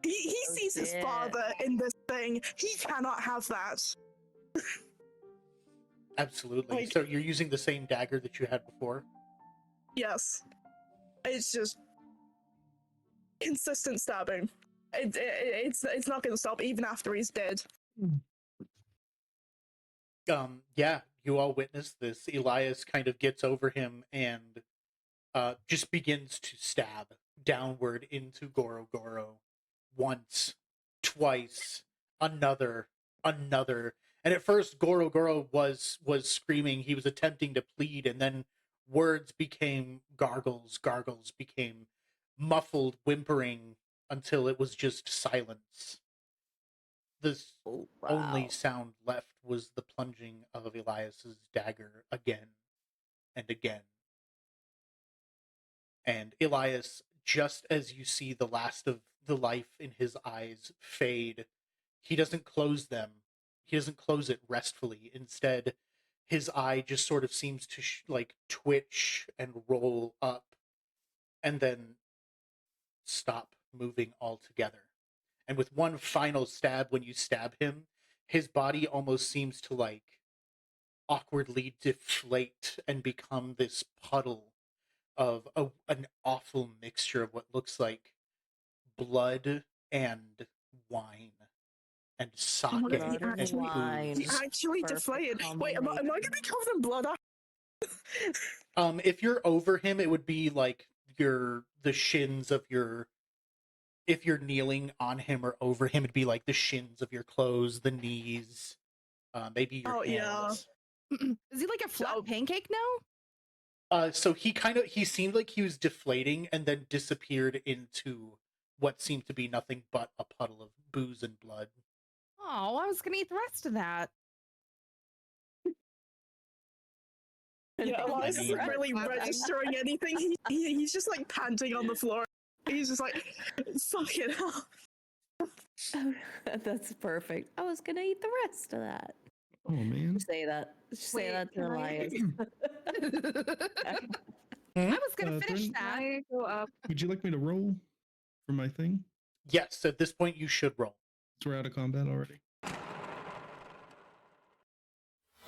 He Oh, sees his dear. father in this thing. He cannot have that. Absolutely. Like- So you're using the same dagger that you had before? Yes. It's just consistent stabbing. It's not going to stop even after he's dead. Yeah, you all witness this. Elias kind of gets over him and just begins to stab downward into Goro Goro. Once, twice, another. And at first Goro Goro was screaming, he was attempting to plead, and then words became gargles became muffled whimpering until it was just silence. The Oh, only wow. sound left was the plunging of Elias's dagger again and again. And Elias, just as you see the last of the life in his eyes fade, he doesn't close them. He doesn't close it restfully. Instead, his eye just sort of seems to like twitch and roll up and then stop moving altogether. And with one final stab, when you stab him, his body almost seems to like awkwardly deflate and become this puddle of an awful mixture of what looks like blood and wine and sake Oh my God, Blood and and wine. he booze. actually Perfect deflated. Wait, am I gonna be covered in blood? If you're over him, it would be like the shins of your. If you're kneeling on him or over him, it'd be like the shins of your clothes, the knees, maybe your Oh, yeah. hands. Is he like a flat So- pancake now? So he seemed like he was deflating and then disappeared into what seemed to be nothing but a puddle of booze and blood. Oh, I was gonna eat the rest of that. Yeah, Elias I isn't mean- really registering anything. He's just like panting on the floor. He's just like, fuck it up. That's perfect. I was gonna eat the rest of that. Oh man. Say that. Say Wait, that to can I- Elias. I was gonna finish Thrin, that. I go up. would you like me to roll for my thing? Yes, at this point you should roll. So we're out of combat already.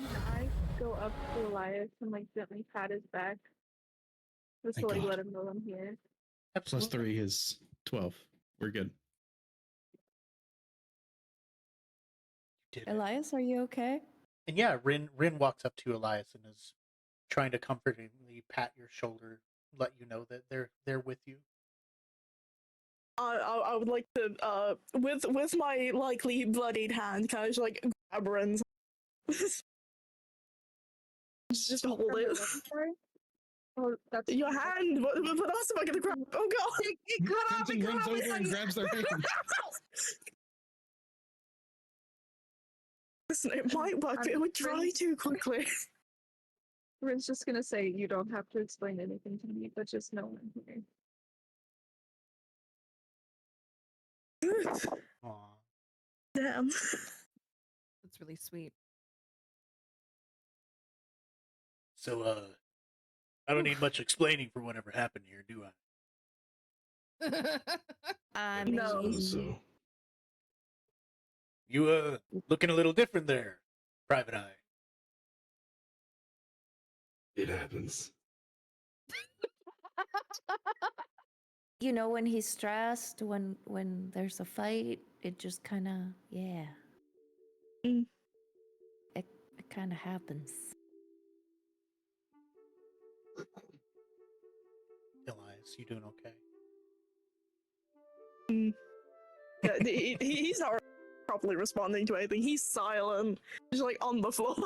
I go up to Elias and like gently pat his back. Just to Thank like God. let him know I'm here. Plus 3 is 12. We're good. Did it. Elias, are you okay? And yeah, Rin walks up to Elias and is trying to comfortingly pat your shoulder, let you know that they're with you. I would like to, with my likely bloodied hand, kind of just like grab her and just hold it. Sorry? Oh, that's Your hand. What else am I gonna grab? Oh God! It cut off. Kenton It cut runs off. over and grabs their hand. Listen, it might work, but it would dry too quickly. Rin's just gonna say you don't have to explain anything to me, but just know I'm here. Aw. Damn. That's really sweet. So I don't need much explaining for whatever happened here, do I? I No. mean, So, You looking a little different there, Private Eye. it happens. you know, when he's stressed, when there's a fight, it just kind of, yeah. Mm. It kind of happens. Elias, you doing okay? Yeah, he's not properly responding to anything. He's silent, just like on the floor.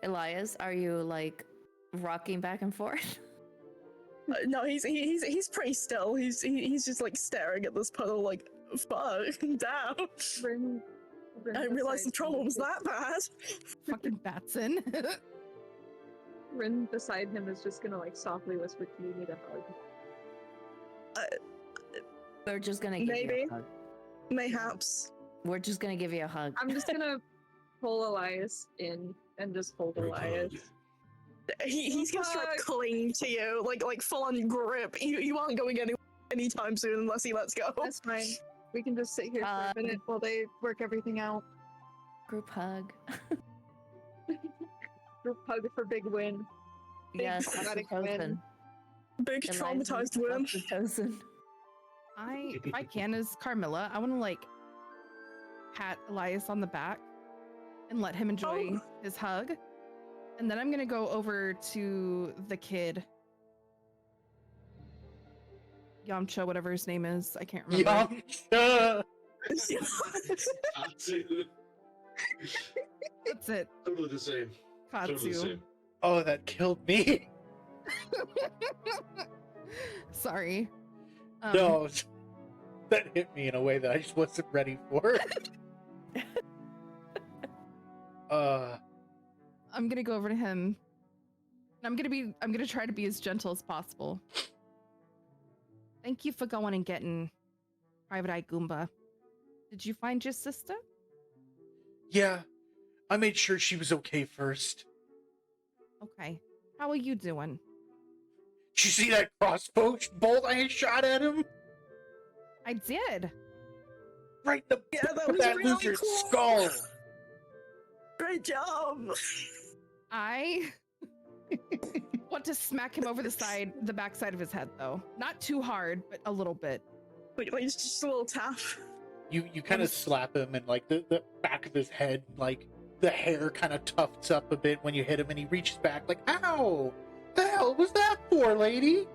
Elias, are you like rocking back and forth? No, he's pretty still. He's just like staring at this puddle, like fuck, damn. Rin I didn't realize the decides trauma to was take- that bad. Fucking Batson. Rin beside him is just gonna like softly whisper, "Do you need a hug?" We're just gonna give you Maybe. a hug. Mayhaps. We're just gonna give you a hug. I'm just gonna pull Elias in and just hold Group Elias. hug. He's gonna try to cling to you, like full on grip. You aren't going anywhere anytime soon unless he lets go. That's fine. We can just sit here for a minute while they work everything out. Group hug. Group hug for big win. Yes, dramatic oxytocin. win. Big Elias traumatized needs win. oxytocin. If I can, as Carmilla, I want to like pat Elias on the back and let him enjoy his hug. And then I'm gonna go over to the kid. Yamcha, whatever his name is. I can't remember. Yamcha! Katsu. That's it. Totally the same. Totally the Katsu. same. Oh, that killed me. Sorry. No, that hit me in a way that I just wasn't ready for. I'm gonna go over to him. I'm gonna try to be as gentle as possible. Thank you for going and getting Private Eye Goomba. Did you find your sister? Yeah, I made sure she was okay first. Okay. How are you doing? Did you see that crossbow bolt I shot at him? I did. Right in the Yeah, back that of was that really lizard's cool. skull. Great job. I want to smack him over the backside of his head, though. Not too hard, but a little bit. Wait, just a little tap. You kind of slap him, and like the back of his head, like the hair kind of tufts up a bit when you hit him, and he reaches back like, "Ow! The hell was that for, lady?"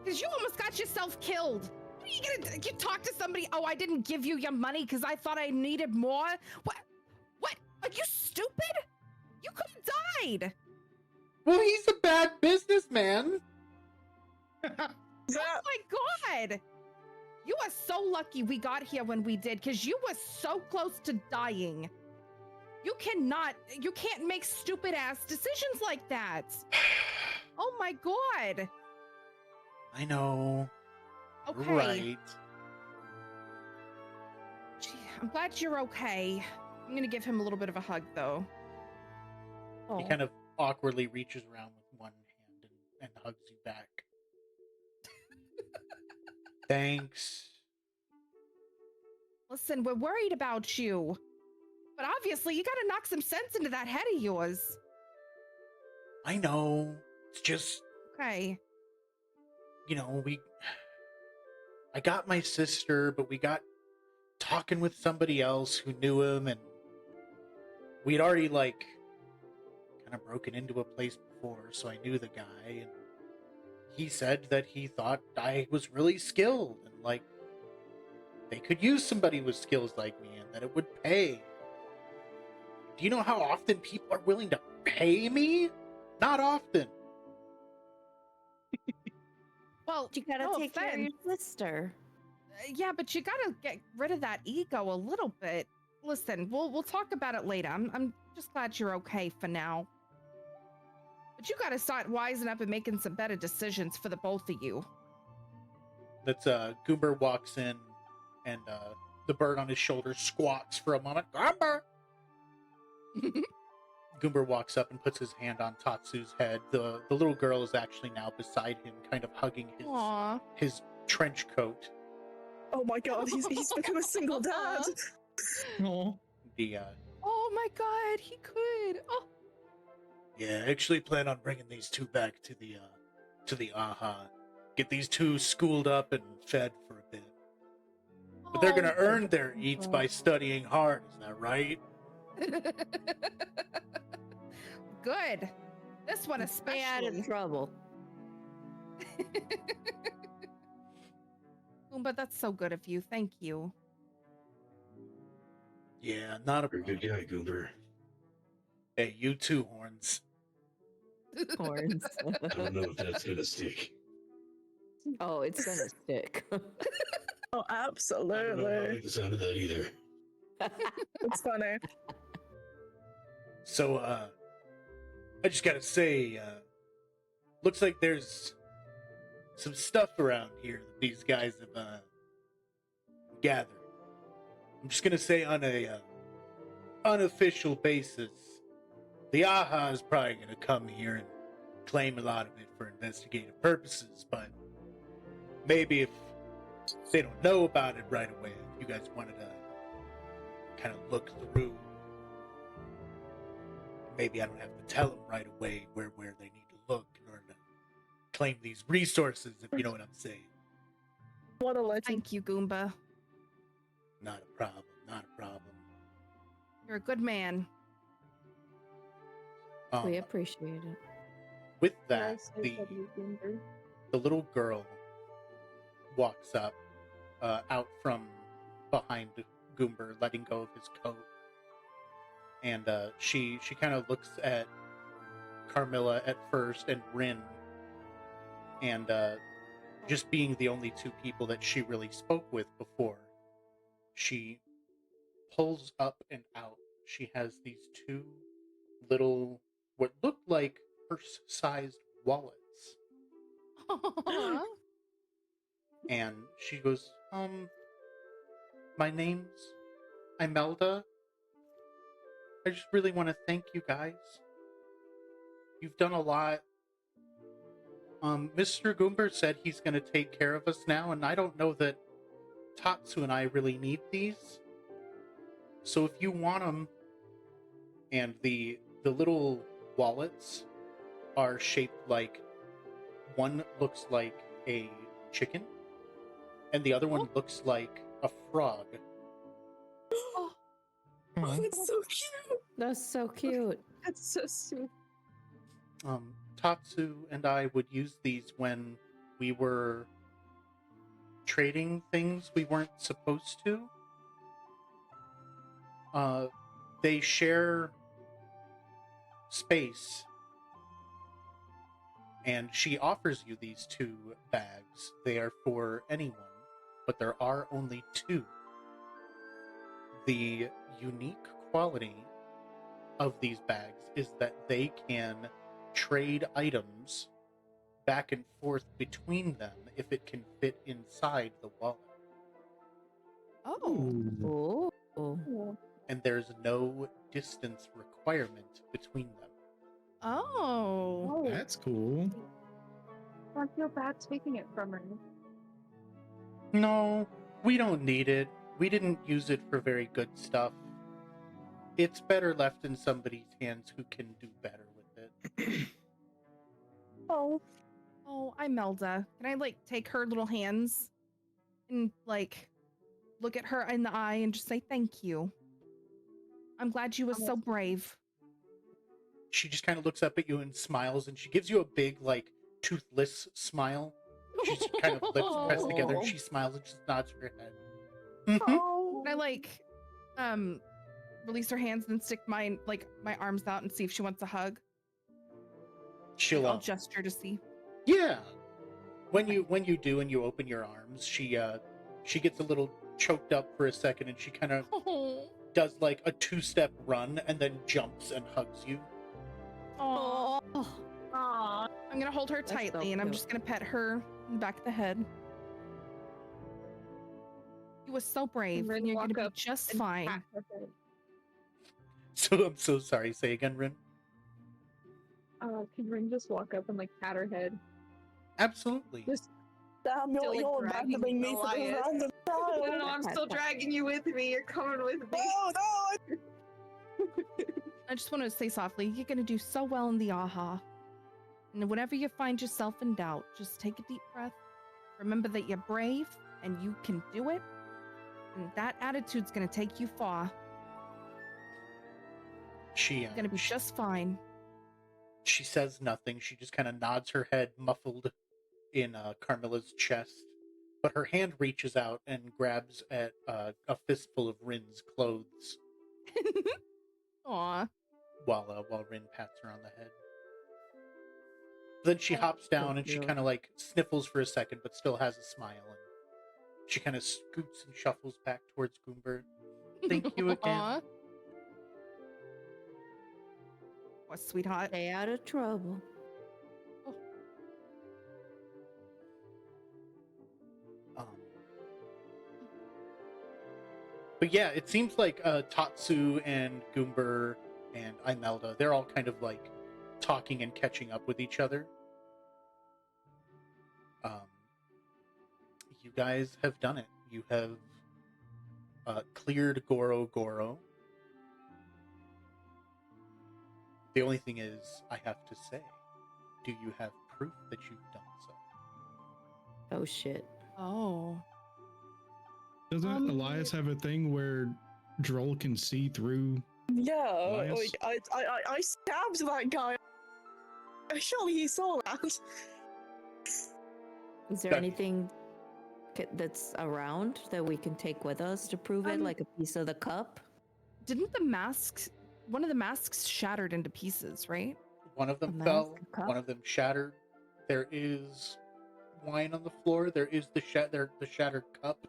Because you almost got yourself killed. What are you gonna? You talk to somebody? Oh, I didn't give you your money because I thought I needed more. What? What? Are you stupid? You could have died. Well, he's a bad businessman. Oh my god! You are so lucky we got here when we did, because you were so close to dying. You can't make stupid ass decisions like that. Oh my god. I know. Okay. You're right. Gee, I'm glad you're okay. I'm gonna give him a little bit of a hug, though. He kind of awkwardly reaches around with one hand and hugs you back. Thanks. Listen, we're worried about you. But obviously, you gotta knock some sense into that head of yours. I know. It's just, Okay. you know, I got my sister, but we got talking with somebody else who knew him, and we'd already, like, kind of broken into a place before, so I knew the guy, and he said that he thought I was really skilled, and, like, they could use somebody with skills like me, and that it would pay. Do you know how often people are willing to pay me? Not often. Well, You gotta no take care of offense. your sister. Yeah, but you gotta get rid of that ego a little bit. Listen, we'll talk about it later. I'm just glad you're okay for now. But you gotta start wising up and making some better decisions for the both of you. That's Goober walks in, and the bird on his shoulder squats for a moment. Goober! Goober walks up and puts his hand on Tatsu's head. The little girl is actually now beside him, kind of hugging Aww. his trench coat. Oh my god, he's become a single dad. Oh, The Oh my god, he could. Oh. Yeah, I actually plan on bringing these two back to the AHA. Get these two schooled up and fed for a bit. But they're gonna earn their eats by studying hard, is that right? Good. This one Stay out of especially. trouble. But that's so good of you. Thank you. Yeah, not a You're a problem. good guy, Goober. Hey, you too, Horns. Horns. I don't know if that's gonna stick. Oh, it's gonna stick. Oh, I don't know if I absolutely. like the sound of that either. It's funny. So, I just gotta say, looks like there's some stuff around here that these guys have, gathered. I'm just gonna say on a, unofficial basis, the AHA is probably gonna come here and claim a lot of it for investigative purposes, but maybe if they don't know about it right away, if you guys wanted to kind of look through, maybe I don't have to tell them right away where they need to look in order to claim these resources, if you know what I'm saying. What a legend. Thank you, Goomba. Not a problem, not a problem. You're a good man. We appreciate it. With that, Nice, I love you, Goober. the little girl walks up, out from behind Goomber, letting go of his coat. And she kind of looks at Carmilla at first and Rin, and just being the only two people that she really spoke with before, she pulls up and out. She has these two little, what look like purse-sized wallets. Aw. And she goes, my name's Imelda. I just really want to thank you guys. You've done a lot. Mr. Goomber said he's going to take care of us now, and I don't know that Tatsu and I really need these. So if you want them, and the little wallets are shaped like, one looks like a chicken, and the other one looks like a frog. Oh, Oh, it's so cute. That's so cute. That's so sweet. Tatsu and I would use these when we were trading things we weren't supposed to. They share space, and she offers you these 2 bags. They are for anyone, but there are only 2. The unique quality of these bags is that they can trade items back and forth between them if it can fit inside the wallet. oh. Oh. And there's no distance requirement between them. Oh. That's cool. I don't feel bad taking it from her. No, we don't need it. We didn't use it for very good stuff. It's better left in somebody's hands who can do better with it. Oh, Oh, Imelda. Can I like take her little hands and like look at her in the eye and just say thank you? I'm glad you was so brave. She just kind of looks up at you and smiles, and she gives you a big, like, toothless smile. She's kind of lips pressed together, and she smiles and just nods her head. Mhm. oh. Can I like release her hands and then stick my arms out and see if she wants a hug? She'll I'll gesture to see. yeah. When you do and you open your arms, she gets a little choked up for a second, and she kind of does like a 2-step run and then jumps and hugs you. Oh. Aww. I'm gonna hold her That's so tightly and I'm cute. just gonna pet her in the back of the head. You was so brave, Rin and you're walk gonna be up just and fine. pat her head. So I'm so sorry. Say again, Rin. Can Rin just walk up and like pat her head? Absolutely. Just Damn, Still, like, you're dragging abandoning me for this Elias. random no, child. I'm still dragging you with me. You're coming with me. Oh no! I just want to say softly, you're gonna do so well in the aha. And whenever you find yourself in doubt, just take a deep breath. Remember that you're brave and you can do it. And that attitude's gonna take you far. You're gonna be just fine. She says nothing. She just kind of nods her head, muffled in Carmilla's chest. But her hand reaches out and grabs at a fistful of Rin's clothes Aw. while Rin pats her on the head. Then she hops down and she cute. kind of like sniffles for a second, but still has a smile. And she kind of scoots and shuffles back towards Goomber. Thank you again. Aw. What, sweetheart? Stay out of trouble. But yeah, it seems like Tatsu and Goomber and Imelda, they're all kind of like talking and catching up with each other. You guys have done it. You have cleared Goro Goro. The only thing is, I have to say, do you have proof that you've done so? Oh shit. Oh. Doesn't Elias have a thing where Droll can see through? Yeah, Elias? like I stabbed that guy. Surely he saw that. Is there That- anything that's around that we can take with us to prove it, like a piece of the cup? Didn't the masks, one of the masks shattered into pieces, right? One of them A fell, mask, a cup? one of them shattered. There is wine on the floor. There is the shattered cup.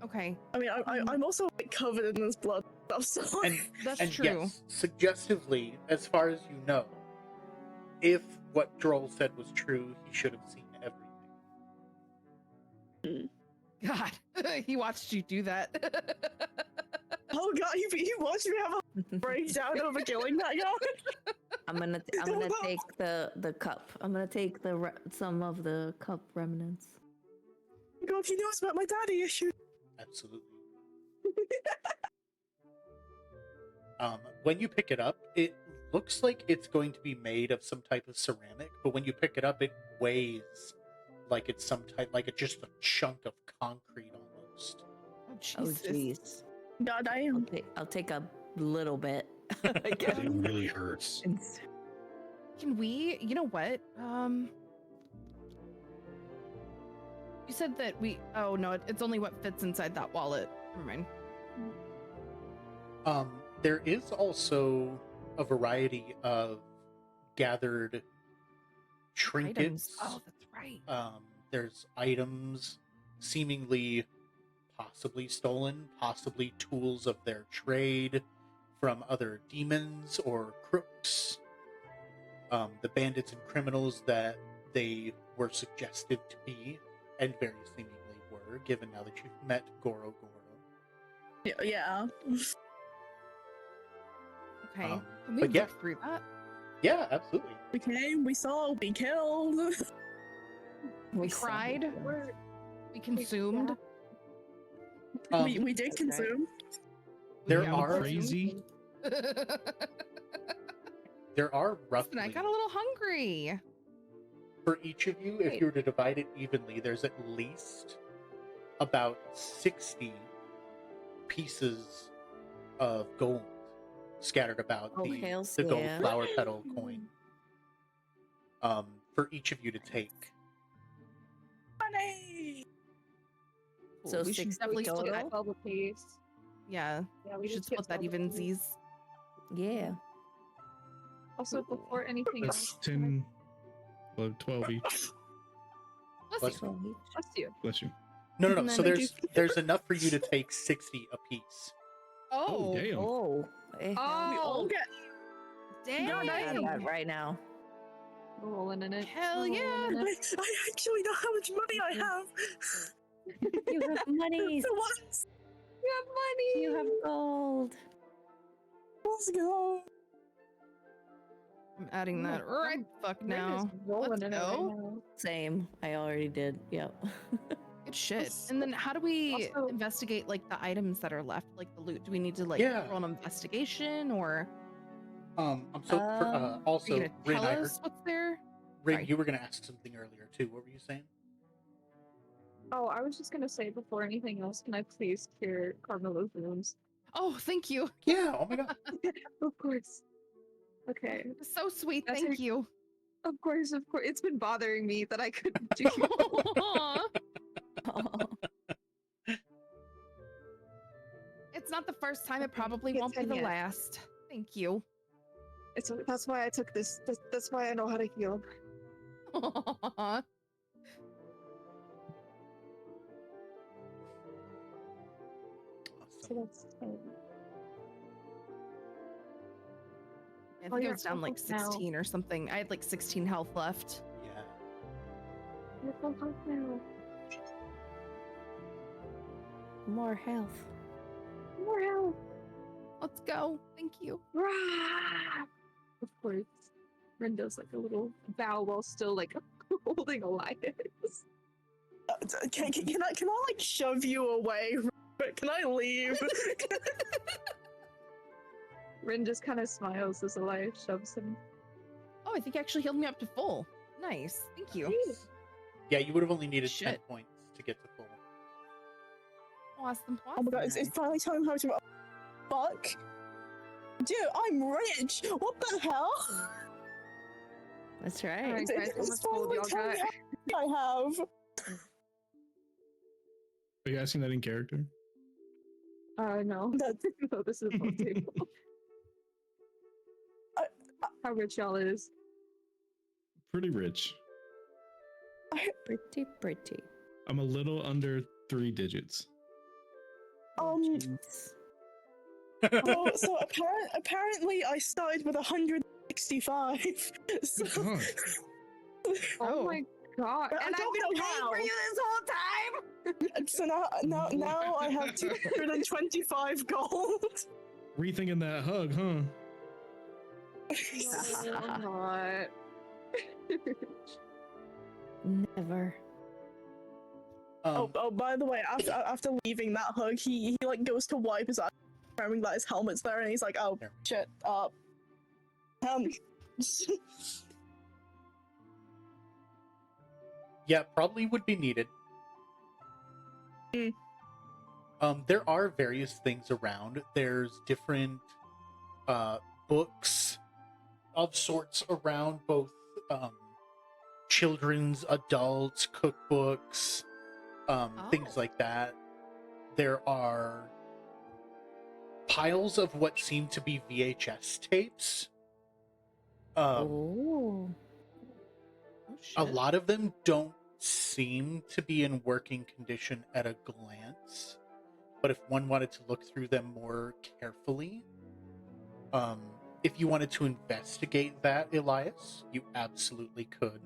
Okay, I mean, I'm also like covered in this blood stuff, so And that's and true. yes, suggestively, as far as you know, if what Droll said was true, he should have seen everything. God, he watched you do that. oh god, you watched me have a breakdown over killing that guy. I'm gonna take the cup. I'm gonna take some of the cup remnants. god, he knows about my daddy issue. Absolutely. When you pick it up, it looks like it's going to be made of some type of ceramic, but when you pick it up, it weighs like it's some type, like it's just a chunk of concrete almost. Oh, Oh, Jesus. jeez. God, I am. I'll take a little bit. I guess. It really hurts. Can we, you know what? You said that oh no, it's only what fits inside that wallet. Never mind. There is also a variety of gathered trinkets. Items. Oh, that's right. There's items seemingly possibly stolen, possibly tools of their trade from other demons or crooks. The bandits and criminals that they were suggested to be, and very seemingly were, given now that you've met Goro Goro. Yeah. Okay. Um, Can we but yeah. look through that? Yeah, absolutely. We came, we saw, we killed. We cried. We're We consumed. We did okay. consume. There Yeah, are- Crazy. There are Listen, roughly, I got a little hungry. for each of you, if you were to divide it evenly, there's at least about 60 pieces of gold scattered about Oh, hell the gold yeah. flower petal coin. For each of you to take. Money! So we should 60 definitely split total? that. At double pace. Yeah, Yeah, we should just get split that double even pace. Z's. Yeah. Also, before anything That's else, 10, 12 each. Bless Bless you. you. bless you. Bless you. No. And So then- there's enough for you to take 60 apiece. Oh, damn. Oh. We all get. Damn. God, I I am- got right now. We're rolling in it. Hell We're rolling yeah. in I it. actually know how much money I have. You have money. For once. You have money. You have gold. Let's go. I'm adding that right fuck We're just now. rolling Let's in it right go. now. Same. I already did. Yep. Good shit. And then how do we Also- investigate like the items that are left, like the loot? Do we need to like Yeah. roll an investigation or I'm so for, are you also gonna Rin, tell I heard, us what's there? Rin, Sorry. you were gonna ask something earlier too. What were you saying? Oh, I was just gonna say before anything else, can I please cure Carmelo's wounds? Oh, thank you. Yeah. Oh my god. Of course. Okay. So sweet. That's Thank her- you. Of course, of course. It's been bothering me that I couldn't do. Aw. It's not the first time. It probably Get won't be 10 the yet. last. Thank you. That's why I took this. That's why I know how to heal. Aw. So Awesome. that's I Oh, think it you're was down like full health now. 16 or something. I had like 16 health left. Yeah. You're full health now. More health. More health. Let's go. Thank you. Rah! Of course. Ren does like a little bow while still like holding Elias. Can I like shove you away? Can I leave? Ren just kind of smiles as Elias shoves him. Oh, I think you actually healed me up to full. Nice. Thank you. Nice. Yeah, you would have only needed 10 Shit. points to get to full. Awesome. Oh my god, it's finally time how to. Fuck. Dude, I'm rich. What the hell? That's right. Alright, guys, how much gold finally y'all time got? I have. Are you asking that in character? No. No, this is on table. How rich y'all is. Pretty rich. Pretty. I'm a little under 3 digits. Jeez. So apparently I started with 165. So, God. Oh, Oh. my god. I And don't I've been know paying how. for you this whole time! so now I have 225 gold. Rethinking that hug, huh? No, I'm not. Never. By the way, after leaving that hug, he like goes to wipe his eyes, remembering that his helmet's there, and he's like, oh There. shit, Yeah, probably would be needed. Mm. There are various things around. There's different books of sorts around, both children's, adults, cookbooks, things like that. There are piles of what seem to be VHS tapes. Oh. Oh, A shit. lot of them don't seem to be in working condition at a glance, but if one wanted to look through them more carefully, if you wanted to investigate that, Elias, you absolutely could.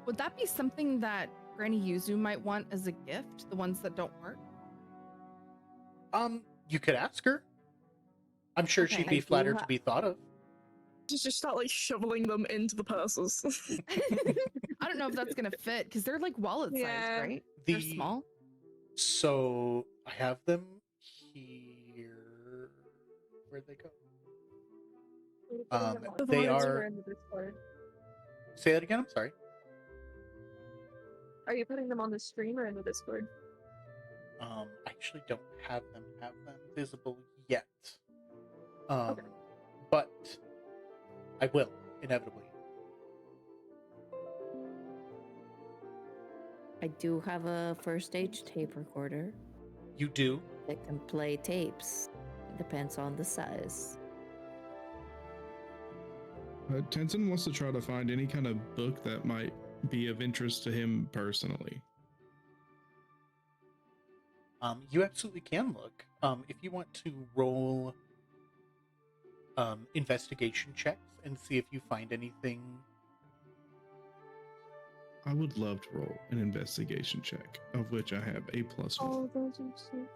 Would that be something that Granny Yuzu might want as a gift? The ones that don't work? You could ask her. I'm sure Okay. she'd I be do flattered ha- to be thought of. just start like shoveling them into the purses. I don't know if that's gonna fit because they're like wallet sized, Yeah. right? They're The small. So I have them here. Where'd they go? They are. In the Discord. Say that again. I'm sorry. Are you putting them on the stream or in the Discord? I actually don't have them visible yet. Okay. But I will inevitably. I do have a first stage tape recorder You do. that can play tapes. It depends on the size. Tenzin wants to try to find any kind of book that might be of interest to him personally. You absolutely can look. If you want to roll investigation checks and see if you find anything. I would love to roll an investigation check, of which I have a +1. Oh, those are so cute.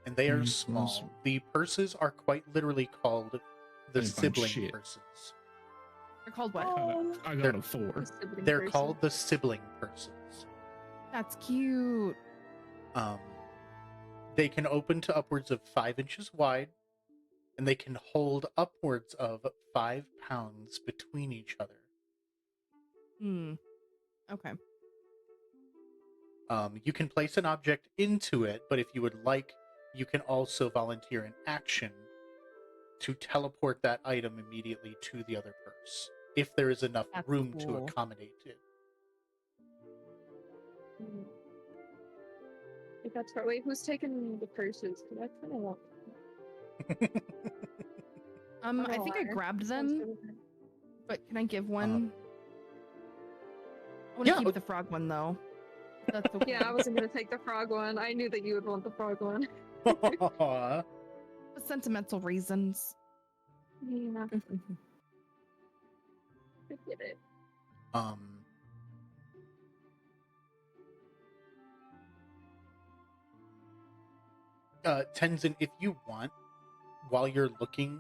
And they are Mm, small. plus- The purses are quite literally called the Didn't find sibling shit. purses. They're called what? Oh, I got a 4. A sibling They're person. called the sibling purses. That's cute. They can open to upwards of 5 inches wide, and they can hold upwards of 5 pounds between each other. Hmm. Okay. You can place an object into it, but if you would like, you can also volunteer an action to teleport that item immediately to the other purse, if there is enough That's room to cool. accommodate it. Mm. If that's right. Wait, who's taking the purses? Because I kind of want. I think I grabbed them, but can I give one? I want to yeah, keep the frog one though. That's okay. Yeah, I wasn't gonna take the frog one. I knew that you would want the frog one. For sentimental reasons. Yeah, I get it. Tenzin, if you want, while you're looking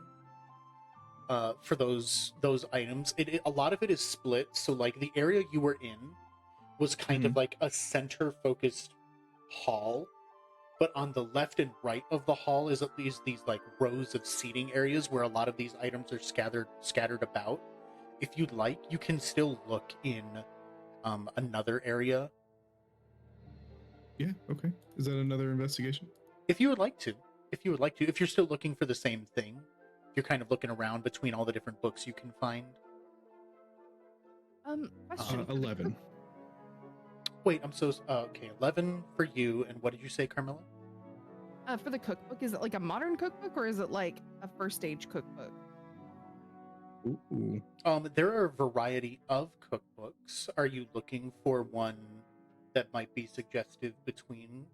for those items, a lot of it is split. So like the area you were in was kind of like a center focused hall, but on the left and right of the hall is at least these like rows of seating areas where a lot of these items are scattered about. If you'd like, you can still look in another area Yeah, okay. Is that another investigation? if you would like to. If you're still looking for the same thing, you're kind of looking around between all the different books you can find. Question. 11. Wait, I'm so okay. 11 for you, and what did you say, Carmilla? For the cookbook, is it like a modern cookbook or is it like a first stage cookbook? Ooh. There are a variety of cookbooks. Are you looking for one that might be suggestive between?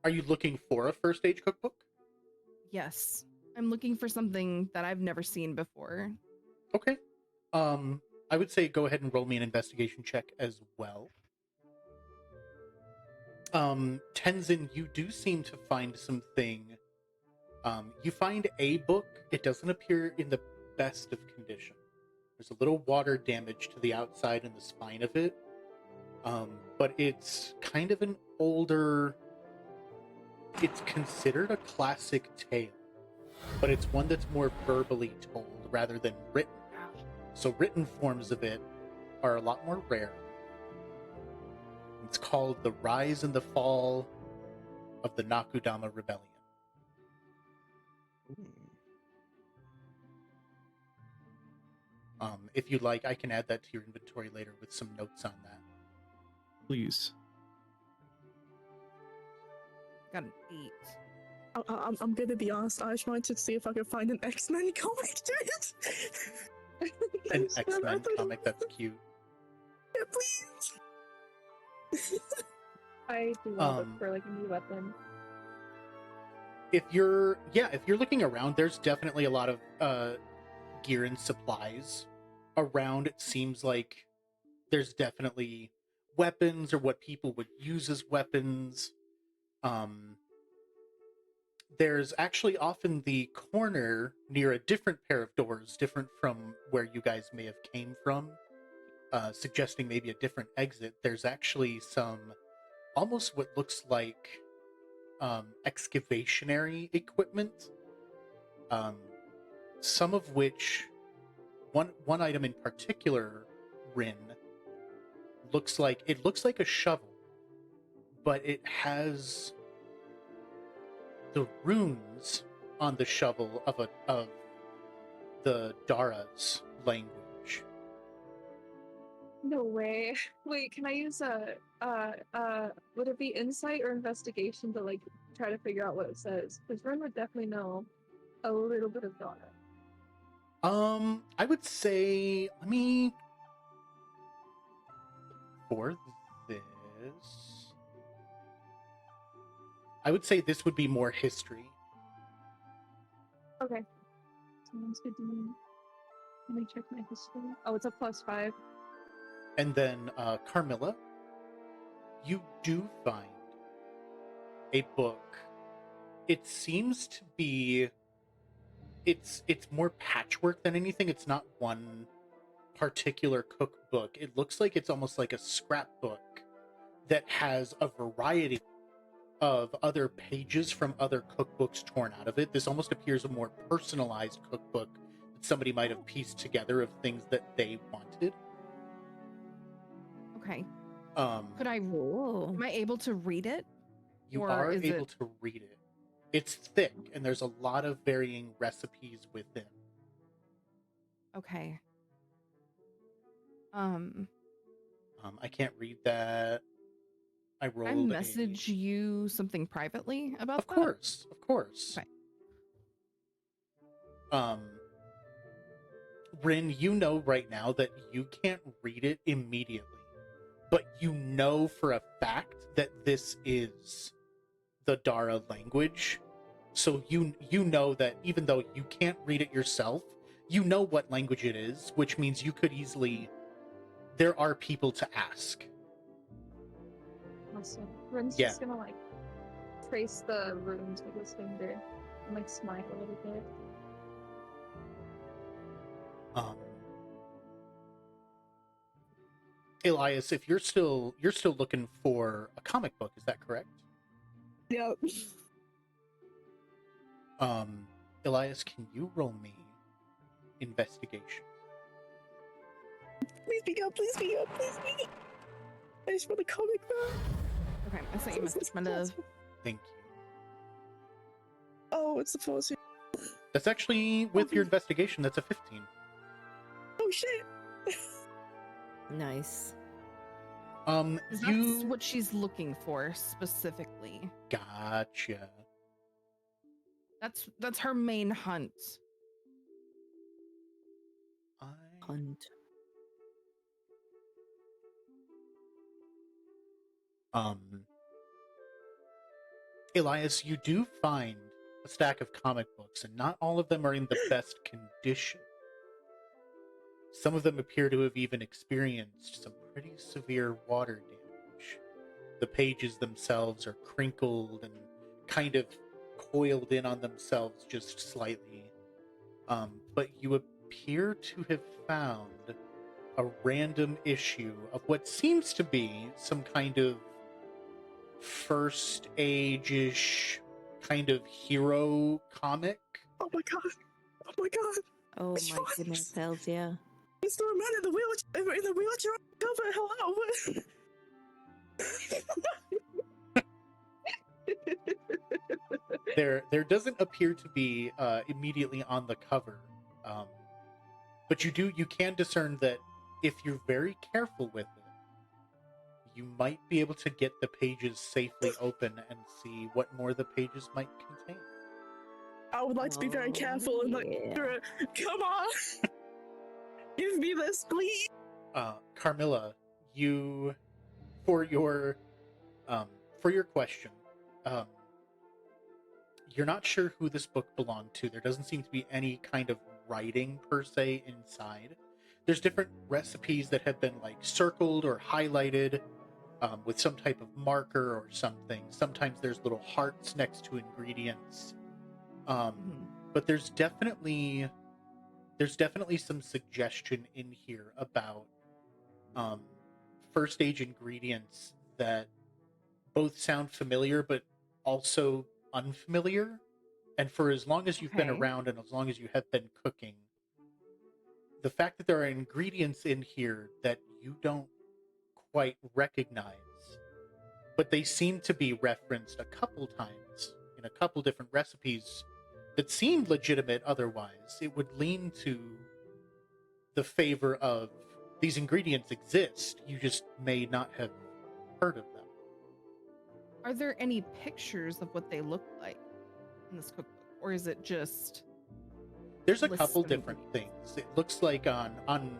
Are you looking for a first stage cookbook? Yes. I'm looking for something that I've never seen before. Okay. I would say go ahead and roll me an investigation check as well. Tenzin, you do seem to find something. You find a book. It doesn't appear in the best of condition. There's a little water damage to the outside and the spine of it, but it's kind of an older. It's considered a classic tale, but it's one that's more verbally told rather than written. So written forms of it are a lot more rare. It's called The Rise and the Fall of the Nakudama Rebellion. If you'd like, I can add that to your inventory later with some notes on that. Please. Got an 8. I'm gonna be honest. I tried to see if I could find an X-Men comic to it. An I X-Men thought- comic, that's cute. Yeah, please. I do want to look for like a new weapon. If you're looking around, there's definitely a lot of gear and supplies around. It seems like there's definitely weapons or what people would use as weapons. There's actually often the corner near a different pair of doors, different from where you guys may have came from, suggesting maybe a different exit. There's actually some almost what looks like excavationary equipment, some of which one item in particular, Rin, looks like a shovel, but it has the runes on the shovel of the Dara's language. No way. Wait, can I use would it be insight or investigation to like try to figure out what it says? Because Ren would definitely know a little bit of Dara. I would say, for this, I would say this would be more history. Okay. Sounds good to me. Let me check my history. Oh, it's a +5. And then, Carmilla, you do find a book. It seems to be, it's more patchwork than anything. It's not one particular cookbook. It looks like it's almost like a scrapbook that has a variety of other pages from other cookbooks torn out of it. This almost appears a more personalized cookbook that somebody might have pieced together of things that they wanted. Okay. Could I? Ooh. Am I able to read it? You or are is able it- to read it. It's thick, and there's a lot of varying recipes within. Okay. I can't read that. I Can I rolled message you something privately about Of that? course, of course. Okay. Rin, you know right now that you can't read it immediately, but you know for a fact that this is the Dara language. So you know that even though you can't read it yourself, you know what language it is, which means you could easily. There are people to ask. Awesome. Ren's Yeah. just gonna like trace the runes with his finger and like smile a little bit. Elias, if you're still looking for a comic book, is that correct? Yep. Elias, can you roll me investigation? Please speak up. Please speak up. Please speak up. I just want the comic book. Okay, I sent you a message, my love. Thank you. Oh, it's supposed to. That's actually with your investigation. That's a 15. Oh shit. Nice. That's You what she's looking for specifically. gotcha. That's her main hunt. Hunt. Elias, you do find a stack of comic books, and not all of them are in the best condition. Some of them appear to have even experienced some pretty severe water damage. The pages themselves are crinkled and kind of coiled in on themselves just slightly. But appear to have found a random issue of what seems to be some kind of first age-ish kind of hero comic. Oh my god. Oh my god. Oh Which my one? goodness, hells yeah. It's the man in the wheelchair. In the wheelchair. Cover. Hello. There doesn't appear to be immediately on the cover, but you can discern that if you're very careful with it, you might be able to get the pages safely open and see what more the pages might contain. I would like to be very careful and yeah. come on. Give me this, please. Carmilla, you for your question, you're not sure who this book belonged to. There doesn't seem to be any kind of writing per se inside. There's different recipes that have been like circled or highlighted with some type of marker or something. Sometimes there's little hearts next to ingredients. But there's definitely some suggestion in here about first age ingredients that both sound familiar but also unfamiliar. And for as long as you've been Okay. around and as long as you have been cooking, the fact that there are ingredients in here that you don't quite recognize, but they seem to be referenced a couple times in a couple different recipes that seemed legitimate otherwise, it would lean to the favor of these ingredients exist. You just may not have heard of them. Are there any pictures of what they look like in this cookbook, or is it just There's a lists couple of different ingredients? things. It looks like on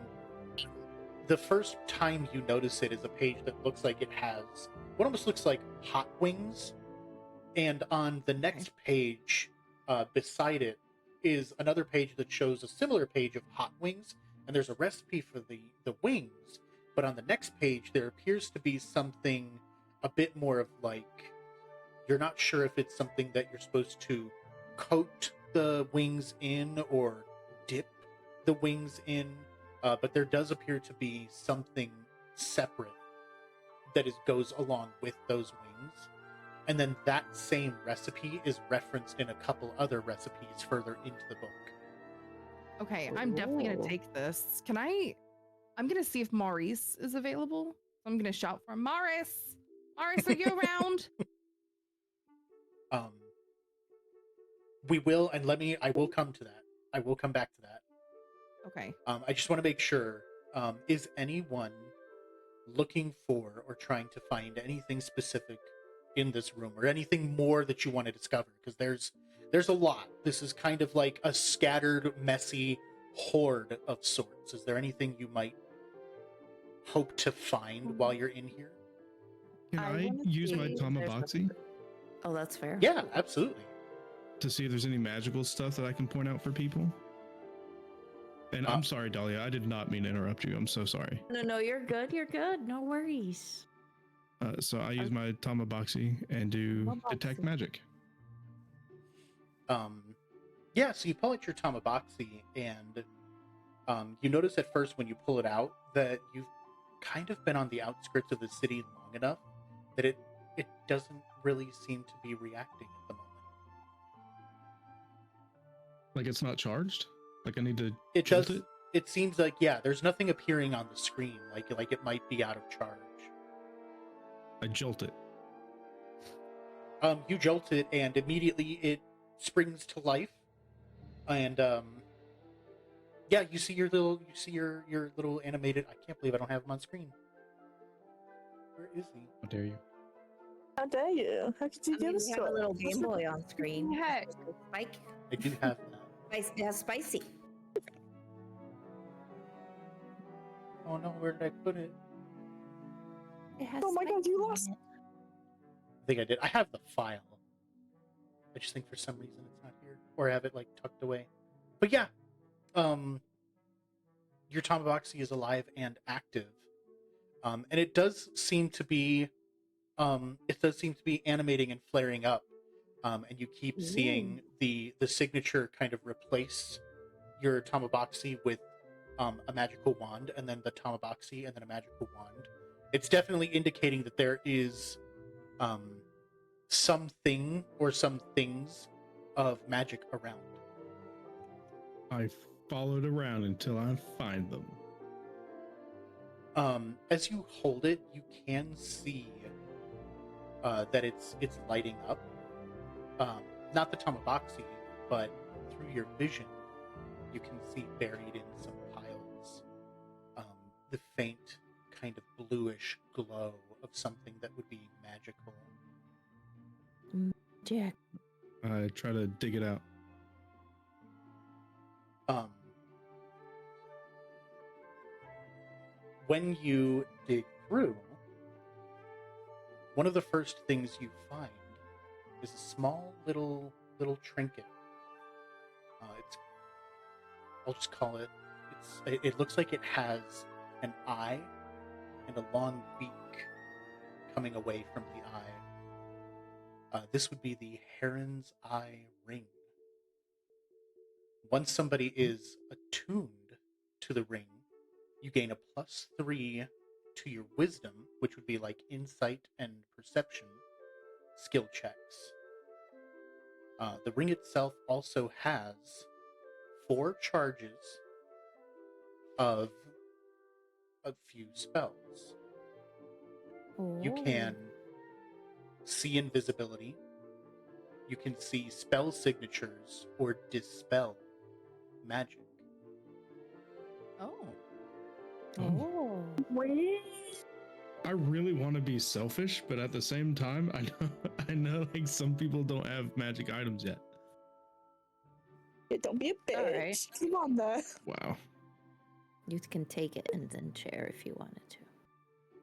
the first time you notice it is a page that looks like it has what almost looks like hot wings, and on the next page beside it is another page that shows a similar page of hot wings, and there's a recipe for the wings. But on the next page there appears to be something a bit more of like, you're not sure if it's something that you're supposed to coat the wings in or dip the wings in, but there does appear to be something separate that goes along with those wings. And then that same recipe is referenced in a couple other recipes further into the book. Okay, I'm definitely gonna Ooh. take this. I'm gonna see if Maurice is available. I'm gonna shout for Maurice. Maurice, are you around? We will, and I will come to that. I will come back to that. Okay. I just want to make sure, is anyone looking for or trying to find anything specific in this room or anything more that you want to discover? Because there's a lot. This is kind of like a scattered, messy horde of sorts. Is there anything you might hope to find while you're in here? Can I wanna use my see if there's Tamaboxy Oh, that's fair. Yeah, absolutely. to see if there's any magical stuff that I can point out for people? And I'm sorry, Dahlia, I did not mean to interrupt you. I'm so sorry. No, you're good. You're good. No worries. So I use my Tamaboxy and do detect Tamaboxy. magic. Yeah, so you pull out your Tamaboxy, and you notice at first when you pull it out that you've kind of been on the outskirts of the city long enough that it doesn't really seem to be reacting at the moment. Like it's not charged? Like I need to It jolt does. it? It seems like, yeah, there's nothing appearing on the screen like it might be out of charge. I jolt it. You jolt it, and immediately it springs to life, and yeah, you see your little animated. I can't believe I don't have him on screen. Where is he? How dare you? How dare you? How could you I give mean, us we to have a it? little Game Boy on screen. Heck. Spike. I do have that. It has spicy. Oh no, where did I put it? It has Oh my god, you lost. I think I did. I have the file. I just think for some reason it's not here, or I have it like tucked away. But yeah, your Tamaboxy is alive and active, and it does seem to be animating and flaring up, and you keep seeing the signature kind of replace your Tamaboxi with a magical wand, and then the Tamaboxi, and then a magical wand, it's definitely indicating that there is something or some things of magic around. I followed around until I find them. As you hold it, you can see that it's lighting up. Not the Tamaboxi, but through your vision, you can see buried in some piles the faint kind of bluish glow of something that would be magical. Jack. I try to dig it out. When you dig through, one of the first things you find is a small little trinket. I'll just call it. It looks like it has an eye and a long beak coming away from the eye. This would be the Heron's Eye ring. Once somebody is attuned to the ring, you gain a +3 to your wisdom, which would be like insight and perception skill checks. The ring itself also has 4 charges of a few spells. You can see invisibility, you can see spell signatures, or dispel magic. Oh. Oh. I really want to be selfish, but at the same time, I know like some people don't have magic items yet. Yeah, don't be a bitch. Alright. Come on there. Wow. You can take it and then share if you wanted to.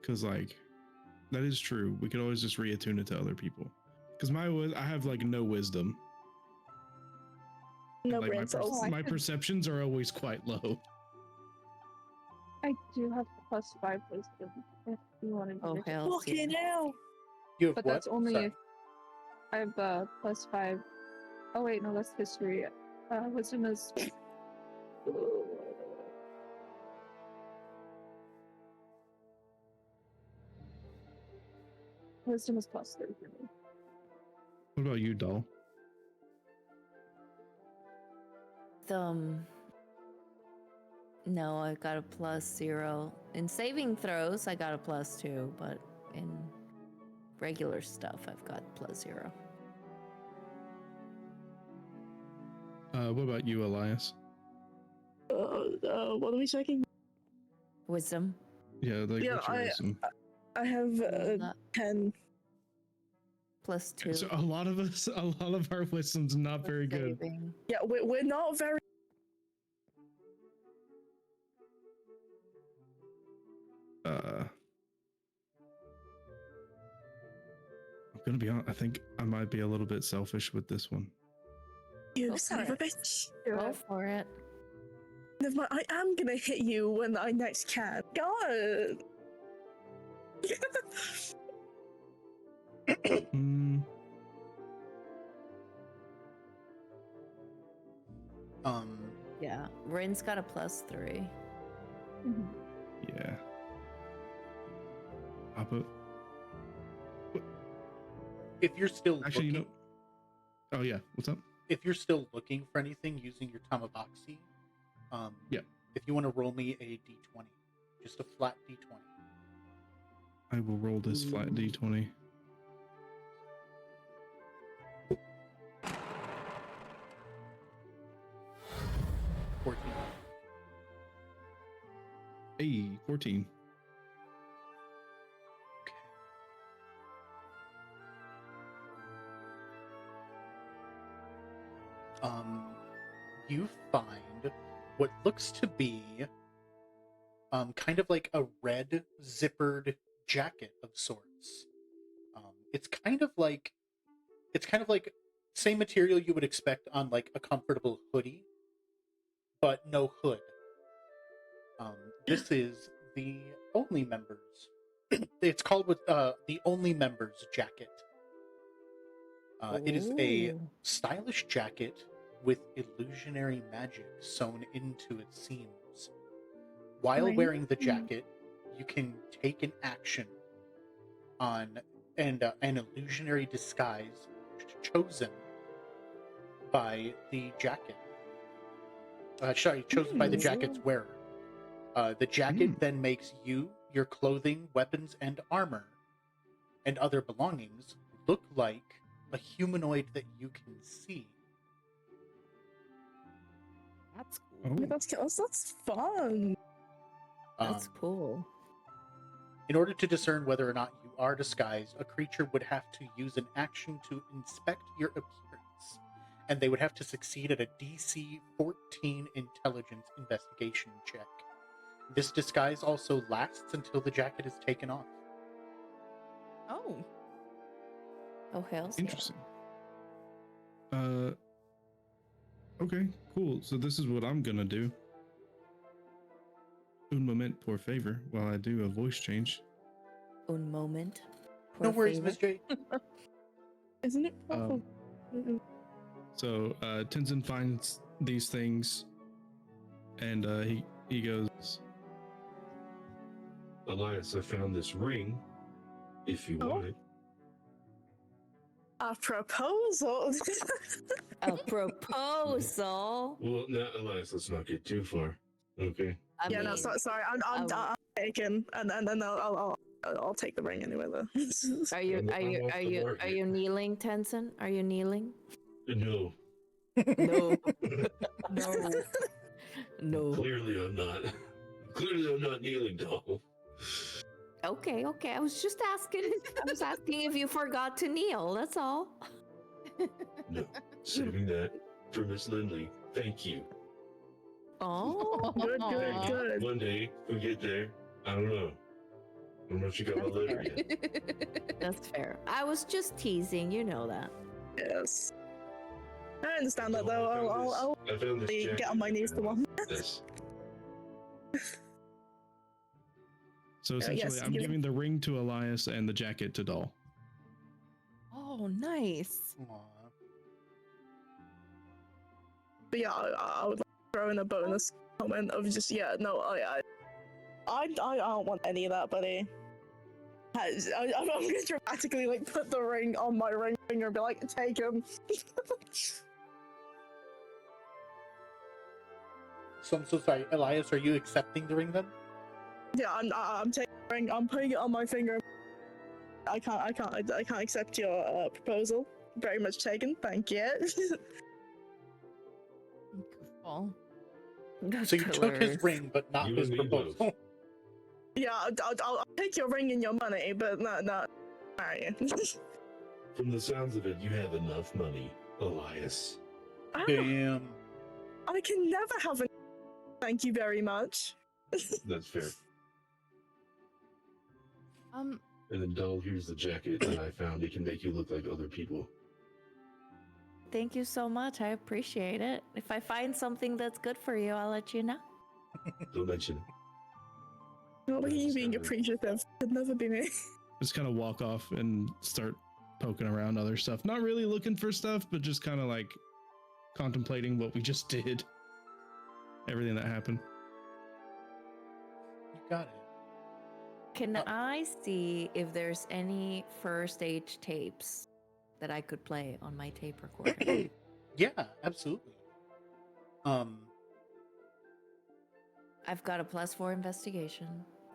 Because like that is true. We could always just reattune it to other people. Because I have like no wisdom. No Like brain cells. my perceptions are always quite low. I do have +5 wisdom if you wanted to. Oh, hell yeah. Fucking hell. You have But what? that's only Sorry. if I have +5. Oh wait, no, that's history. Wisdom is. Wisdom is +3 for me. What about you, doll? No, I got a +0. In saving throws, I got a +2, but in regular stuff, I've got +0. What about you, Elias? What are we checking? Wisdom. Yeah, like Yeah, what's your wisdom? I have Not 10. +2. So a lot of our wisdom's not very good. Saving. Yeah, we're not very. I'm gonna be honest. I think I might be a little bit selfish with this one. You Go son for of a it. bitch. Go for it. Never mind, I am gonna hit you when I next can. God. Hmm. Yeah. Rin's got a +3. Yeah. But If you're still actually, looking, you know. Oh yeah. What's up? if you're still looking for anything using your Tamaboxi, Yeah. if you want to roll me a d20, just a flat d20. I will roll this flat d20. Hey, 14. You find what looks to be kind of like a red zippered jacket of sorts. It's kind of like same material you would expect on like a comfortable hoodie, but no hood. This is the only members. It's called with the only members jacket. It is a Ooh. stylish jacket with illusionary magic sewn into its seams. While Right. wearing the jacket, you can take an action on an illusionary disguise chosen by the jacket. Chosen by the jacket's wearer. The jacket then makes you, your clothing, weapons, and armor, and other belongings look like a humanoid that you can see. That's Oh, cool. That's fun. That's Um, cool. In order to discern whether or not you are disguised, a creature would have to use an action to inspect your appearance, and they would have to succeed at a DC 14 intelligence investigation check. This disguise also lasts until the jacket is taken off. Oh, Oh, hell yeah. interesting. Okay, cool. So this is what I'm gonna do. Un moment por favor, while I do a voice change. Un moment. No Por worries, favor. Miss J. Isn't it? So Tenzin finds these things, and he goes, Elias, I found this ring. If you want it. A proposal. A proposal. Well, no, Elias, let's not get too far. Okay. I Yeah, mean, no, sorry. I'm taken, and then I'll take the ring anyway though. are you I'm off the are market. you kneeling, Tenzin? Are you kneeling? No. No. No. No. Clearly I'm not. Clearly I'm not kneeling, doll. Okay, okay. I was just asking. I was asking if you forgot to kneel. That's all. No. Saving that for Miss Lindley. Thank you. Oh, Good. One day we get there. I don't know. I don't know if she got my That's letter fair. yet. That's fair. I was just teasing. You know that. Yes. I understand that No, though. I'll I found this jacket. get on my knees to one. This. so essentially, yes, I'm give- giving the ring to Elias and the jacket to Doll. oh, nice. Aw. But yeah, I would like to throw in a bonus comment of just I don't want any of that, buddy. I'm gonna dramatically like put the ring on my ring finger and be like, take him. So I'm so sorry, Elias. Are you accepting the ring then? Yeah, I'm taking the ring. I'm putting it on my finger. I can't accept your proposal. Very much taken. Thank you. Goofball. That's So you took his hilarious. ring, but not You his and me both. proposal. Yeah, I'll take your ring and your money, but not marry you. From the sounds of it, you have enough money, Elias. Damn. I can never have a. Thank you very much. That's fair. Um, And then, doll, here's the jacket that I found. It can make you look like other people. Thank you so much. I appreciate it. If I find something that's good for you, I'll let you know. Don't mention it. Not like you being appreciative. Could never be me. Just kind of walk off and start poking around other stuff. Not really looking for stuff, but just kind of like contemplating what we just did. Everything that happened. You got it. Can I see if there's any first age tapes that I could play on my tape recorder? Yeah, absolutely. I've got a +4 investigation,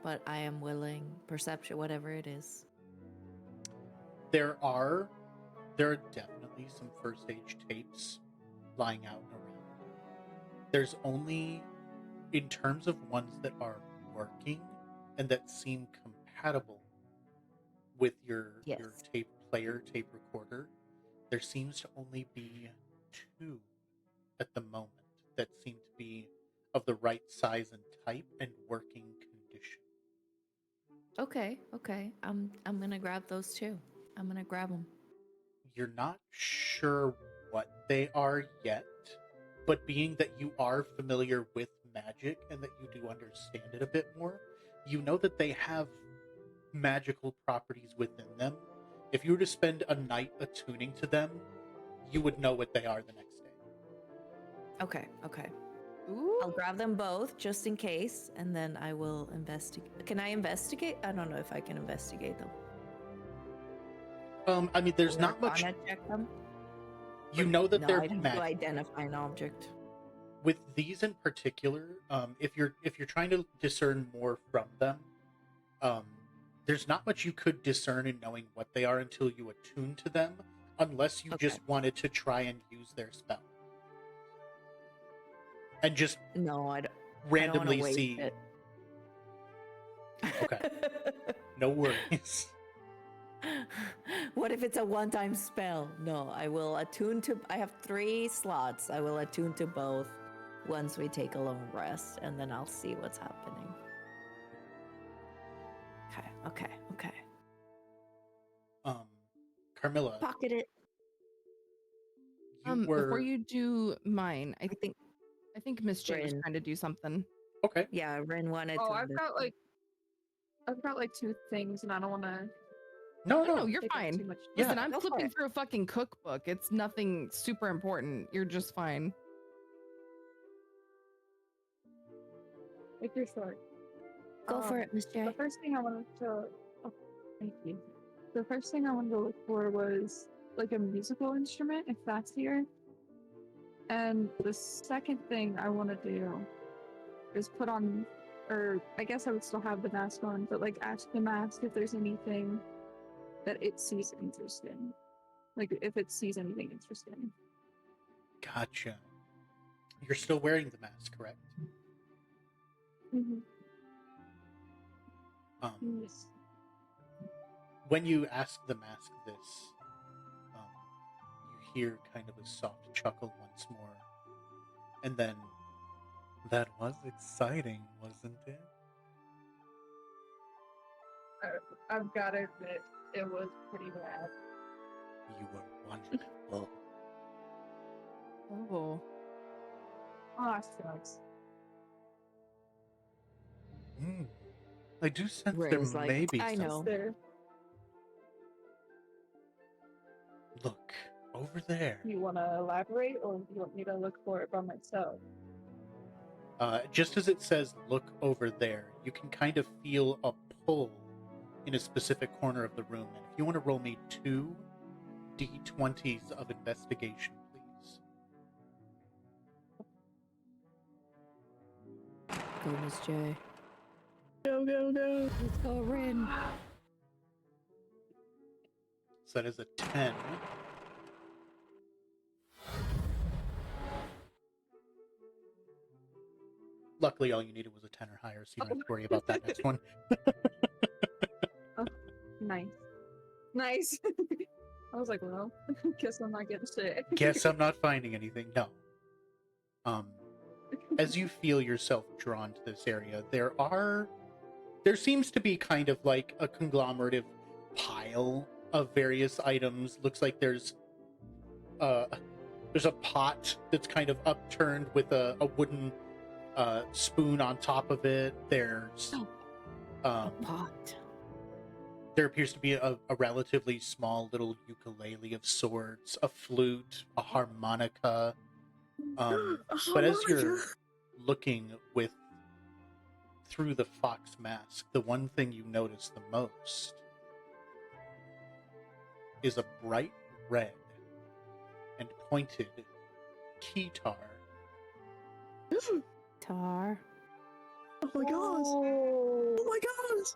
but I am willing perception, whatever it is. There are definitely some first age tapes lying out and around. There's only, in terms of ones that are working and that seem compatible with your Yes. tape player, tape recorder, there seems to only be 2 at the moment that seem to be of the right size and type and working condition. Okay, okay. I'm gonna grab those too. I'm gonna grab them. You're not sure what they are yet, but being that you are familiar with magic and that you do understand it a bit more, you know that they have magical properties within them. If you were to spend a night attuning to them, you would know what they are the next day. Okay, okay. Ooh. I'll grab them both just in case, and then I will investigate. Can I investigate? I don't know if I can investigate them. I mean, there's Or not much. Arcana check them. You know that No, they're I'd have to magic. identify an object. With these in particular, if you're trying to discern more from them, there's not much you could discern in knowing what they are until you attune to them, unless you Okay. just wanted to try and use their spell and just No, I don't randomly waste see. it. Okay. No worries. What if it's a one-time spell? No, I will attune to. I have 3 slots. I will attune to both once we take a long rest, and then I'll see what's happening. Okay. Carmilla, Pocket it. you were Before you do mine, I think Miss J was Rin. trying to do something. okay. Yeah, Rin wanted Oh, to. I've got like 2 things, and I don't want to No, No, you're take up fine. too much. Yeah. Listen, I'm Go for flipping it. through a fucking cookbook. It's nothing super important. You're just fine. If you're short. Go for it, Miss J. The first thing I wanted to. Oh, thank you. The first thing I wanted to look for was like a musical instrument, if that's here. And the second thing I want to do is put on, or I guess I would still have the mask on, but like ask the mask if there's anything that it sees interesting. Like if it sees anything interesting. Gotcha. You're still wearing the mask, correct? Mm-hmm. Yes. When you ask the mask this, you hear kind of a soft chuckle once more, and then, that was exciting, wasn't it? I've got to admit, it was pretty bad. You were wonderful. Oh. Oh, sucks. I do sense Rin there is like, may be I some. know. There. Look, over there. You want to elaborate, or you want me to look for it by myself? Just as it says, look over there, you can kind of feel a pull in a specific corner of the room. And if you want to roll me 2 d20s of investigation, please. Go, Miss J. Go, go, go. Let's go, Rin. So that is a 10. Luckily, all you needed was a 10 or higher, so you don't have to worry about that next one. Nice. Nice. I was like, well, guess I'm not getting shit. Guess I'm not finding anything. No. As you feel yourself drawn to this area, there seems to be kind of like a conglomerative pile of various items. Looks like there's a pot that's kind of upturned with a wooden spoon on top of it. There's A pot. there appears to be a relatively small little ukulele of sorts, a flute, a harmonica. But as you're looking through the fox mask, the one thing you notice the most is a bright red and pointed keytar. Tar. Oh my gosh. Oh my gosh.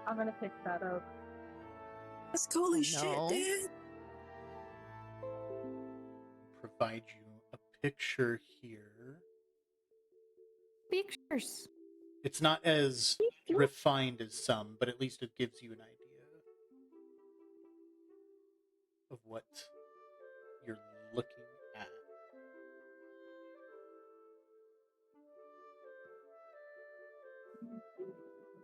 I'm gonna pick that up. That's holy No. shit, dude. Provide you a picture here. Pictures. It's not as refined as some, but at least it gives you an idea of what you're looking at.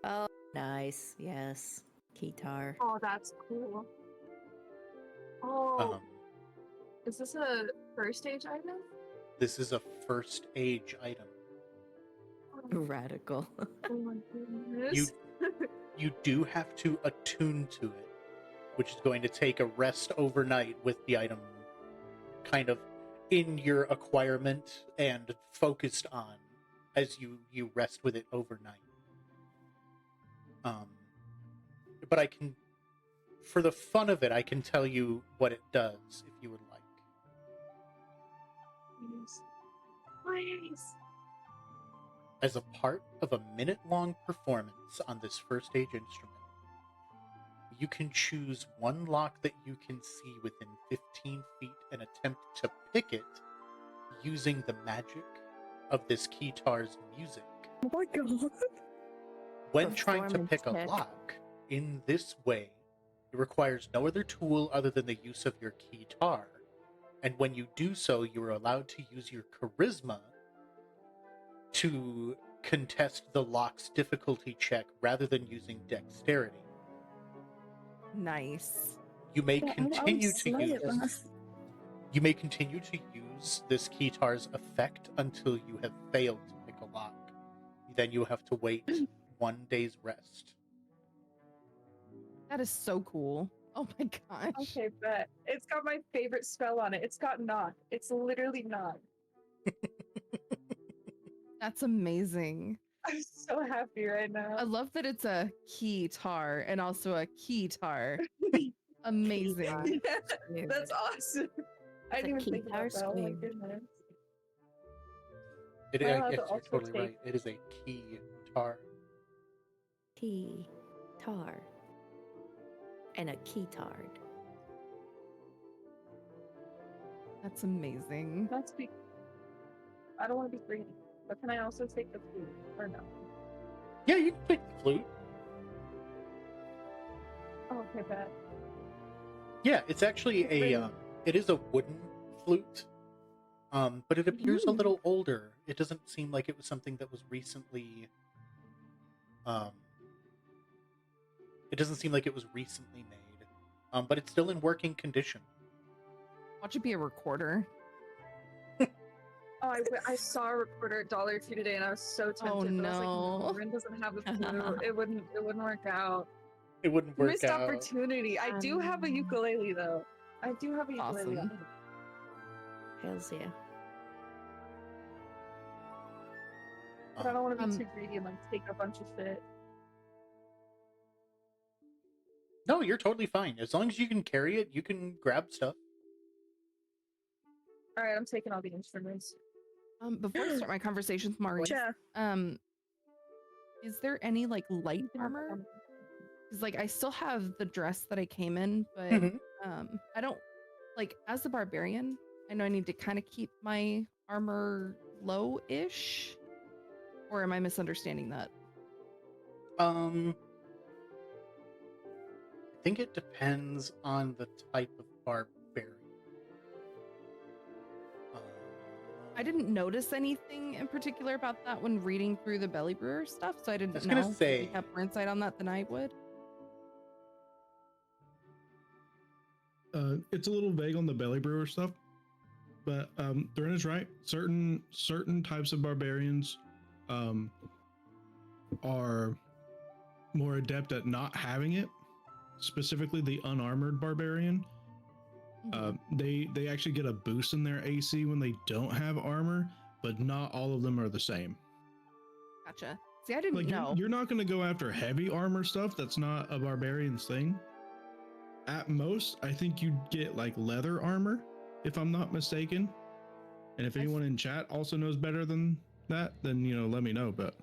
Oh, nice. Yes. Keytar. Oh, that's cool. Oh, is this a first stage item? This is a first age item. Radical. Oh my goodness. You do have to attune to it, which is going to take a rest overnight with the item kind of in your acquirement and focused on as you rest with it overnight. But I can, for the fun of it, I can tell you what it does if you would like. Please. As a part of a minute-long performance on this first-stage instrument, you can choose one lock that you can see within 15 feet and attempt to pick it using the magic of this keytar's music. Oh my god. When trying to Performance pick a check. lock in this way, it requires no other tool other than the use of your keytar. And when you do so, you are allowed to use your charisma to contest the lock's difficulty check rather than using dexterity. Nice. You may Yeah, continue to slay it, man. use you may continue to use this keytar's effect until you have failed to pick a lock. Then you have to wait 1 day's rest. That is so cool. Oh my gosh. Okay, bet. It's got my favorite spell on it. It's got knock. It's literally knock. That's amazing. I'm so happy right now. I love that it's a keytar and also a keytar. Amazing. That's awesome. I It's a didn't even think about keytar that. Oh my square. goodness. It, Am I yes, allowed to you're also totally take- right. It is a keytar. Keytar. And a keytard. That's amazing. That's be. I don't want to be greedy, but can I also take the food or no? Yeah, you can take the flute. Oh, okay, bet. Yeah, it's actually Really? it is a wooden flute. But it appears a little older. It doesn't seem like it was something that was recently it doesn't seem like it was recently made. But it's still in working condition. Watch it be a recorder. Oh, I saw a recorder at Dollar Tree today, and I was so tempted. Oh, but I was no. like, Ren doesn't have a flute. It wouldn't work out. It wouldn't work Missed out. opportunity. I do have a ukulele though. I do have a ukulele. Awesome. Hells yeah. But I don't want to be Um, too greedy and like take a bunch of shit. No, you're totally fine. As long as you can carry it, you can grab stuff. All right, I'm taking all the instruments. Before I start my conversation with Maurice, Yeah. is there any like light armor? Because like I still have the dress that I came in, but Mhm. I don't like as a barbarian. I know I need to kind of keep my armor low-ish, or am I misunderstanding that? I think it depends on the type of barbarian. I didn't notice anything in particular about that when reading through the Belly Brewer stuff, so I didn't was know. gonna if say- you have more insight on that than I would. It's a little vague on the belly brewer stuff, but Thrin is right. Certain types of barbarians are more adept at not having it. Specifically, the unarmored barbarian. They actually get a boost in their AC when they don't have armor, but not all of them are the same. Gotcha. See, I didn't Like know. you're not going to go after heavy armor stuff. That's not a barbarian's thing. At most, I think you'd get like leather armor, if I'm not mistaken. And if anyone in chat also knows better than that, then let me know. But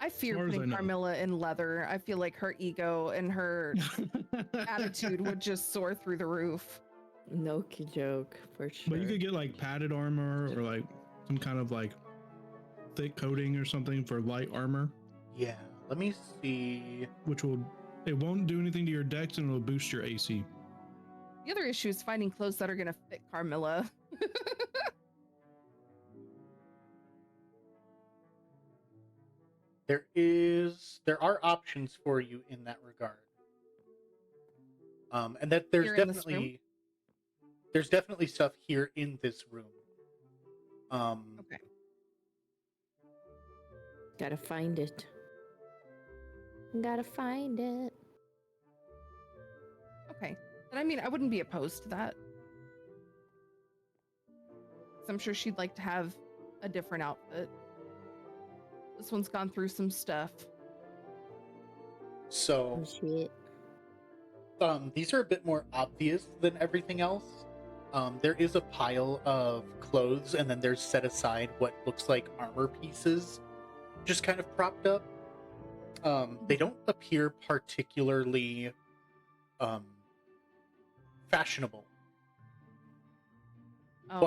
I fear far as putting I know. Carmilla in leather. I feel like her ego and her attitude would just soar through the roof. No joke, for sure. But you could get like padded armor or like some kind of like thick coating or something for light armor, Yeah, let me see. which it won't do anything to your dex and it'll boost your AC. The other issue is finding clothes that are going to fit Carmilla. There are options for you in that regard. And that there's Here in this room? definitely stuff here in this room. Okay. Gotta find it. Gotta find it. Okay. But I mean, I wouldn't be opposed to that. 'cause I'm sure she'd like to have a different outfit. This one's gone through some stuff. So, Oh, shit. these are a bit more obvious than everything else. There is a pile of clothes, and then there's set aside what looks like armor pieces, just kind of propped up. They don't appear particularly fashionable, Oh,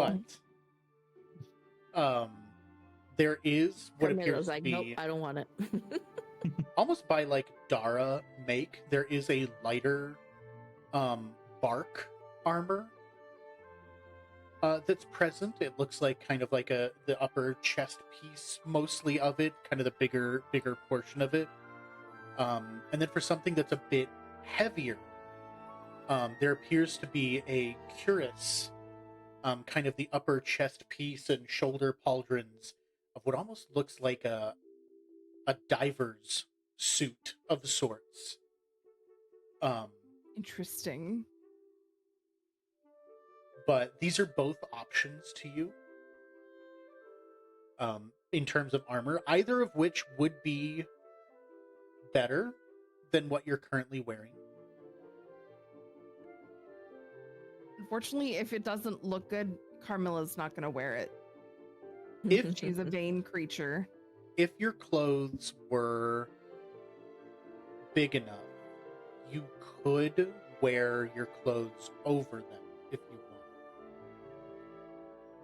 but there is what appears Carmilla's to like, be nope, I don't want it. almost by like Dara make. There is a lighter bark armor that's present. It looks like kind of like the upper chest piece, mostly of it, kind of the bigger portion of it. And then for something that's a bit heavier, there appears to be a cuirass, kind of the upper chest piece and shoulder pauldrons of what almost looks like a diver's suit of sorts. interesting. But these are both options to you in terms of armor, either of which would be better than what you're currently wearing. Unfortunately, if it doesn't look good, Carmilla's not going to wear it. If She's a vain creature. if your clothes were big enough, you could wear your clothes over them if you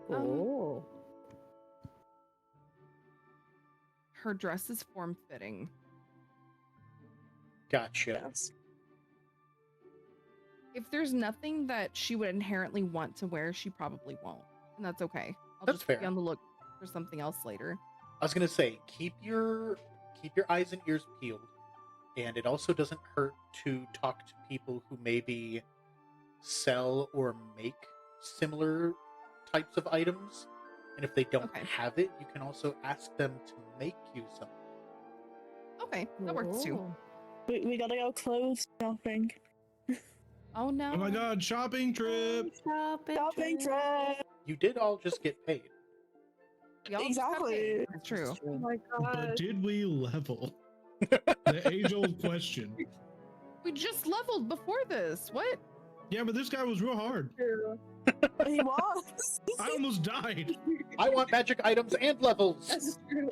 want. Oh. Her dress is form-fitting. Gotcha. Yes. If there's nothing that she would inherently want to wear, she probably won't. And that's okay. I'll That's just be fair. on the look for something else later. I was gonna say, keep your eyes and ears peeled, and it also doesn't hurt to talk to people who maybe sell or make similar types of items. And if they don't Okay. have it, you can also ask them to make you something. Okay, that works too. Oh. We gotta go clothes shopping. Oh no. Oh my god, shopping trip! Shopping trip. You did all just get paid. We all just got Exactly. paid. That's true. Oh my But god. did we level? The age-old question. We just leveled before this. What? Yeah, but this guy was real hard. True. He was. I almost died. I want magic items and levels. That's true.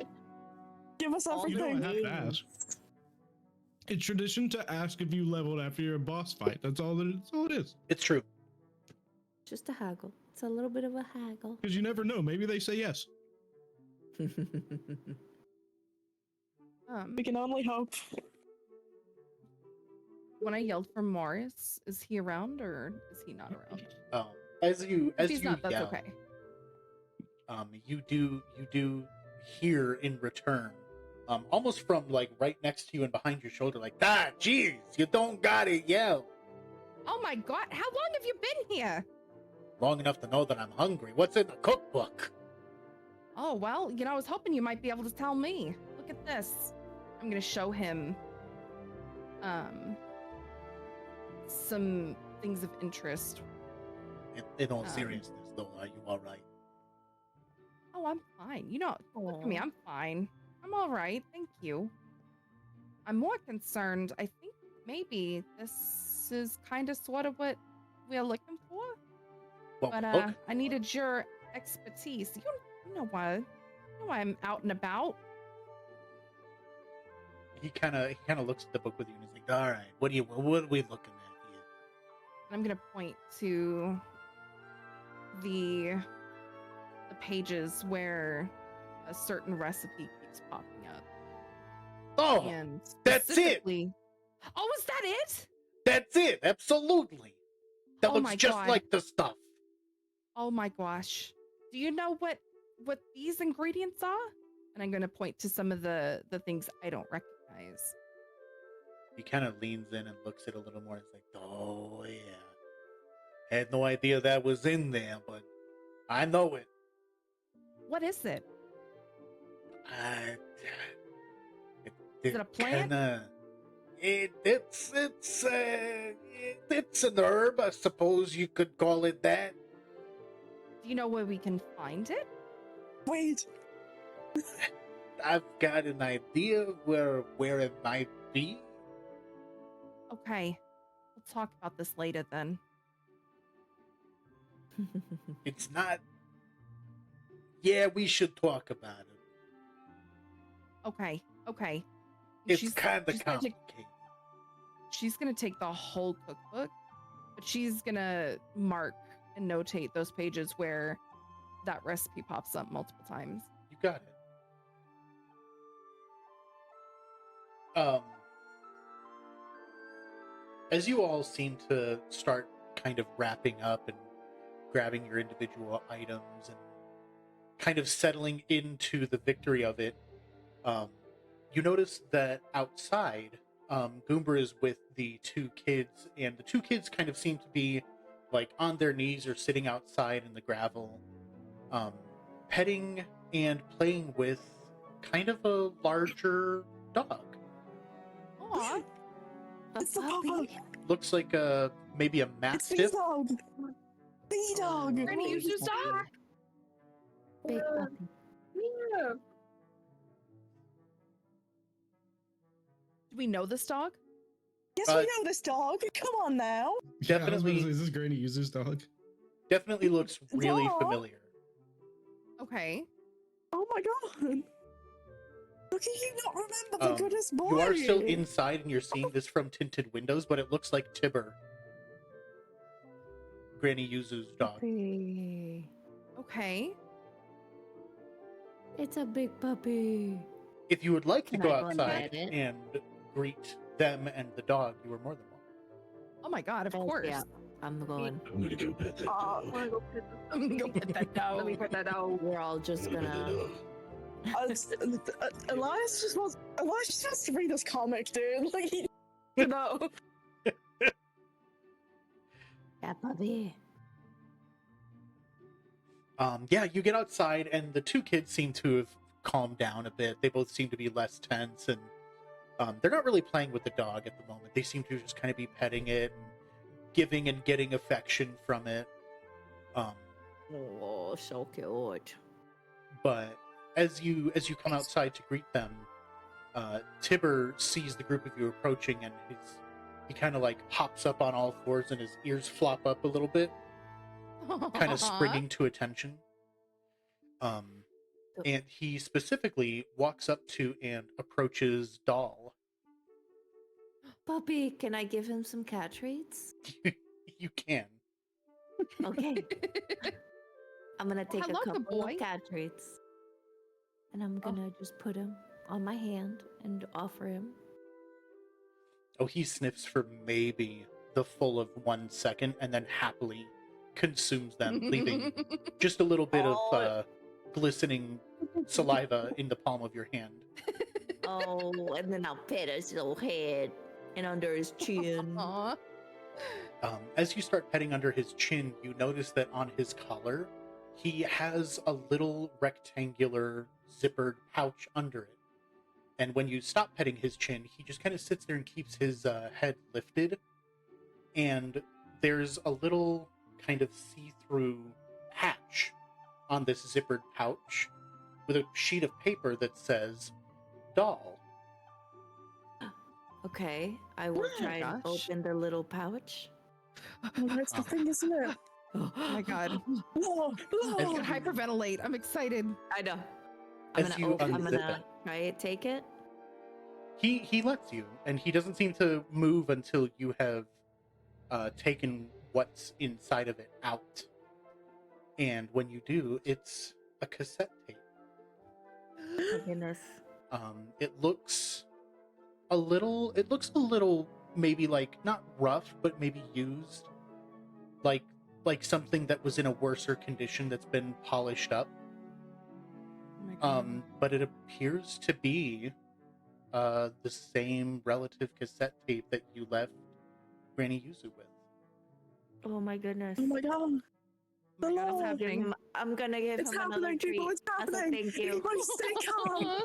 Give us All You everything. don't have to ask. It's tradition to ask if you leveled after a boss fight. That's all it is. It's true. Just a haggle. It's a little bit of a haggle. Because you never know. Maybe they say yes. We can only hope. When I yelled for Morris, is he around or is he not around? As you If he's you not, that's yell, okay. you do hear in return, almost from like right next to you and behind your shoulder, like, jeez, you don't got it, yell. Oh my god, how long have you been here? Long enough to know that I'm hungry. What's in the cookbook? Oh, well, I was hoping you might be able to tell me. Look at this. I'm gonna show him some things of interest. In all seriousness, though, are you all right? Oh, I'm fine. Look at me, Aw. I'm fine. I'm all right, thank you. I'm more concerned, I think maybe this is kind of sort of what we're looking for. Well, But look, I needed your expertise. You know why I'm out and about. he kind of looks at the book with you and he's like, all right, what are we looking at here? I'm gonna point to the pages where a certain recipe keeps popping up. Oh, And that's it! specifically- Oh, is that it? that's it. Absolutely. That Oh looks my just God. like the stuff. Oh my gosh. Do you know what these ingredients are? And I'm gonna point to some of the things I don't recognize. He kind of leans in and looks at it a little more. It's like, oh yeah, had no idea that was in there, but I know it. What is it? I, Is it a plant? It's an herb, I suppose you could call it that. Do you know where we can find it? Wait. I've got an idea where it might be. Okay. We'll talk about this later then. It's not. Yeah, we should talk about it. Okay. Okay. It's kind of she's gonna take- complicated. She's gonna take the whole cookbook, but she's gonna mark and notate those pages where that recipe pops up multiple times. You got it. As you all seem to start kind of wrapping up and grabbing your individual items and kind of settling into the victory of it, you notice that outside, Goomba is with the two kids, and the two kids kind of seem to be like on their knees or sitting outside in the gravel, petting and playing with kind of a larger dog. Aw. It's the puppy. Looks like maybe a It's mastiff. B-Dog. B-Dog. Granny, use your dog. Big puppy. Yeah. Do we know this dog? Yes, we know this dog. Come on now. Yeah, I was about to Definitely- say, is this Granny User's dog? Definitely looks really Aw. familiar. Okay. Oh my god. Look at you not remember the Um, goodest boy. You are still inside and you're seeing this from tinted windows, but it looks like Tibber, Granny Yuzu's dog. Puppy. Okay. It's a big puppy. If you would like to Can go I go and outside pet it? and greet them and the dog, you are more than welcome. Oh my god, of Oh, course. Yeah, I'm going. I'm gonna go pet that I dog. wanna go pet I'm gonna go pet that the, let me dog. pet that dog. We're all just I'm gonna pet that gonna. dog. Elias just wants to read this comic, dude. Like, you know. Yeah, puppy. Yeah, you get outside and the two kids seem to have calmed down a bit. They both seem to be less tense, and they're not really playing with the dog at the moment. They seem to just kind of be petting it and giving and getting affection from it. Oh, so cute. But as you come outside to greet them, Tibber sees the group of you approaching, and he kind of like hops up on all fours, and his ears flop up a little bit, kind of springing to attention. And he specifically walks up to and approaches Doll. Puppy, can I give him some cat treats? You can. Okay. I'm gonna take hello, a good couple boy. of cat treats. And I'm gonna just put him on my hand and offer him. Oh, he sniffs for maybe the full of 1 second and then happily consumes them, leaving just a little bit of Oh. glistening saliva in the palm of your hand. Oh, and then I'll pet his little head and under his chin. Aw. As you start petting under his chin, you notice that on his collar, he has a little rectangular zippered pouch under it. And when you stop petting his chin, he just kind of sits there and keeps his head lifted. And there's a little kind of see-through patch on this zippered pouch with a sheet of paper that says Doll. Okay, I will Oh try and gosh. open the little pouch. Oh, that's the thing, isn't it? Oh my god. Whoa, I whoa. can hyperventilate. I'm excited. I know. As you I'm unzip gonna it. try to take it. He lets you, and he doesn't seem to move until you have taken what's inside of it out. And when you do, it's a cassette tape. Oh goodness. It looks a little maybe like not rough, but maybe used, like something that was in a worser condition that's been polished up. Oh my god. But it appears to be the same relative cassette tape that you left Granny Yuzu with. Oh my goodness. Oh my god. The Oh my God, it's Lord. happening. I'm gonna give It's him another happening, treat. people. It's As a happening. thank you. Everybody stay calm. Aw.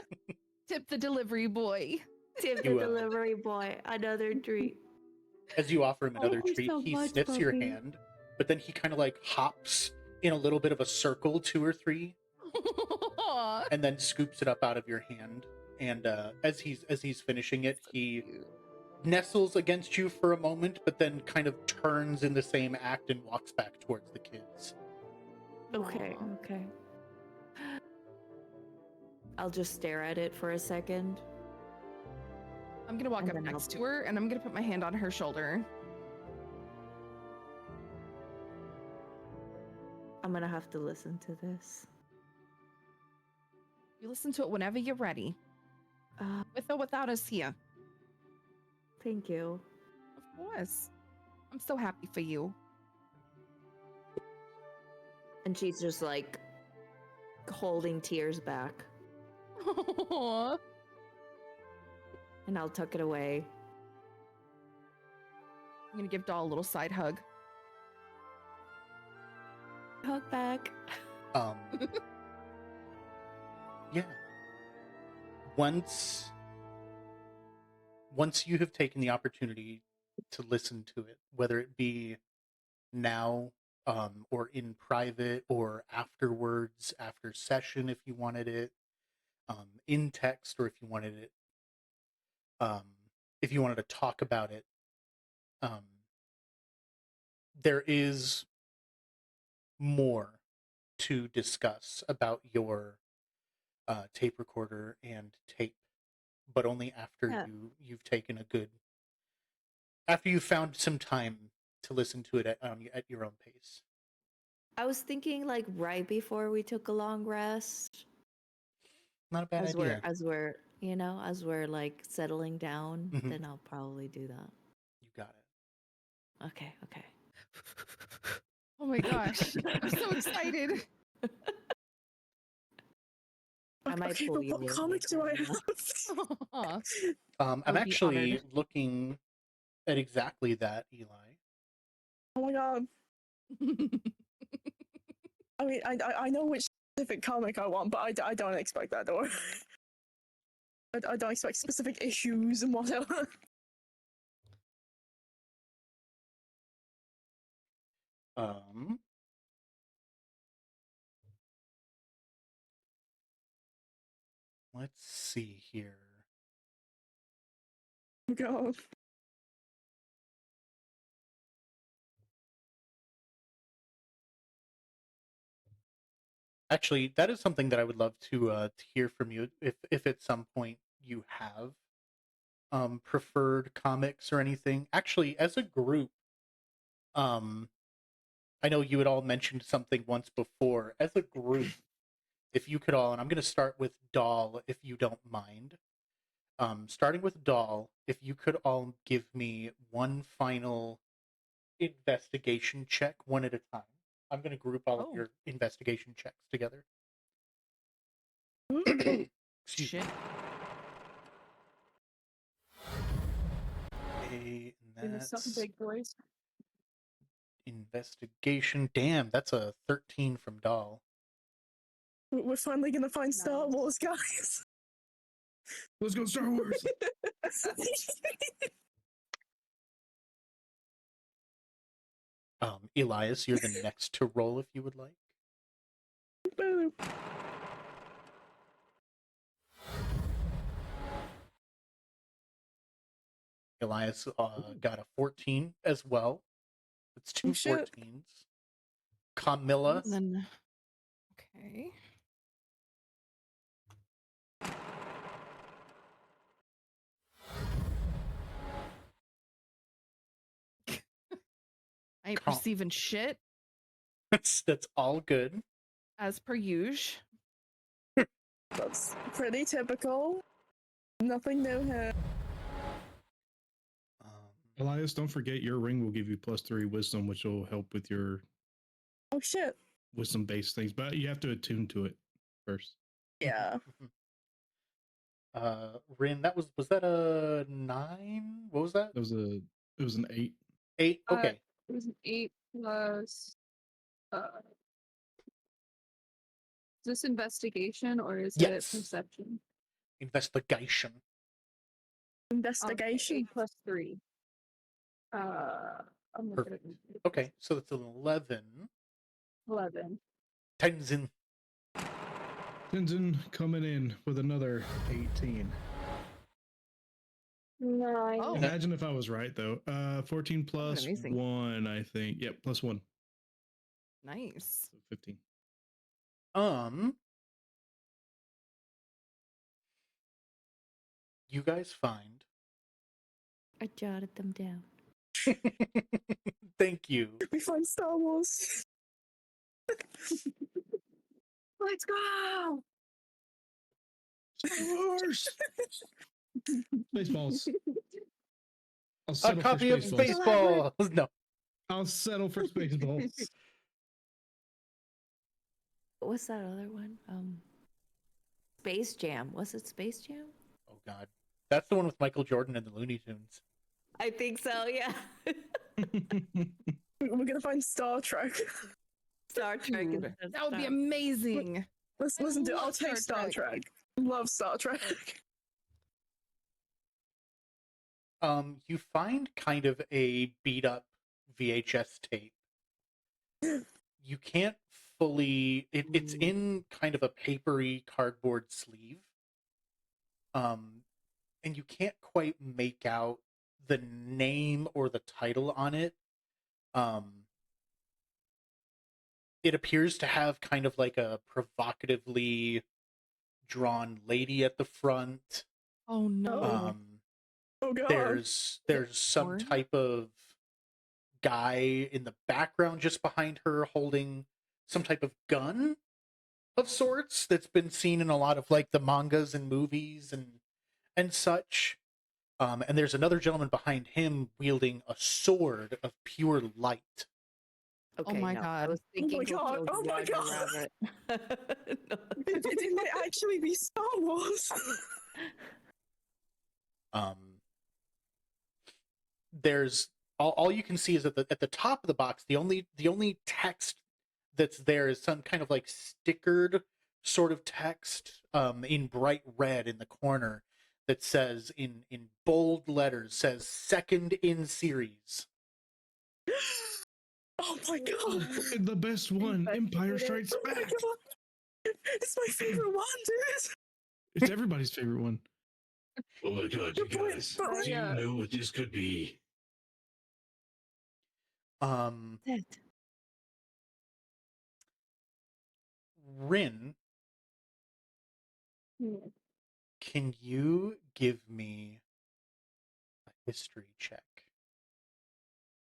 Tip the delivery boy. Tip the You, delivery boy another treat. As you offer him another Thank you treat, so he much, sniffs your puppy. hand, but then he kind of like hops in a little bit of a circle, 2 or 3, and then scoops it up out of your hand. And as he's finishing it, he nestles against you for a moment, but then kind of turns in the same act and walks back towards the kids. Okay. Okay. I'll just stare at it for a second. I'm gonna walk And up then I'll next to her and I'm gonna put my hand on her shoulder. I'm gonna have to listen to this. You listen to it whenever you're ready. With or without us here. Thank you. Of course. I'm so happy for you. And she's just like holding tears back. Aww. And I'll tuck it away. I'm gonna give Doll a little side hug. Hug back. Yeah. Once you have taken the opportunity to listen to it, whether it be now, or in private, or afterwards, after session, if you wanted it, in text, or if you wanted it, if you wanted to talk about it, there is more to discuss about your tape recorder and tape, but only after Yeah. you've taken a good, after you've found some time to listen to it at your own pace. I was thinking like right before we took a long rest. Not a bad as idea. as we're like settling down, Mhm. then I'll probably do that. You got it. Okay. Oh my gosh. I'm so excited. I might Okay, pull but you what in comics do I later, have? Aw. I'm would be actually honored. looking at exactly that, Eli. Oh my god. I mean, I know which specific comic I want, but I don't expect that, though. I don't expect specific issues and whatever. Let's see here. Oh god. Actually, that is something that I would love to hear from you, if at some point you have preferred comics or anything. Actually, as a group, I know you had all mentioned something once before. As a group, if you could all, and I'm going to start with Doll, if you don't mind. Starting with Doll, if you could all give me one final investigation check, one at a time. I'm going to group all of Oh. your investigation checks together. Mm. Excuse me. Shit. Okay, Doing and something that's big, boys. investigation. Damn, that's a 13 from Doll. We're finally gonna find Star Nice. Wars, guys. Let's go, Star Wars. Elias, you're the next to roll if you would like. Boom. Elias got a 14 as well. It's two Oh, shit. 14s. Camilla, And then, okay. I ain't Calm. perceiving shit that's all good. as per usual. That's pretty typical. Nothing new here. Um, Elias, don't forget your ring will give you +3 wisdom, which will help with your Oh shit. wisdom based things, but you have to attune to it first. Yeah. Rin, was that a 9? What was that? It was an 8. 8? Okay. It was an 8 plus. Is this investigation or is Yes. it perception? Investigation. Investigation. 8 plus 3. I'm looking at Perfect. Okay, so that's an 11. 11. Tenzin. Tenzin coming in with another 18. 9. Oh. Imagine if I was right though. 14 plus amazing. 1, I think. Yep, plus 1. Nice. So 15. You guys find. I jotted them down. Thank you. We find Star Wars. Let's go! Star Wars! Spaceballs. I'll A settle copy for of Spaceballs. Spaceballs. No. I'll settle for Spaceballs. What was that other one? Space Jam. Was it Space Jam? Oh God, that's the one with Michael Jordan and the Looney Tunes. I think so. Yeah. We're gonna find Star Trek. Star Trek. Dude, instead of that would be Star- amazing. Listen to. I'll love take Star Star Trek. Love Star Trek. You find kind of a beat up VHS tape. You can't fully. It's in kind of a papery cardboard sleeve. And you can't quite make out the name or the title on it. It appears to have kind of like a provocatively drawn lady at the front. Oh no. Oh god. There's some Porn? type of guy in the background just behind her holding some type of gun of sorts that's been seen in a lot of like the mangas and movies and such. And there's another gentleman behind him wielding a sword of pure light. Okay, my no, I God. was thinking God, Coco oh my Roger God. Rabbit. No. It might actually be Star Wars. There's all you can see is at the top of the box. The only text that's there is some kind of like stickered sort of text in bright red in the corner that says in bold letters says second in series. Oh my god. And the best one, Empire Strikes Oh my Back. god. It's my favorite one, dude. It's everybody's favorite one. Oh my god, you guys. Do you know what this could be? Rin, can you give me a history check?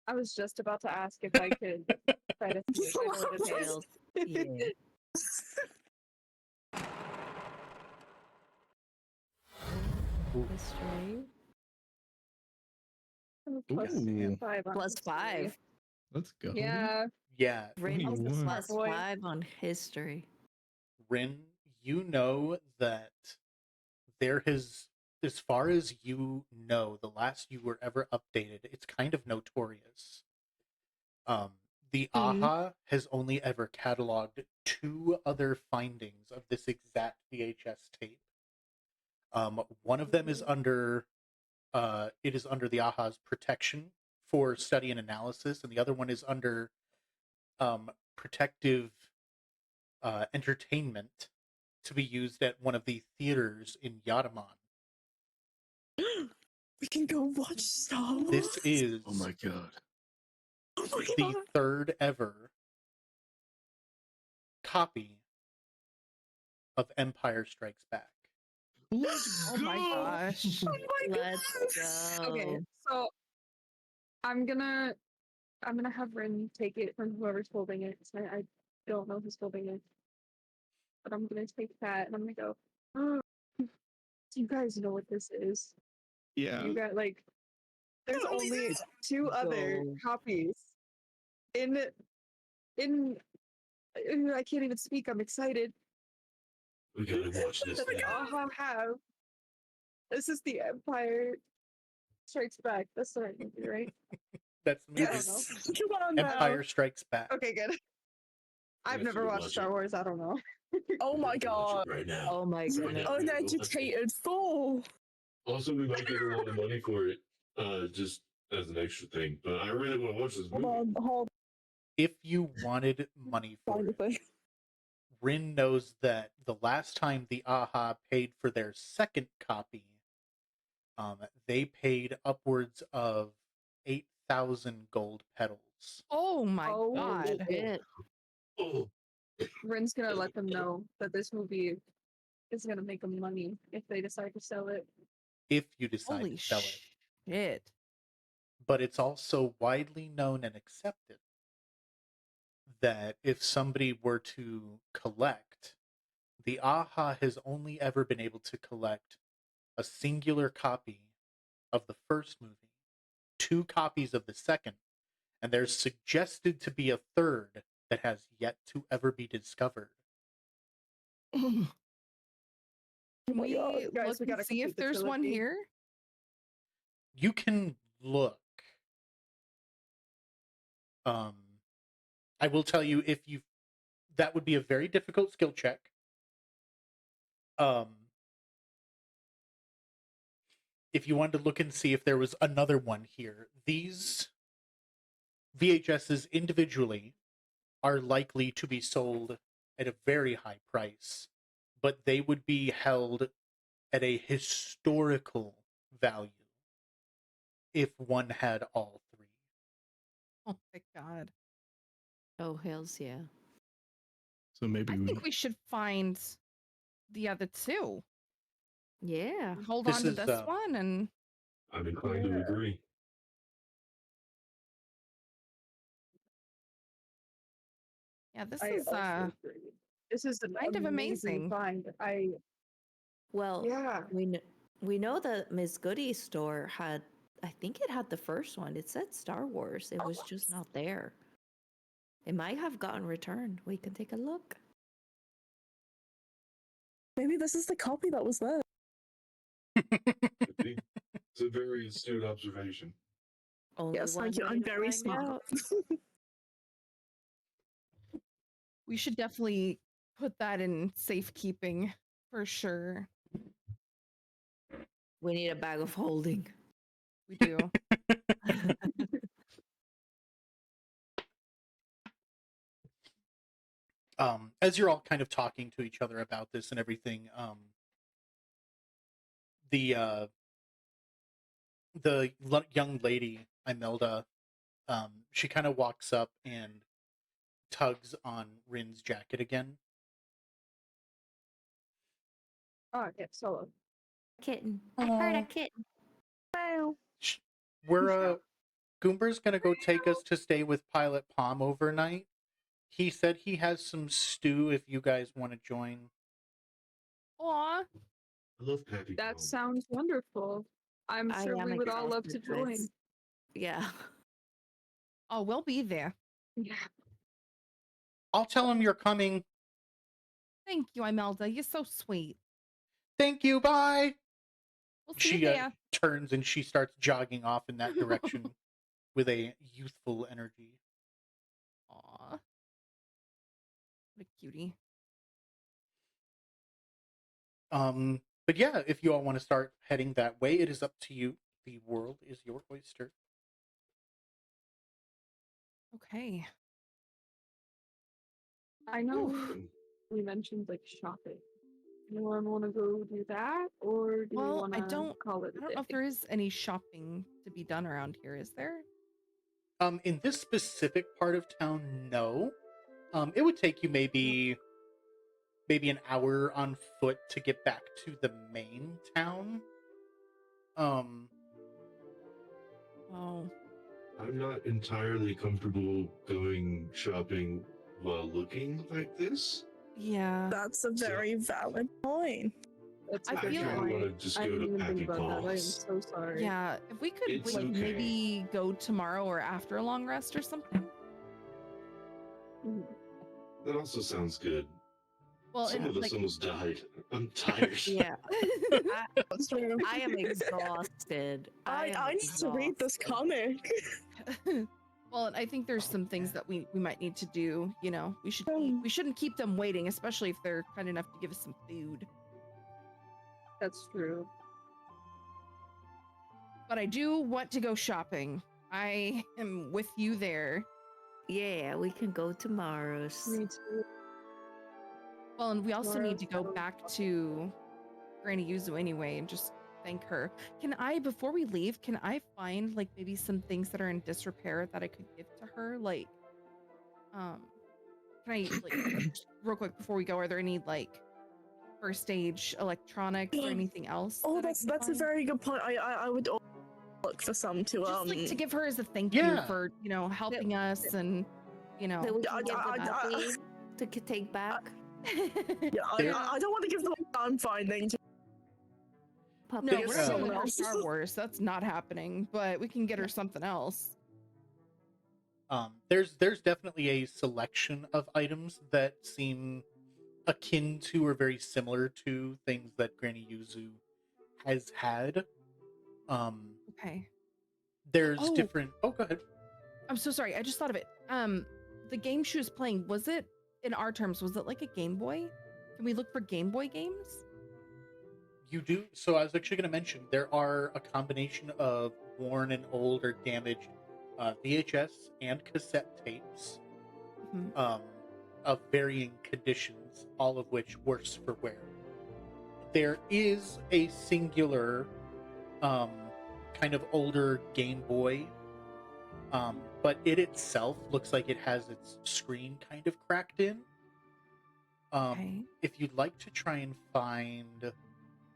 I was just about to ask if I could try to see if I know what it is. Yeah. History. Plus Ooh. 5 on Plus history. 5. Let's go. Yeah. Yeah, Rin has a 21. plus Boy. 5 on history. Rin, you know that there has, as far as you know, the last you were ever updated, it's kind of notorious. The AHA has only ever cataloged 2 other findings of this exact VHS tape. One of them is under it is under the AHA's protection for study and analysis, and the other one is under protective entertainment to be used at one of the theaters in Yadaman. We can go watch Star Wars. This is Oh my god. Oh my the god. third ever copy of Empire Strikes Back. Let's Oh my gosh. Oh my Let's go. Okay, so I'm gonna have Rin take it from whoever's holding it. 'Cause I don't know who's holding it, but I'm gonna take that and I'm gonna go. Oh, do you guys know what this is? Yeah. You got like. There's Oh, only yes. 2 other Go. copies. In. I can't even speak. I'm excited. We gotta watch this That the now. AHA have. This is the Empire Strikes Back. That's the right movie, right? That's the movie. Yes. Come on now. Empire Strikes Back. Okay, good. I've Yes, never you watched watch Star it. Wars. I don't know. Oh my We gotta watch god. it right now. Oh my Right goodness. now. Uneducated fool. Also, we might get a lot of money for it, just as an extra thing. But I really want to watch this movie. Hold on. if you wanted money for Kind it, of thing. Rin knows that the last time the AHA paid for their second copy, they paid upwards of 8,000 gold petals. Oh my Oh, god. Shit. Oh, Rin's gonna let them know that this movie is gonna make them money if they decide to sell it. If you decide Holy to sell it. shit. But it's also widely known and accepted that if somebody were to collect, the AHA has only ever been able to collect a singular copy of the first movie, 2 copies of the second, and there's suggested to be a third that has yet to ever be discovered. Can Oh my we God, guys, look we and gotta see if complete the there's one trilogy. here? You can look. I will tell you, if you, that would be a very difficult skill check. If you wanted to look and see if there was another one here, these VHSs individually are likely to be sold at a very high price, but they would be held at a historical value if one had all 3. Oh my god. Oh, hells yeah. So maybe I we think we should find the other 2. Yeah. Hold This on to is, this one and I'm inclined to agree. yeah, this I is also agree. This is an kind of amazing. find. Well, Yeah. we know that Miss Goody's store had, I think it had the first one. It said Star Wars. It was just not there. It might have gotten returned. We can take a look. Maybe this is the copy that was there. Could be. It's a very astute observation. Only Yes, one thank you. way I'm to very find smart. out. We should definitely put that in safekeeping for sure. We need a bag of holding. We do. As you're all kind of talking to each other about this and everything, the young lady Imelda, she kind of walks up and tugs on Rin's jacket again. Oh, yeah, solo. Kitten. I heard a kitten. We're Goomber's gonna go take us to stay with Pilot Palm overnight. He said he has some stew if you guys want to join. Aw. I love Pappy. That Palm. sounds wonderful. I'm I sure am we would all love to exhausted, but join. yeah. Oh, we'll be there. Yeah. I'll tell him you're coming. Thank you, Imelda. You're so sweet. Thank you, bye. We'll see you She there. turns and she starts jogging off in that direction with a youthful energy. Aw. What a cutie. But yeah, if you all want to start heading that way, it is up to you. The world is your oyster. Okay. I know Oof. we mentioned like shopping. Anyone want to go do that, or do we Well, want I to don't call it a know day? if there is any shopping to be done around here, is there? In this specific part of town, no. It would take you maybe an hour on foot to get back to the main town. Oh. I'm not entirely comfortable going shopping while looking like this. Yeah. That's a very valid point. That's a I good I feel- kind of point. want to just I go didn't to even think Pappy about that. I am Paul's. so sorry. Yeah. If we could It's like okay. maybe go tomorrow or after a long rest or something. Mhm. That also sounds good. Well, Some and of us like almost died. I'm tired. Yeah. That's true. I am exhausted. I need to read this comic. well, and I think there's some things that we might need to do. You know, we should eat. We shouldn't keep them waiting, especially if they're kind enough to give us some food. That's true. But I do want to go shopping. I am with you there. Yeah, we can go tomorrow's. Me too. Well, and we also need to go Tomorrow's back to Granny Yuzu anyway and just thank her. Can I, before we leave, can I find like maybe some things that are in disrepair that I could give to her? Like, can I like just real quick before we go? Are there any like first stage electronics or anything else? Oh, that I that's can a find? very good point. I would look for some to Just like to give her as a thank you Yeah. for helping us and That we I- can give I- the I- puppy to take back. Yeah, There- I don't want to give the one I'm finding to Puppy. No, Give we're There's, not uh, giving someone her else. Star Wars. That's not happening. But we can get her something else. there's definitely a selection of items that seem akin to or very similar to things that Granny Yuzu has had. Okay. There's Oh. different. Oh, go ahead. I'm so sorry. I just thought of it. The game she was playing, was it in our terms? Was it like a Game Boy? Can we look for Game Boy games? You do. So I was actually going to mention there are a combination of worn and old or damaged VHS and cassette tapes Mhm. of varying conditions, all of which worse for wear. There is a singular kind of older Game Boy, but it itself looks like it has its screen kind of cracked in. Okay. If you'd like to try and find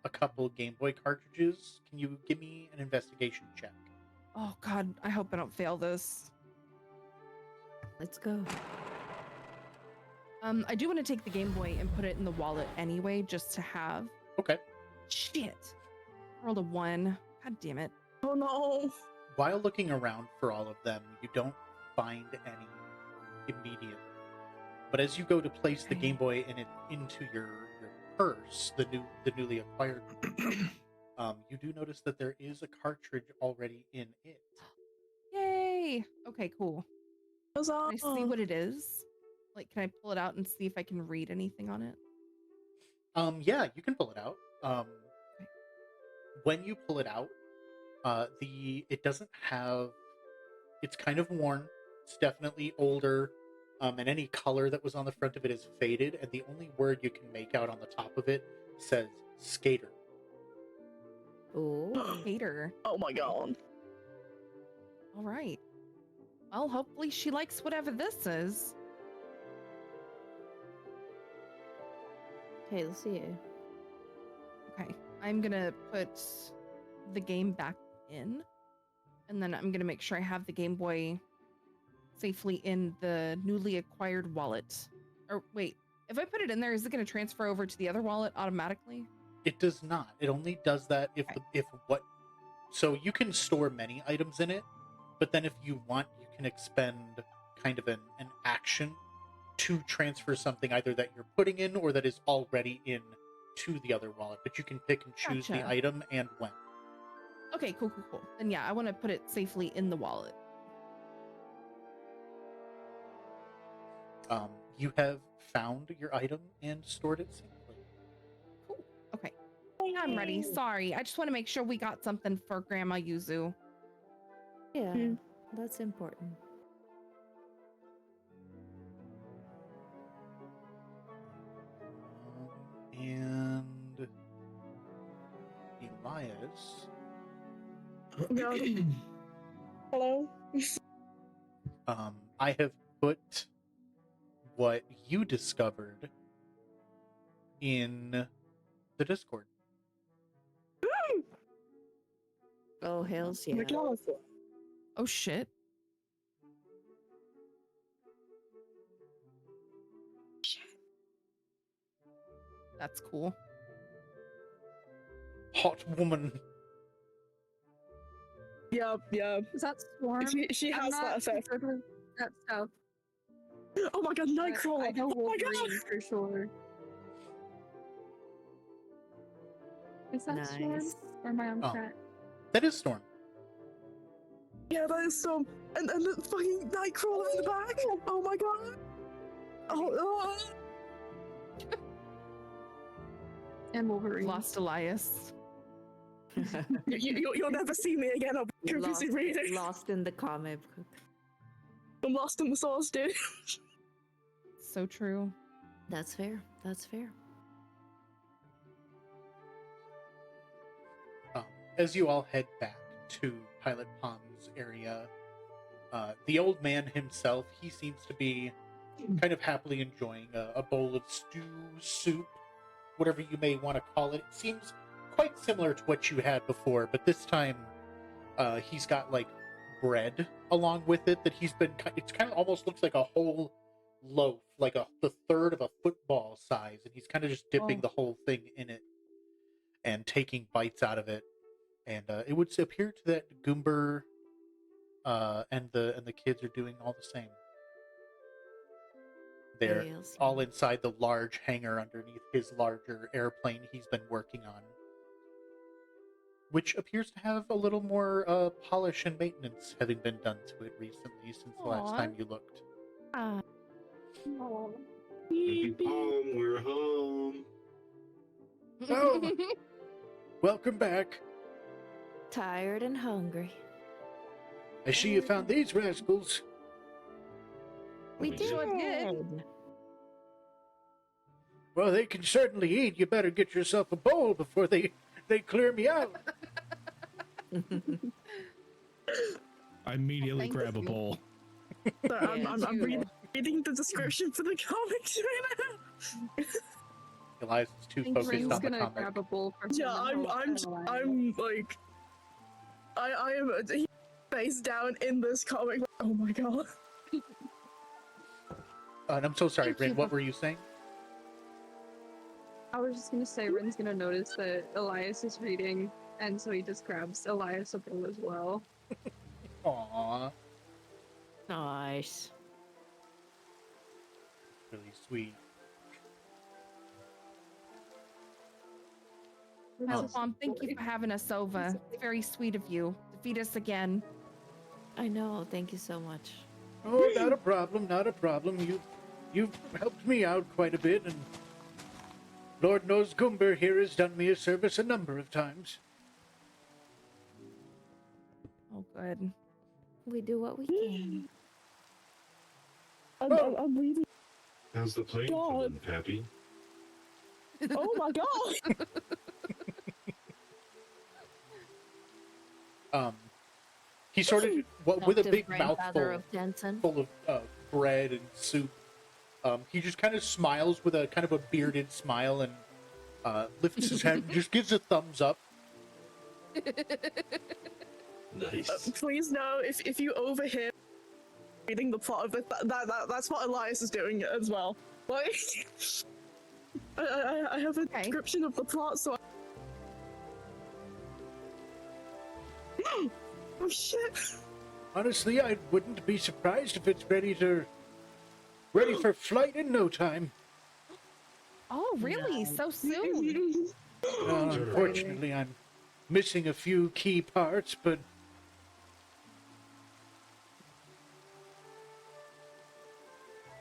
a couple Game Boy cartridges, can you give me an investigation check? Oh God, I hope I don't fail this. Let's go. I do want to take the Game Boy and put it in the wallet anyway, just to have. Okay. Shit. Rolled a 1. God damn it. Oh no. While looking around for all of them, you don't find any immediate. But as you go to place the Okay. Game Boy into your purse, the newly acquired, you do notice that there is a cartridge already in it. Yay. Okay, cool. Huzzah. Can I see what it is? Like, can I pull it out and see if I can read anything on it? Yeah, you can pull it out. When you pull it out, it doesn't have. It's kind of worn. It's definitely older, and any color that was on the front of it is faded. And the only word you can make out on the top of it says "skater." Oh. Hater. Oh my god. All right. Well, hopefully she likes whatever this is. Okay, let's see it. Okay. I'm gonna put the game back in, and then I'm gonna make sure I have the Game Boy safely in the newly acquired wallet. Or wait, if I put it in there, is it gonna transfer over to the other wallet automatically? It does not. It only does that if So you can store many items in it, but then if you want, you can expend kind of an action to transfer something either that you're putting in or that is already in to the other wallet. But you can pick and choose the Gotcha. item and when. Okay, cool. Then yeah, I want to put it safely in the wallet. You have found your item and stored it safely. Cool. Okay. I'm ready. Sorry. I just want to make sure we got something for Grandma Yuzu. Yeah, Hmm. that's important. And Elias, God. Hello? I have put what you discovered in the Discord. Oh, hells yeah. My god. Oh shit. That's cool. Hot woman. Yep. Is that Storm? She I'm has not that effect. good with that stuff. Oh my god, but Nightcrawler! I know Oh my god! Wolverine for sure. Is that Storm? Nice. Or am I on Oh. track? That is Storm. Yeah, that is some. And the fucking Nightcrawler in the back! Oh my god! Oh. And Wolverine. Lost Elias. You'll never see me again. I'll be too busy reading. Lost in the comic book. I'm lost in the sauce, dude. So true. That's fair. That's fair. As you all head back to Pilot Pond's area, the old man himself, he seems to be kind of happily enjoying a bowl of stew, soup, whatever you may want to call it. It seems quite similar to what you had before, but this time he's got like bread along with it that he's been. It's kind of almost looks like a whole loaf, like the third of a football size, and he's kind of just dipping the whole thing in it and taking bites out of it. And it would appear to that Goomber and the kids are doing all the same. They're Yes. all inside the large hangar underneath his larger airplane he's been working on, which appears to have a little more polish and maintenance having been done to it recently since the last Aw. time you looked. Aw. Home, we're home. Oh. Welcome back. Tired and hungry. I see you found these rascals. We We sure did. Well, they can certainly eat. You better get yourself a bowl before they clear me out. I immediately Thank grab a you. bowl. So I'm reading the description for the comics right now. Elias is too Thank you. focused Ren's on the gonna comic. grab a bowl for Yeah, him and I'm like, I am face down in this comic. Like, oh my god. And I'm so sorry, Thank Rin. you What for- were you saying? I was just gonna say Ren's gonna notice that Elias is reading, and so he just grabs Elias a bowl as well. Aww, Nice. really sweet. Well, Mom, thank you for having us over. It's very sweet of you to feed us again. I know. Thank you so much. Oh, not a problem, not a problem. You've helped me out quite a bit, and Lord knows Goomber here has done me a service a number of times. Oh, good. We do what we can. I'm reading. How's the plane God. coming, Pappy? Oh my god. He sort of with a Adoptive big grandfather mouthful of Denson. full of bread and soup. He just kind of smiles with a kind of a bearded smile and lifts his head, and just gives a thumbs up. Nice. Please know if you overhear reading the plot of it, that's what Elias is doing as well. Like, I have a Okay. description of the plot, so. Oh shit! Honestly, I wouldn't be surprised if it's ready for flight in no time. Oh, really? So soon? Unfortunately, I'm missing a few key parts, but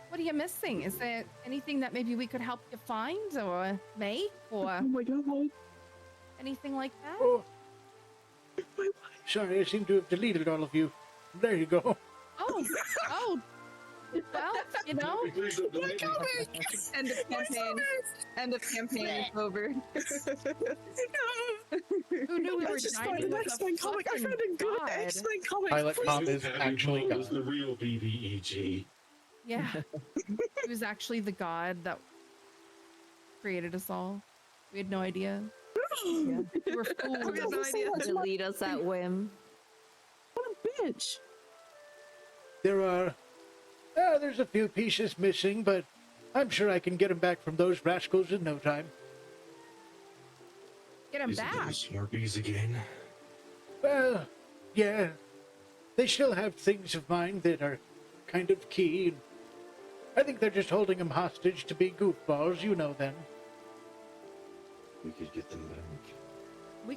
What are you missing? Is there anything that maybe we could help you find or make or Oh my god! anything like that? oh, My sorry, I seem to have deleted all of you. There you go. Oh, oh. Well, you know, End of campaign. End of campaign is over. who knew we I were just found dining an with X-Men a comic. I fucking found a good god? X-Men comic. Pilot please. Tom is Pappy actually Paul gone. was the real BBEG. Yeah. He was actually the god that created us all. We had no idea. Yeah. We were I fools. have no idea. Delete us at whim. What a bitch! There's a few pieces missing, but I'm sure I can get them back from those rascals in no time. Get him Is it back. those Smarpies again? Well, yeah, they still have things of mine that are kind of key. And I think they're just holding them hostage to be goofballs, you know them. We could get them back. We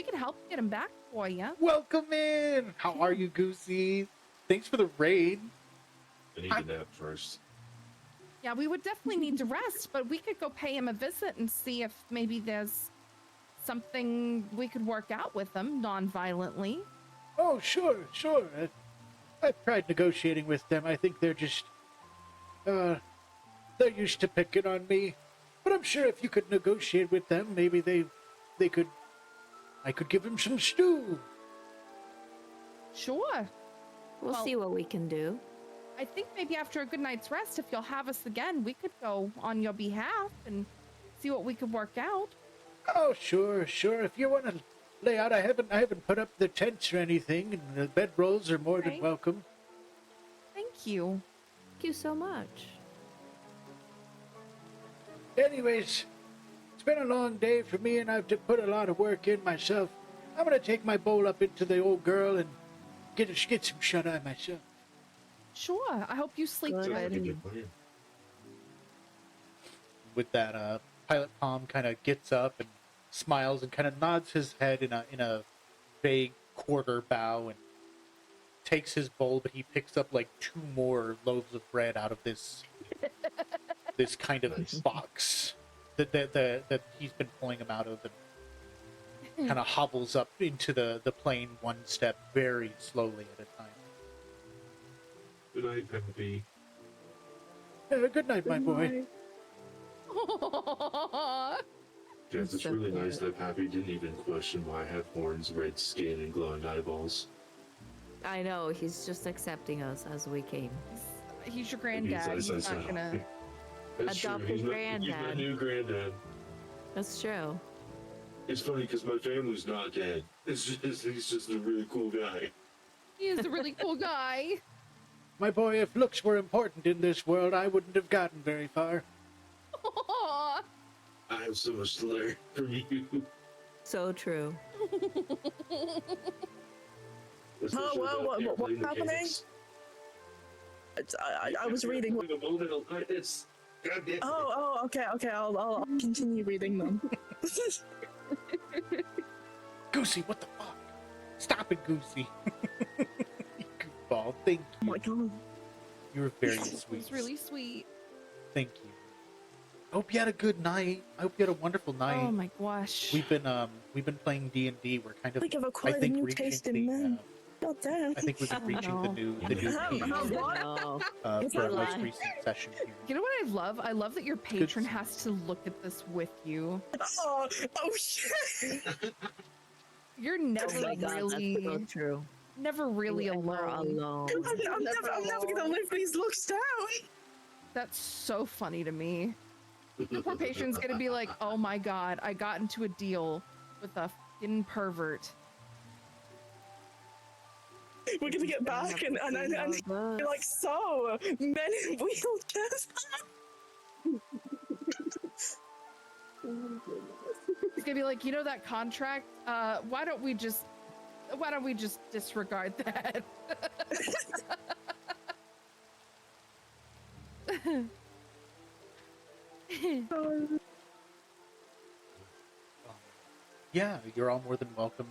could help get him back for you. Welcome in! How are you, Goosey? Thanks for the raid. I need a nap first. Yeah, we would definitely need to rest, but we could go pay him a visit and see if maybe there's something we could work out with him non-violently. Oh, sure. I've tried negotiating with them. I think they're just, they're used to picking on me. But I'm sure if you could negotiate with them, maybe they could, I could give them some stew. Sure. We'll Well- see what we can do. I think maybe after a good night's rest, if you'll have us again, we could go on your behalf and see what we could work out. Oh, sure. If you want to lay out, I haven't put up the tents or anything, and the bedrolls are more than Okay. welcome. Thank you. Thank you so much. Anyways, it's been a long day for me, and I've put a lot of work in myself. I'm gonna take my bowl up into the old girl and get some shut eye myself. Sure. I hope you sleep Good. Sounds like a good. good plan. With that, Pilot Palm kind of gets up and smiles and kind of nods his head in a vague quarter bow and takes his bowl, but he picks up like 2 more loaves of bread out of this kind of Nice. box that he's been pulling them out of, and kind of hobbles up into the plane one step very slowly at a time. Good night, Peppy. Good night, my boy. Yes, it's so really cute. nice that Pappy didn't even question why I have horns, red skin, and glowing eyeballs. I know, he's just accepting us as we came. He's your granddad. He's not gonna. That's true. Adopt He's his my granddad. new granddad. That's true. It's funny because my family's not dead. He's just a really cool guy. He is a really cool guy. My boy, if looks were important in this world, I wouldn't have gotten very far. I have so much to learn from you. So true. Especially well, about what's airplane happening? mechanics. I was reading. Having a moment like this. God damn it. Okay. I'll continue reading them. Goosey, what the fuck? Stop it, Goosey. You goofball. Thank Oh you. my god. You were very It sweet. was really sweet. Thank you. I hope you had a good night. I hope you had a wonderful night. Oh my gosh. We've been playing D&D. We're kind of, Like I've I acquired a think, new reaching taste in the. men. God damn. I think we've been Oh, reaching no. the new What? No. It's for our a most lie. recent session here. You know what I love? I love that your patron has to look at this with you. Oh shit. You're Oh never my god, really, that's so true. never really You are alone. I'm never gonna live these looks down. That's so funny to me. The poor patron's gonna be like, "Oh my god, I got into a deal with a fucking pervert." We're gonna get back and you're like, so men in wheelchairs. He's gonna be like, "You know that contract? Why don't we just disregard that?" Yeah, you're all more than welcome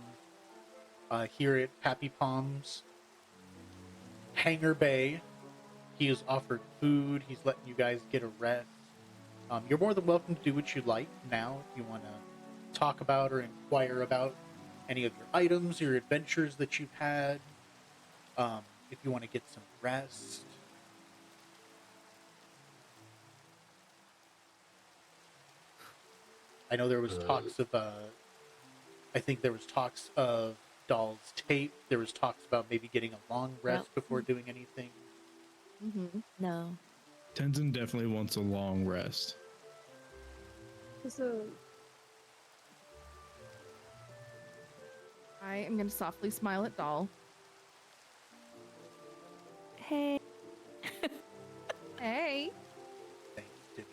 here at Happy Palms Hangar Bay. He has offered food. He's letting you guys get a rest. You're more than welcome to do what you like now. If you want to talk about or inquire about any of your items, your adventures that you've had. If you want to get some rest. I know there was talks of, I think there was talks of Doll's tape. There was talks about maybe getting a long rest Yep. before doing anything. Mm-hmm. No. Tenzin definitely wants a long rest. So, I am gonna softly smile at Doll. Hey. Hey, Thanks, Timmy.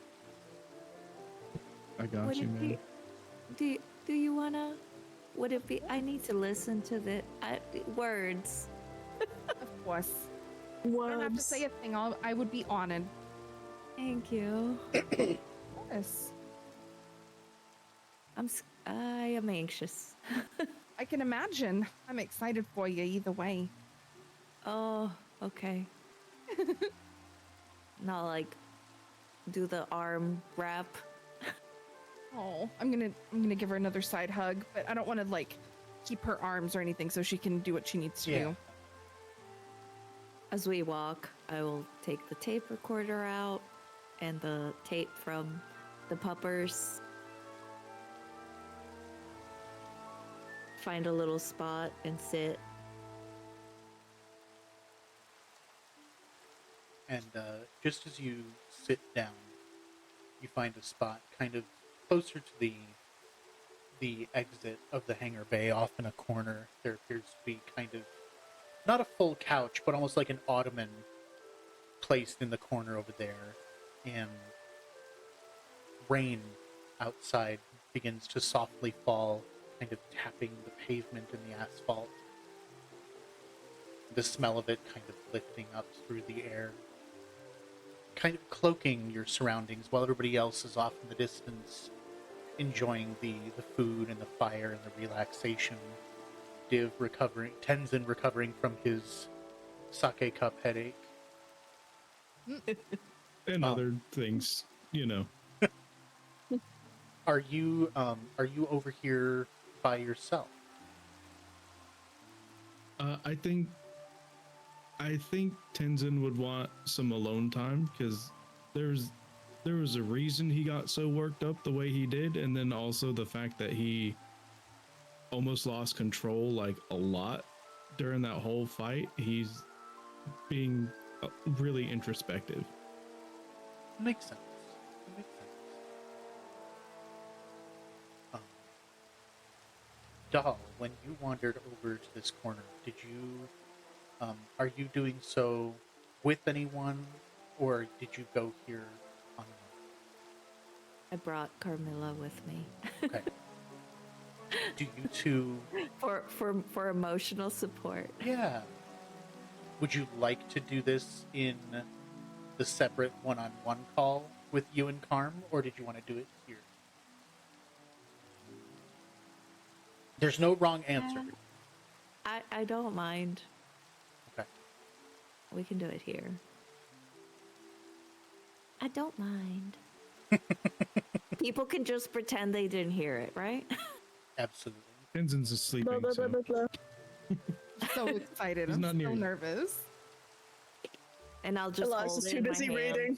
I got Would you, it man. be, do you wanna? Would it be? I need to listen to the words. of course. I don't have to say a thing. I would be honored. Thank you. Yes. I am anxious. I can imagine. I'm excited for you either way. Oh, okay. Not like do the arm wrap. Oh, I'm gonna give her another side hug, but I don't want to like keep her arms or anything, so she can do what she needs to Yeah. do. As we walk, I will take the tape recorder out and the tape from the puppers. Find a little spot and sit. And just as you sit down, you find a spot kind of closer to the exit of the hangar bay, off in a corner. There appears to be kind of not a full couch, but almost like an ottoman placed in the corner over there. And rain outside begins to softly fall, kind of tapping the pavement and the asphalt. The smell of it kind of lifting up through the air, kind of cloaking your surroundings while everybody else is off in the distance, enjoying the food and the fire and the relaxation. Tenzin recovering from his sake cup headache. And other things, you know. Are you over here by yourself? I think Tenzin would want some alone time because there was a reason he got so worked up the way he did, and then also the fact that he almost lost control like a lot during that whole fight. He's being really introspective. Makes sense. Makes sense. Dahl, when you wandered over to this corner, did you, are you doing so with anyone, or did you go here on your I brought Carmilla with me. own? Okay. Do you two? for emotional support. Yeah. Would you like to do this in the separate one-on-one call with you and Carm, or did you want to do it here? There's no wrong answer. I don't mind. Okay. We can do it here. I don't mind. People can just pretend they didn't hear it, right? Absolutely. Tenzin's is sleeping. Blah, blah, blah, blah, blah. So excited. He's I'm not near so you. nervous. And I'll just Elias hold is it too in my busy hand reading.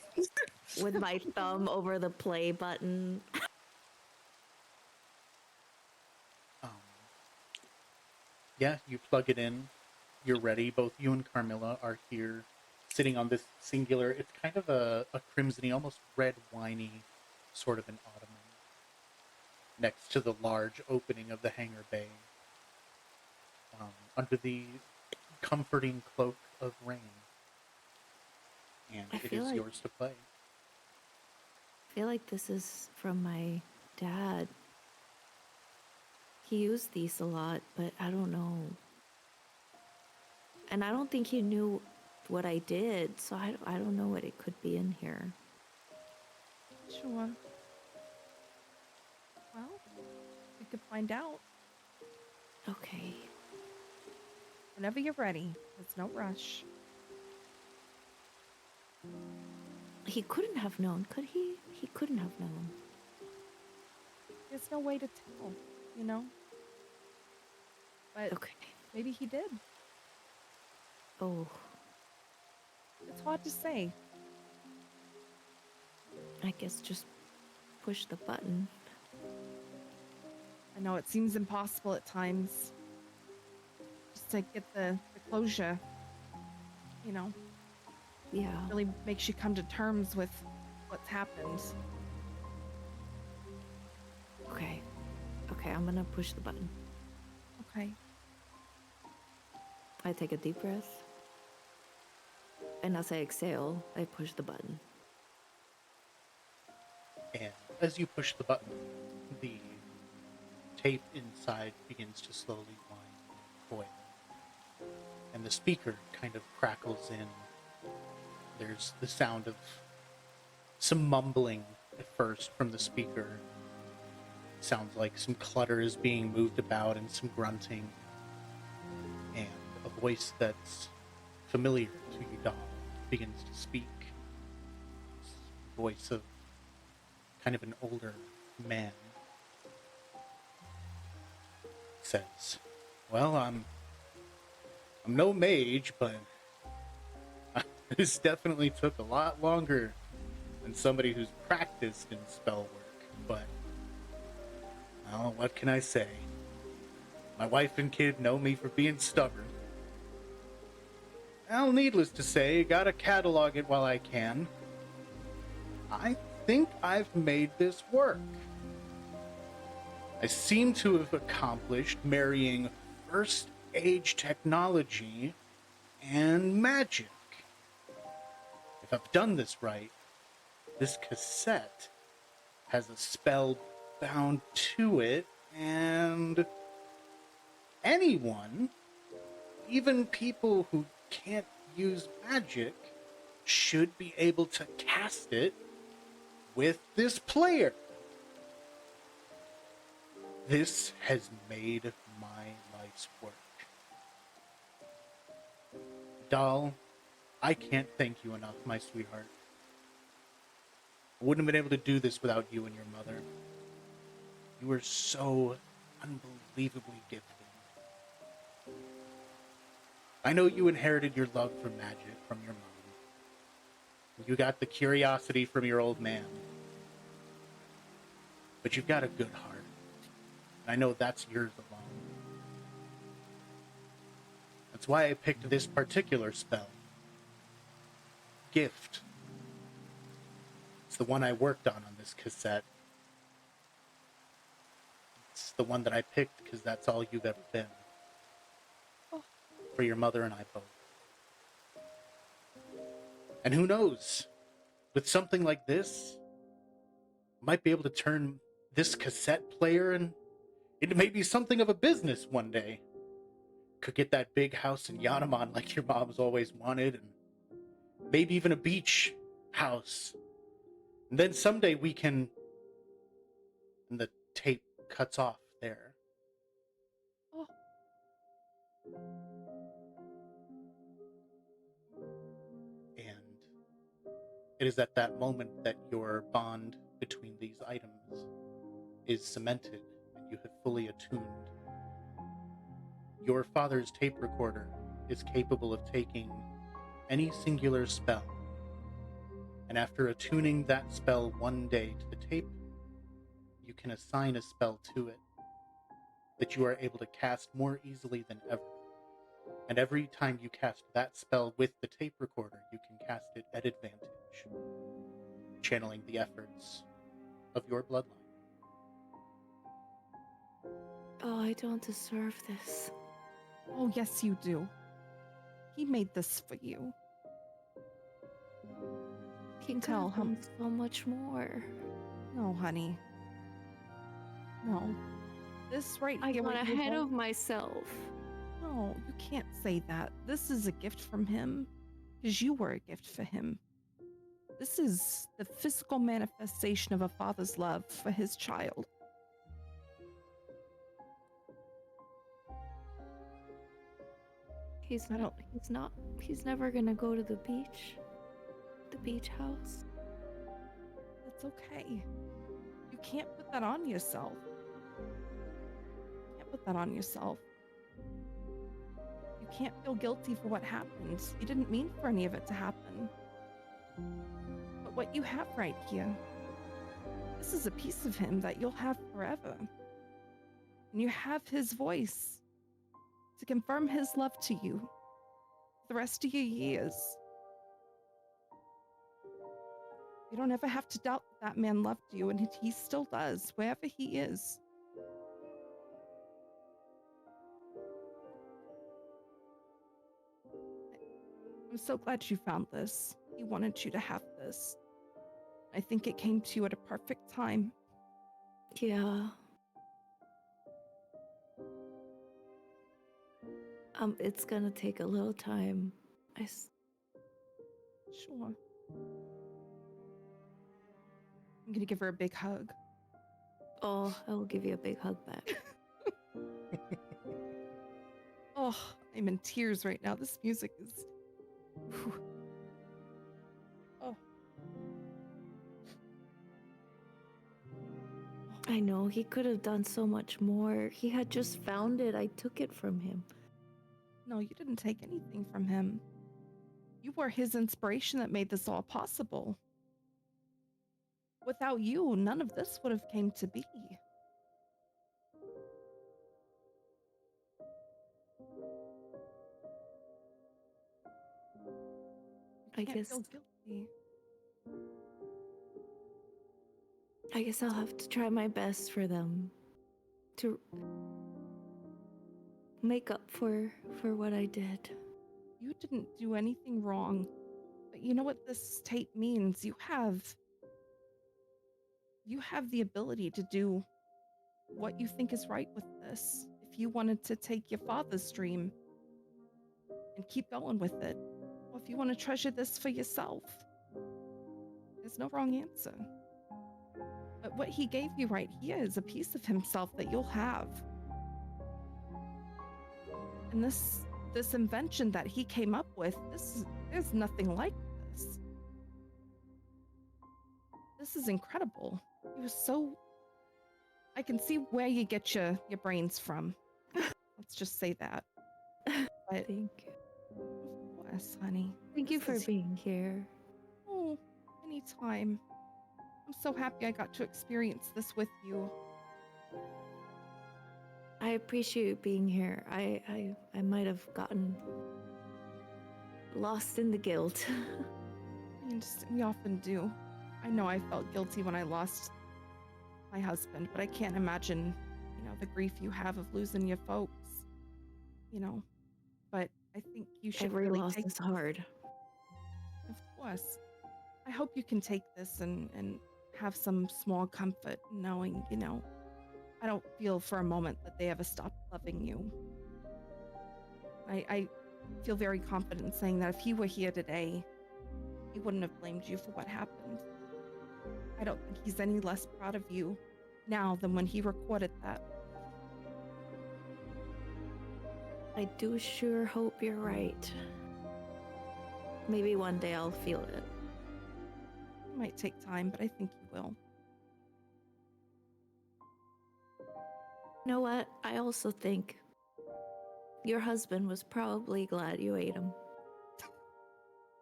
with my thumb over the play button. Um, yeah, you plug it in. You're ready. Both you and Carmilla are here, sitting on this singular. It's kind of a crimsony, almost red winey sort of an ottoman next to the large opening of the hangar bay, under the comforting cloak of rain. And I it feel is like- yours to play. I feel like this is from my dad. He used these a lot, but I don't know. And I don't think he knew what I did, so I don't know what it could be in here. Sure. Well, we could find out Okay. whenever you're ready. There's no rush. He couldn't have known, could he? He couldn't have known. There's no way to tell, you know? But Okay. maybe he did. Oh, It's hard to say. I guess just push the button. I know it seems impossible at times. Just to get the closure, you know, Yeah. really makes you come to terms with what's happened. Okay. Okay, I'm gonna push the button. Okay. I take a deep breath. And as I exhale, I push the button. And as you push the button, the tape inside begins to slowly wind and coil. And the speaker kind of crackles in. There's the sound of some mumbling at first from the speaker. Sounds like some clutter is being moved about and some grunting. And a voice that's familiar to you, Dom, begins to speak. It's the voice of kind of an older man. Says, well, I'm no mage, but This definitely took a lot longer than somebody who's practiced in spell work, but well, what can I say? My wife and kid know me for being stubborn. Well, needless to say, gotta catalog it while I can. I think I've made this work. I seem to have accomplished marrying first age technology and magic. If I've done this right, this cassette has a spell bound to it, and anyone, even people who can't use magic, should be able to cast it with this player. This has made my life's work. Doll, I can't thank you enough, my sweetheart. I wouldn't have been able to do this without you and your mother. You were so unbelievably gifted. I know you inherited your love for magic from your mom. You got the curiosity from your old man. But you've got a good heart. And I know that's yours alone. That's why I picked this particular spell. Gift. It's the one I worked on this cassette. It's the one that I picked because that's all you've ever been. For your mother and I both. And who knows? With something like this, I might be able to turn this cassette player into maybe something of a business one day. Could get that big house in Yanamon like your mom's always wanted, and maybe even a beach house. And then someday we can... And the tape cuts off there. Oh. And it is at that moment that your bond between these items is cemented and you have fully attuned. Your father's tape recorder is capable of taking any singular spell. And after attuning that spell one day to the tape, you can assign a spell to it that you are able to cast more easily than ever. And every time you cast that spell with the tape recorder, you can cast it at advantage, channeling the efforts of your bloodline. Oh, I don't deserve this. Oh, yes, you do. He made this for you. He could Tell have him. done so much more. No, honey. No. This right I here. got what you ahead hold- of myself. No, you can't say that. This is a gift from him. Because you were a gift for him. This is the physical manifestation of a father's love for his child. He's I not, he's never gonna go to the beach house. That's okay. You can't put that on yourself. You can't put that on yourself. You can't feel guilty for what happened. You didn't mean for any of it to happen. But what you have right here, this is a piece of him that you'll have forever. And you have his voice to confirm his love to you the rest of your years. You don't ever have to doubt that man loved you, and he still does, wherever he is. I'm so glad you found this. He wanted you to have this. I think it came to you at a perfect time. Yeah. It's gonna take a little time. Sure. I'm gonna give her a big hug. Oh, I will give you a big hug back. Oh, I'm in tears right now. This music is... Whew. Oh. I know, he could have done so much more. He had just found it. I took it from him. No, you didn't take anything from him. You were his inspiration that made this all possible. Without you, none of this would have came to be. I You can't guess feel guilty. I'll have to try my best for them to make up for what I did. You didn't do anything wrong. But you know what this tape means? You have the ability to do what you think is right with this. If you wanted to take your father's dream and keep going with it, or if you want to treasure this for yourself, there's no wrong answer. But what he gave you right here is a piece of himself that you'll have. And this invention that he came up with, there's nothing like this. This is incredible. He was so... I can see where you get your brains from. Let's just say that. But Thank you. of course, honey. Thank you This for is- being here. Oh, anytime. I'm so happy I got to experience this with you. I appreciate you being here. I might have gotten lost in the guilt. We often do. I know I felt guilty when I lost my husband, but I can't imagine, the grief you have of losing your folks, But I think you should Every really loss take is hard. Of course. I hope you can take this and have some small comfort knowing, I don't feel for a moment that they ever stopped loving you. I feel very confident saying that if he were here today, he wouldn't have blamed you for what happened. I don't think he's any less proud of you now than when he recorded that. I do sure hope you're right. Maybe one day I'll feel it. It might take time, but I think you will. You know what? I also think your husband was probably glad you ate him.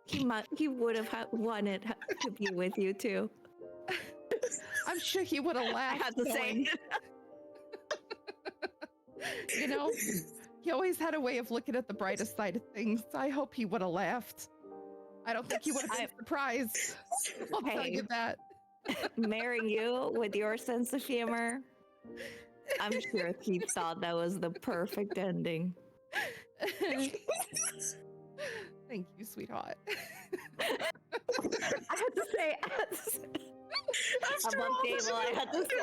He would have wanted to be with you too. I'm sure he would have I laughed. had to say it. He always had a way of looking at the brightest side of things. I hope he would have laughed. I don't think he would have been surprised. I'll tell you that. Marrying you with your sense of humor, I'm sure he thought that was the perfect ending. Thank you, sweetheart. I had to say above table, I had to say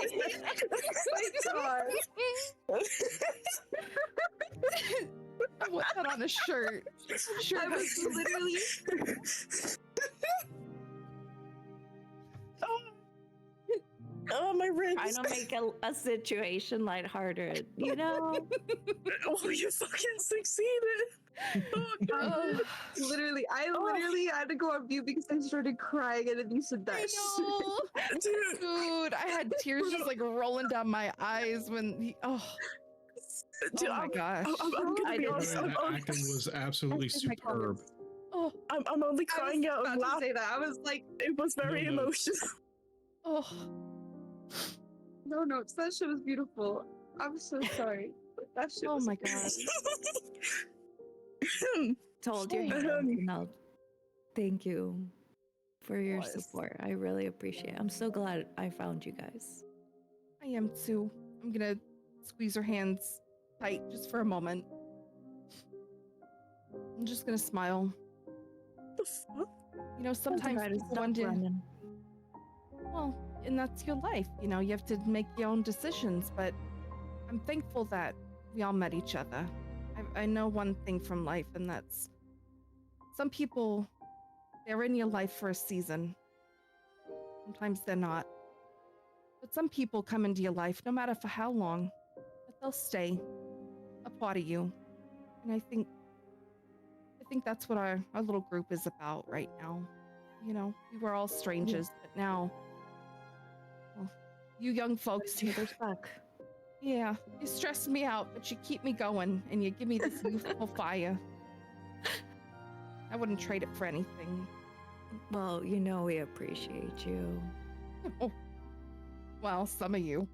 I want that on a shirt. Sure, I was literally. Oh, my ribs. trying to make a situation lighthearted, Oh, you fucking succeeded. Oh, God. Literally, I literally had to go on mute because I started crying and then you said that shit. Dude, I had tears just like rolling down my eyes when he. Dude, Oh my gosh. I'm gonna be honest. That acting was absolutely superb. Oh, I'm only crying out of about to laughter. say that. I was like, It was very No. emotional. oh. no, that shit was beautiful. I'm so sorry. That shit Oh was my god. told your hands. No, thank you for your Yes. support. I really appreciate it. I'm so glad I found you guys. I am too. I'm gonna squeeze her hands tight just for a moment. I'm just gonna smile. The fuck? Sometimes Try to people stop wonder, running. well, and that's your life. You have to make your own decisions, but I'm thankful that we all met each other. I know one thing from life, and that's some people, they're in your life for a season. Sometimes they're not. But some people come into your life, no matter for how long, but they'll stay a part of you. And I think that's what our little group is about right now. We were all strangers, but now, well, you young folks, You're stuck. yeah, you stress me out, but you keep me going and you give me this youthful fire. I wouldn't trade it for anything. Well, you know we appreciate you. Oh, well, some of you.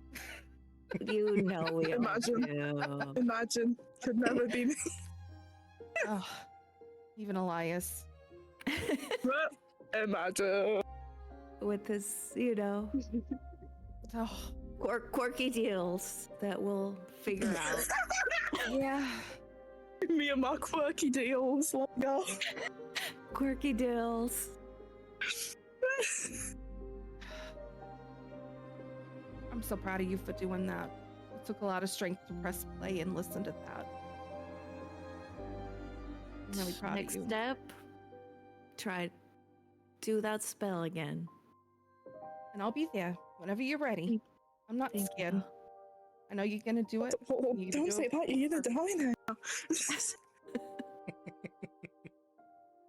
You know we all Imagine. do. Imagine. Could never be me. Oh, even Elias. Imagine. With this, you know, Oh, quirky deals that we'll figure out. yeah. Me and my quirky deals. Let go. Quirky deals. I'm so proud of you for doing that. It took a lot of strength to press play and listen to that. I'm really proud Next of you. step, try do that spell again. And I'll be there whenever you're ready. I'm not Thank scared. you. I know you're gonna do it. Oh, You don't do say it. that. You're gonna die now.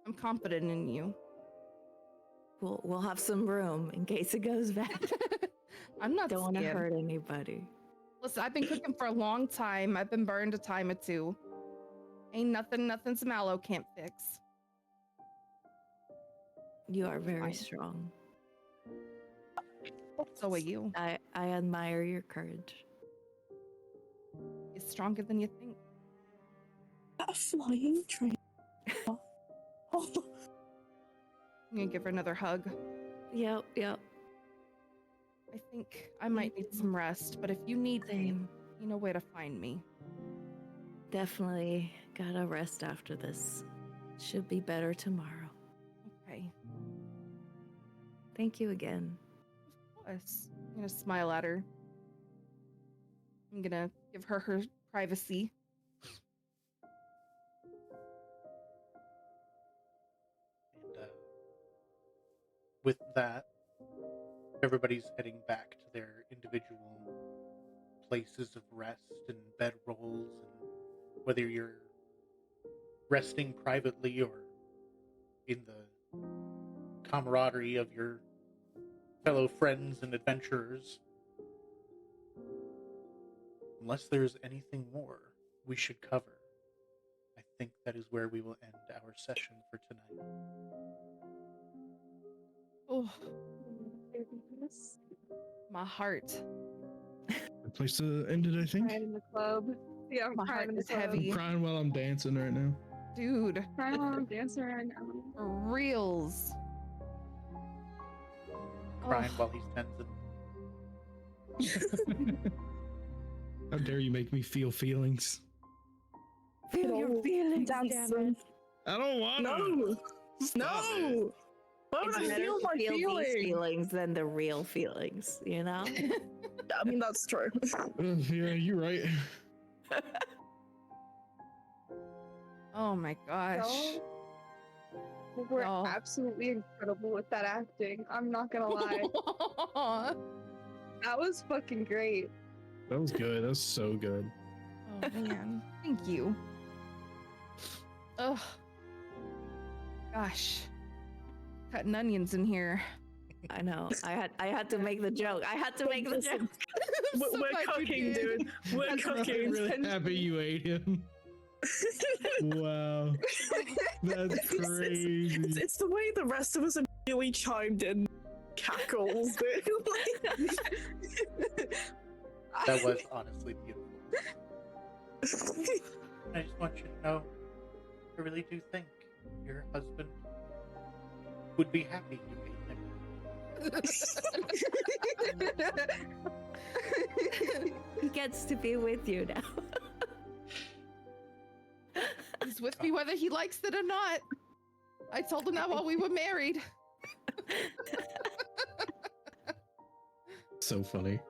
I'm confident in you. We'll have some room in case it goes bad. I'm not Don't want to scared. hurt anybody. Listen, I've been cooking for a long time. I've been burned a time or two. Ain't nothing Mallow can't fix. You are very Fine. strong. So are you. I admire your courage. You're stronger than you think. A flying train. Oh. I'm gonna give her another hug. Yep. I think I might need some rest, but if you need me, Same. you know where to find me. Definitely gotta rest after this. Should be better tomorrow. Okay. Thank you again. Of course. I'm gonna smile at her. I'm gonna give her her privacy. And with that, everybody's heading back to their individual places of rest and bedrolls, and whether you're resting privately or in the camaraderie of your fellow friends and adventurers. Unless there's anything more we should cover, I think that is where we will end our session for tonight. Oh, my heart. Good place to end it, I think. Crying in the club. Yeah, I'm My crying heart in the is club. heavy. I'm crying while I'm dancing right now. Dude, Crying while I'm dancing right now. for reals. Crying Oh, while he's tensing. How dare you make me feel feelings? Feel your feelings, damn Dancing. it. I don't want No. Stop it. No. Why would It's I better feel to my feel these feelings? feelings than the real feelings, you know? I mean, that's true. Yeah, you're right. oh my gosh. Y'all were Y'all. absolutely incredible with that acting. I'm not gonna lie. That was fucking great. That was good. That was so good. Oh man, thank you. Oh, gosh, cutting onions in here. I know. I had to make the joke. I had to make the joke. I'm so We're glad you cooking, did. dude. We're That's I'm cooking. really happy you ate him. Wow. That's crazy. It's the way the rest of us immediately chimed in. Cackles, dude. That was honestly beautiful. I just want you to know, I really do think your husband would be happy you ate him. He gets to be with you now. He's with me whether he likes it or not. I told him that while we were married. So funny.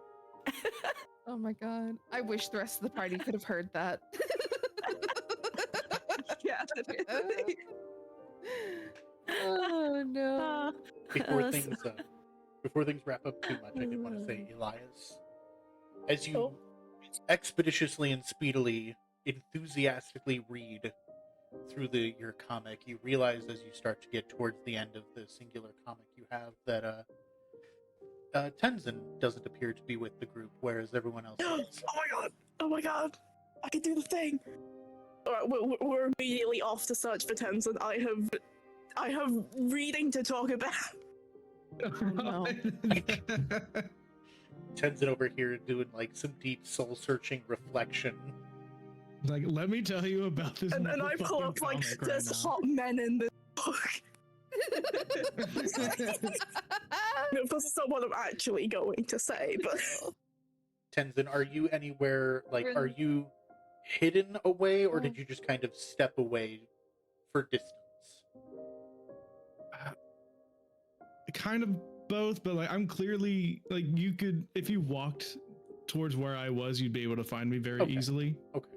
Oh my god. I wish the rest of the party could have heard that. Yeah. Oh no. Before things wrap up too much, I did want to say, Elias, as you expeditiously and speedily, enthusiastically read through your comic, you realize as you start to get towards the end of the singular comic you have that Tenzin doesn't appear to be with the group, whereas everyone else is. Oh my god! I can do the thing! Alright, we're immediately off to search for Tenzin. I have I have reading to talk about. No. Tenzin over here doing like some deep soul searching reflection. Like, let me tell you about this. And I pull motherfucking up like, comic there's right now. hot men in this book. Of course, it's not what I'm actually going to say, but Tenzin, are you anywhere, like, We're are in- you hidden away, or Oh. did you just kind of step away for distance? Kind of both, but like I'm clearly like you could if you walked towards where I was, you'd be able to find me very Okay. easily. Okay.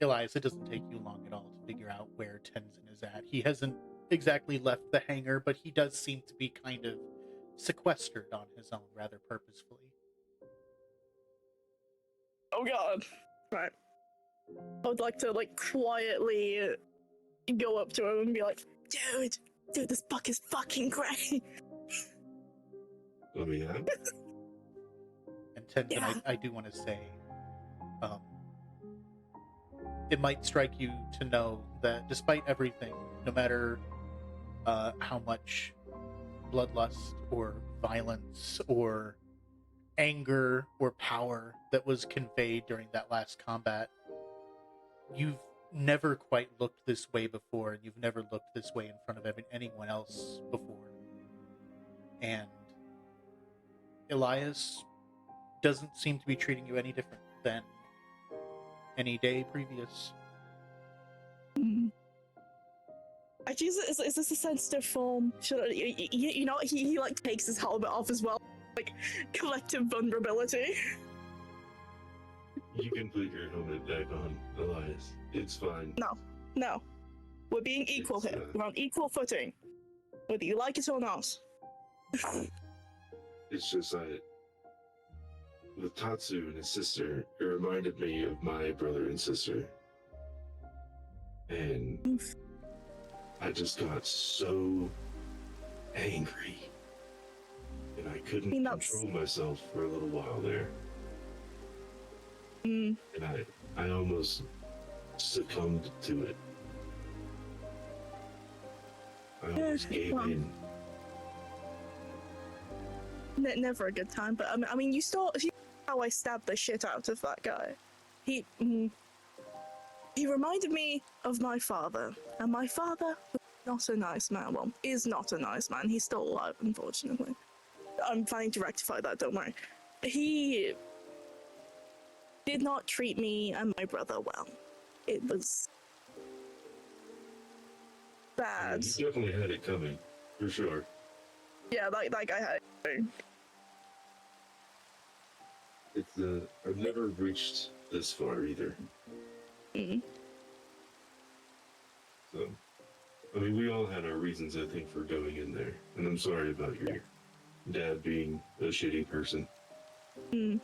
Elias, it doesn't take you long at all to figure out where Tenzin is at. He hasn't exactly left the hangar, but he does seem to be kind of sequestered on his own rather purposefully. oh god. Right. I would like to like quietly go up to him and be like, dude, this book is fucking great. Oh yeah. And Tenzin, Yeah. I do want to say, it might strike you to know that despite everything, no matter how much bloodlust or violence or anger or power that was conveyed during that last combat, you've never quite looked this way before, and you've never looked this way in front of anyone else before. And Elias doesn't seem to be treating you any different than any day previous. I choose it. Is this a sensitive form? Should I, you know, he like takes his helmet off as well, like collective vulnerability. You can put your helmet back on, Elias. It's fine. No, we're being equal It's, here. We're on equal footing, whether you like it or not. It's just with Tatsu and his sister, it reminded me of my brother and sister. And I just got so angry. And I couldn't control myself for a little while there. Mm, And I almost succumbed to it. I almost gave well. in. Never a good time, but I mean, you saw how I stabbed the shit out of that guy. He reminded me of my father, and my father was not a nice man. Well, is not a nice man. He's still alive, unfortunately. I'm planning to rectify that, don't worry. He did not treat me and my brother well. It was bad. You definitely had it coming, for sure. Yeah, like I had. It's I've never reached this far either. Mm. So, I mean, we all had our reasons, I think, for going in there. And I'm sorry about your dad being a shitty person. Mm.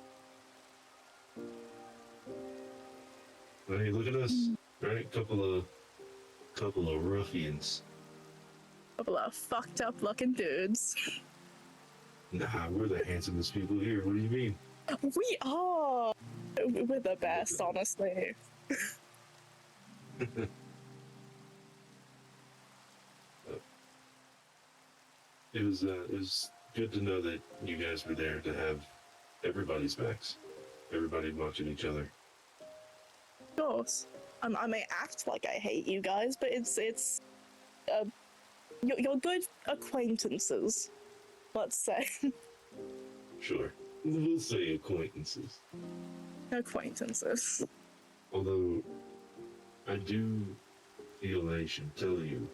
But hey, look at us, right? Couple of ruffians. Couple of fucked up looking dudes. Nah, we're the handsomest people here. What do you mean? We are. We're the best, honestly. It was good to know that you guys were there to have everybody's backs. Everybody watching each other. Of course. I may act like I hate you guys, but it's you're good acquaintances, let's say. Sure. We'll say acquaintances. Acquaintances. Although, I do feel I should tell you,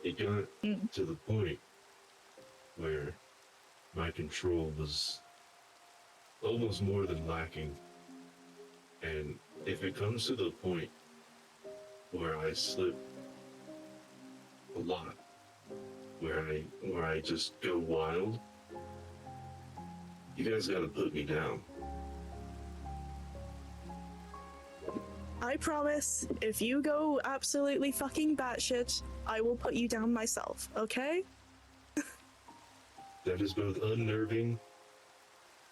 it got to the point where my control was almost more than lacking. And if it comes to the point where I slip a lot, where I just go wild, you guys gotta put me down. I promise, if you go absolutely fucking batshit, I will put you down myself, okay? That is both unnerving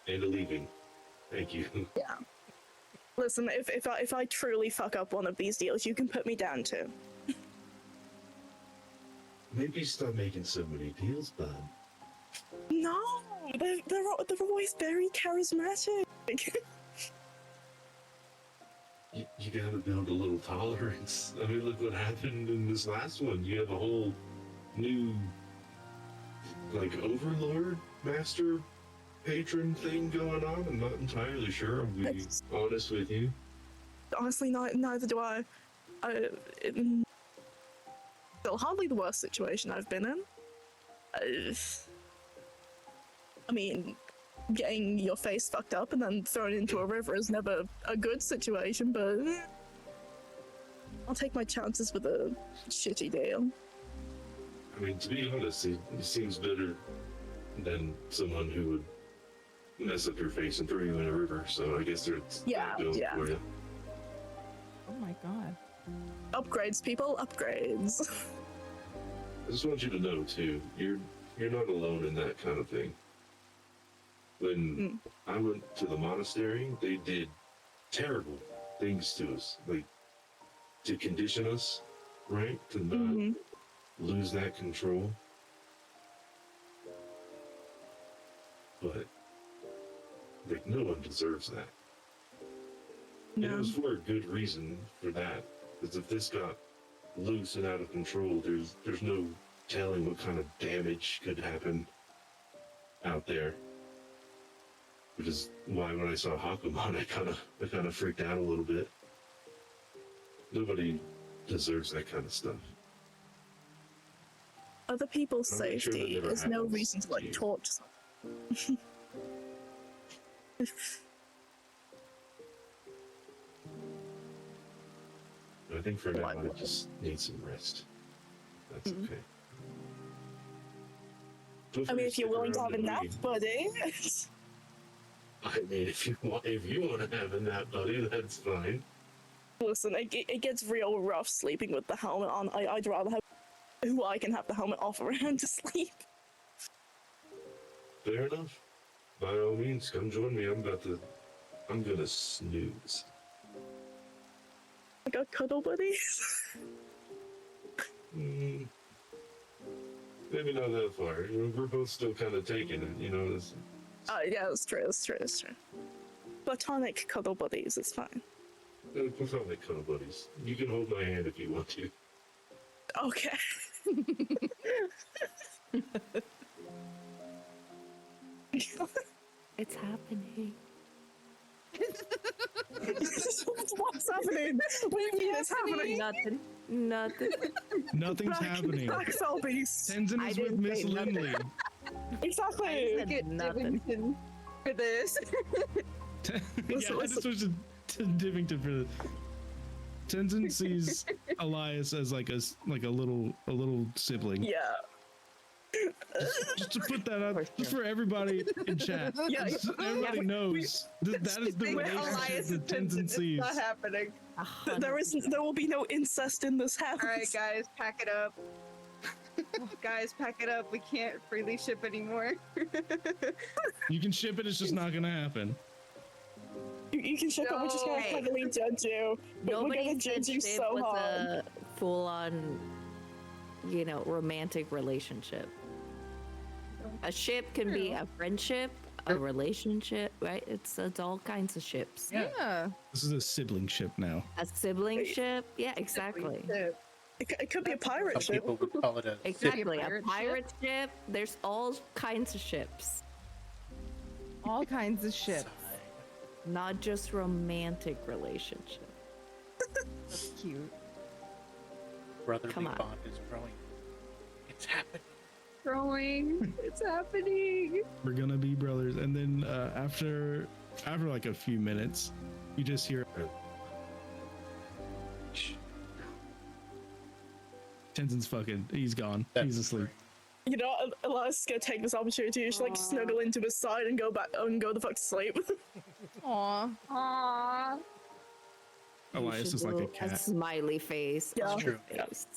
and relieving. Thank you. Yeah. Listen, if I truly fuck up one of these deals, you can put me down too. maybe stop making so many deals, bud. No, they're always very charismatic. You gotta build a little tolerance. I mean, look what happened in this last one. You have a whole new, like, overlord, master, patron thing going on. I'm not entirely sure. I'll be That's- honest with you. Honestly, neither do I. Still hardly the worst situation I've been in. I mean, getting your face fucked up and then thrown into a river is never a good situation, but I'll take my chances with a shitty deal. I mean, to be honest, he seems better than someone who would mess up your face and throw you in a river. So I guess there's Yeah, that going yeah. for you. Oh my god. Upgrades, people, upgrades. I just want you to know too, you're not alone in that kind of thing. When I went to the monastery, they did terrible things to us, like to condition us, right? To not lose that control. But like no one deserves that. And it No. was for a good reason for that. Because if this got loose and out of control, there's no telling what kind of damage could happen out there. Which is why when I saw Hakumon, I kind of freaked out a little bit. Nobody deserves that kind of stuff. Other people's I'll make sure that safety never is no happens reason to to you. torture someone. I think for now, Like I what? just need some rest. That's Mhm. okay. Feel I free mean, if you're stick willing to around have a and nap, read. buddy. I mean, if you want to have a nap, buddy, that's fine. Listen, it gets real rough sleeping with the helmet on. I'd rather have who I can have the helmet off around to sleep. Fair enough. By all means, come join me. I'm gonna snooze. I got cuddle buddies. Mm, maybe not that far. You know, we're both still kind of taking it. You know, it's, Yeah, that's true. Platonic cuddle buddies is fine. we're not like cuddle buddies. You can hold my hand if you want to. Okay. It's happening. What's happening? What do you mean it's happening? Nothing. Nothing. Nothing's happening. Back Felbies. Tenzin I is with didn't Miss say nothing. Lindley. Exactly. said Get nothing. Divington for this. Yeah, Listen, I just switched to Divington for the. Tenzin sees Elias as like a little sibling. Yeah. Just to put that up, For just sure. for everybody in chat. Yeah, Just so everybody knows that is the With relationship Elias that and Tenzin it's sees. not happening. There will be no incest in this house. All right, guys, pack it up. Guys, pack it up. We can't freely ship anymore. You can ship it, it's just not gonna happen. You can ship it. We're just gonna No. heavily judge you. We're Nobody gonna said judge you ship so was hard. a full-on, romantic relationship. A ship can be a friendship, a relationship, right? It's all kinds of ships. Yeah. Yeah. This is a sibling ship now. A sibling ship, yeah, exactly. It could be a pirate Some ship. people would call it a Exactly, a pirate pirate ship. There's all kinds of ships, All kinds of ships. not just romantic relationship. That's cute. brotherly Come on. bond is growing. It's happening. Growing. It's happening. We're gonna be brothers. And then after like a few minutes, you just hear Tenzin's he's gone. That's He's asleep. You know, Elias is gonna take this opportunity to just like snuggle into his side and go the fuck to sleep. Aw. Aww. You Elias should is like a do cat. smiley face. Yeah. on True. his face.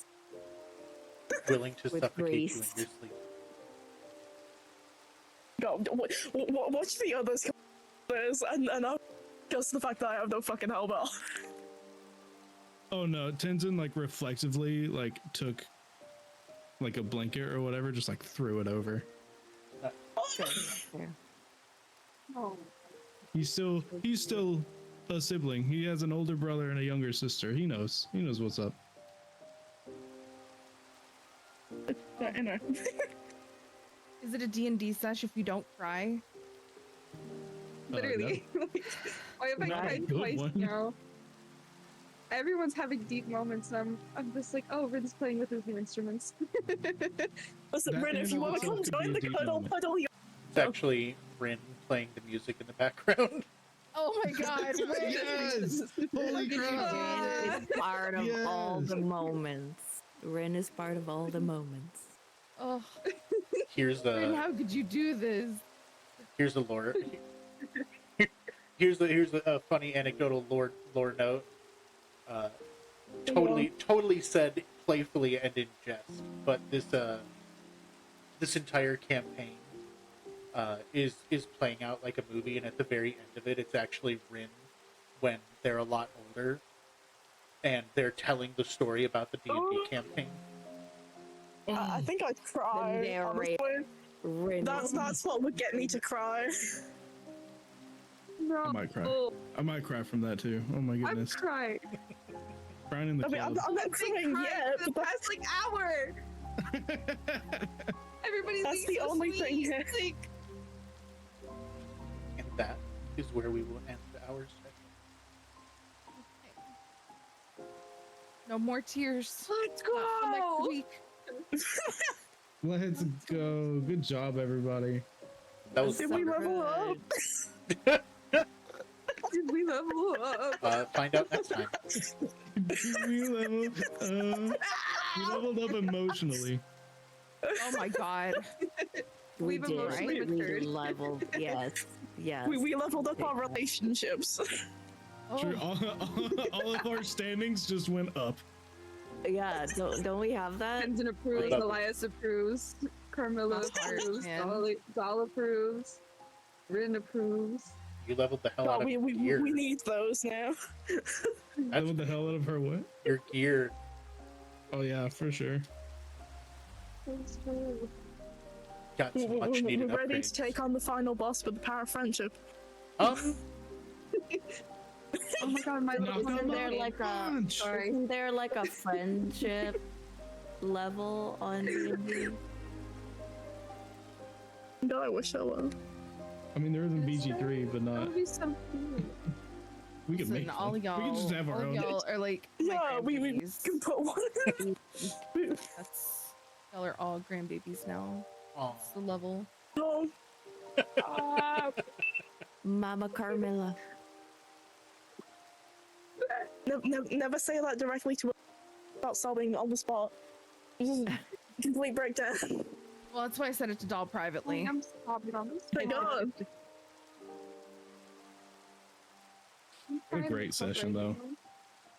Willing to With suffocate you in grace. your sleep. God, watch the others come this and I'll just the fact that I have no fucking helmet on. Oh no, Tenzin like reflexively like took like a blanket or whatever, just like threw it over. Fair. Oh, He's still a sibling. He has an older brother and a younger sister. He knows what's up. I know. Is it a D&D sesh if you don't cry? literally. Why have I Not a cried good twice one. now? Everyone's having deep moments. I'm just like, oh, Rin's playing with his new instruments. Listen, That Rin, if in you and want of to come itself could be join a the deep cuddle moment. puddle, you It's actually Rin playing the music in the background. Oh my god, Rin! Yes! Holy Rin crap! is part of all the Yes. moments. Rin is part of all the moments. Oh, Here's Rin, the how could you do this? here's the lore. Here's the funny anecdotal lore note. Totally said playfully and in jest, but this entire campaign is playing out like a movie, and at the very end of it, it's actually Rin when they're a lot older, and they're telling the story about the D&D campaign. I think I'd cry. narrator. Honestly. Rin. That's what would get me to cry. No. I might cry. Oh, I might cry from that too. Oh my I'm goodness. crying. Crying in the I mean, I'm clouds. not crying yet, for the but past like hour. Everybody's that's being the so only sweet. thing here. Like, And that is where we will end our session. No more tears. let's Not till next go. week. Let's go. Good job, everybody. That was Did we level up? Did we level up? find out next time. we leveled up emotionally. Oh my god. We We've did. emotionally We matured. leveled. Yes. Yes. We leveled up our relationships. Sure, Oh, all of our standings just went up. Yeah. Don't we have that? Tenzin approves. Like- Elias approves. Carmilla That's hard, approves. man. Doll approves. Rin approves. You leveled the hell God, out of we your gear. need those now. Leveled the hell out of her what? Your gear. Oh yeah, for sure. That's true. Got some much needed We're ready to upgrades. take on the final boss with the power of friendship. Um, Oh my god, my Knock little on Isn't the there sister. like a punch. Sorry. isn't there like a friendship level on D&D? God, I wish I was. I mean, there isn't BG3, but That not. would be so cool. We can listen, make all one. y'all. We can just have our all own. y'all are like my Yeah, we grandbabies. can put one. That's y'all are all grandbabies now. aw. That's the level. No. Mama Carmilla. Never say that directly to her about sobbing on the spot. Just complete breakdown. Well, that's why I sent it to Doll privately. I'm stopping on this. Thank God. A great session, though.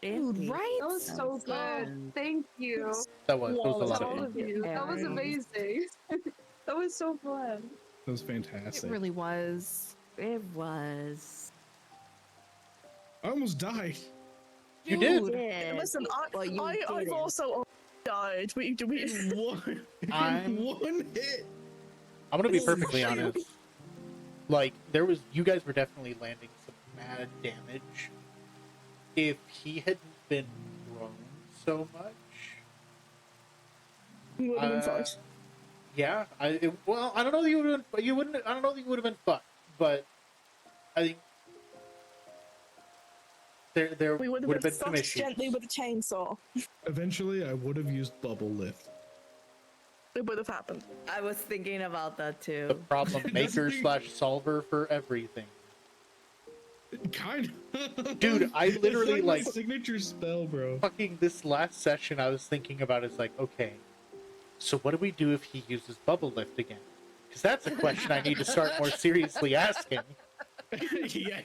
Dude, right? That was so good. fun. Thank you. That was a lot To of all fun. of you. That was Aaron. amazing. That was so fun. That was It fantastic. really was. It was. I almost died. You did. Yeah. Listen, Well, you I've didn't. also died. We One, I'm- one hit. I'm gonna be Oh, perfectly shoot. honest. Like, you guys were definitely landing some mad damage. If he hadn't been thrown so much, we would have been Uh, fucked. yeah. I don't know that you would. You wouldn't. I don't know that you would have been fucked, but I think there We would would have have been been some fucked issues. gently with a chainsaw. Eventually, I would have used bubble lift. It would have happened. I was thinking about that The too. problem maker / solver for everything. Kind of. Dude, I It's literally, my like- signature spell, bro. Fucking this last session, I was thinking about is like, okay, so what do we do if he uses bubble lift again? Because that's a question I need to start more seriously asking. Yeah,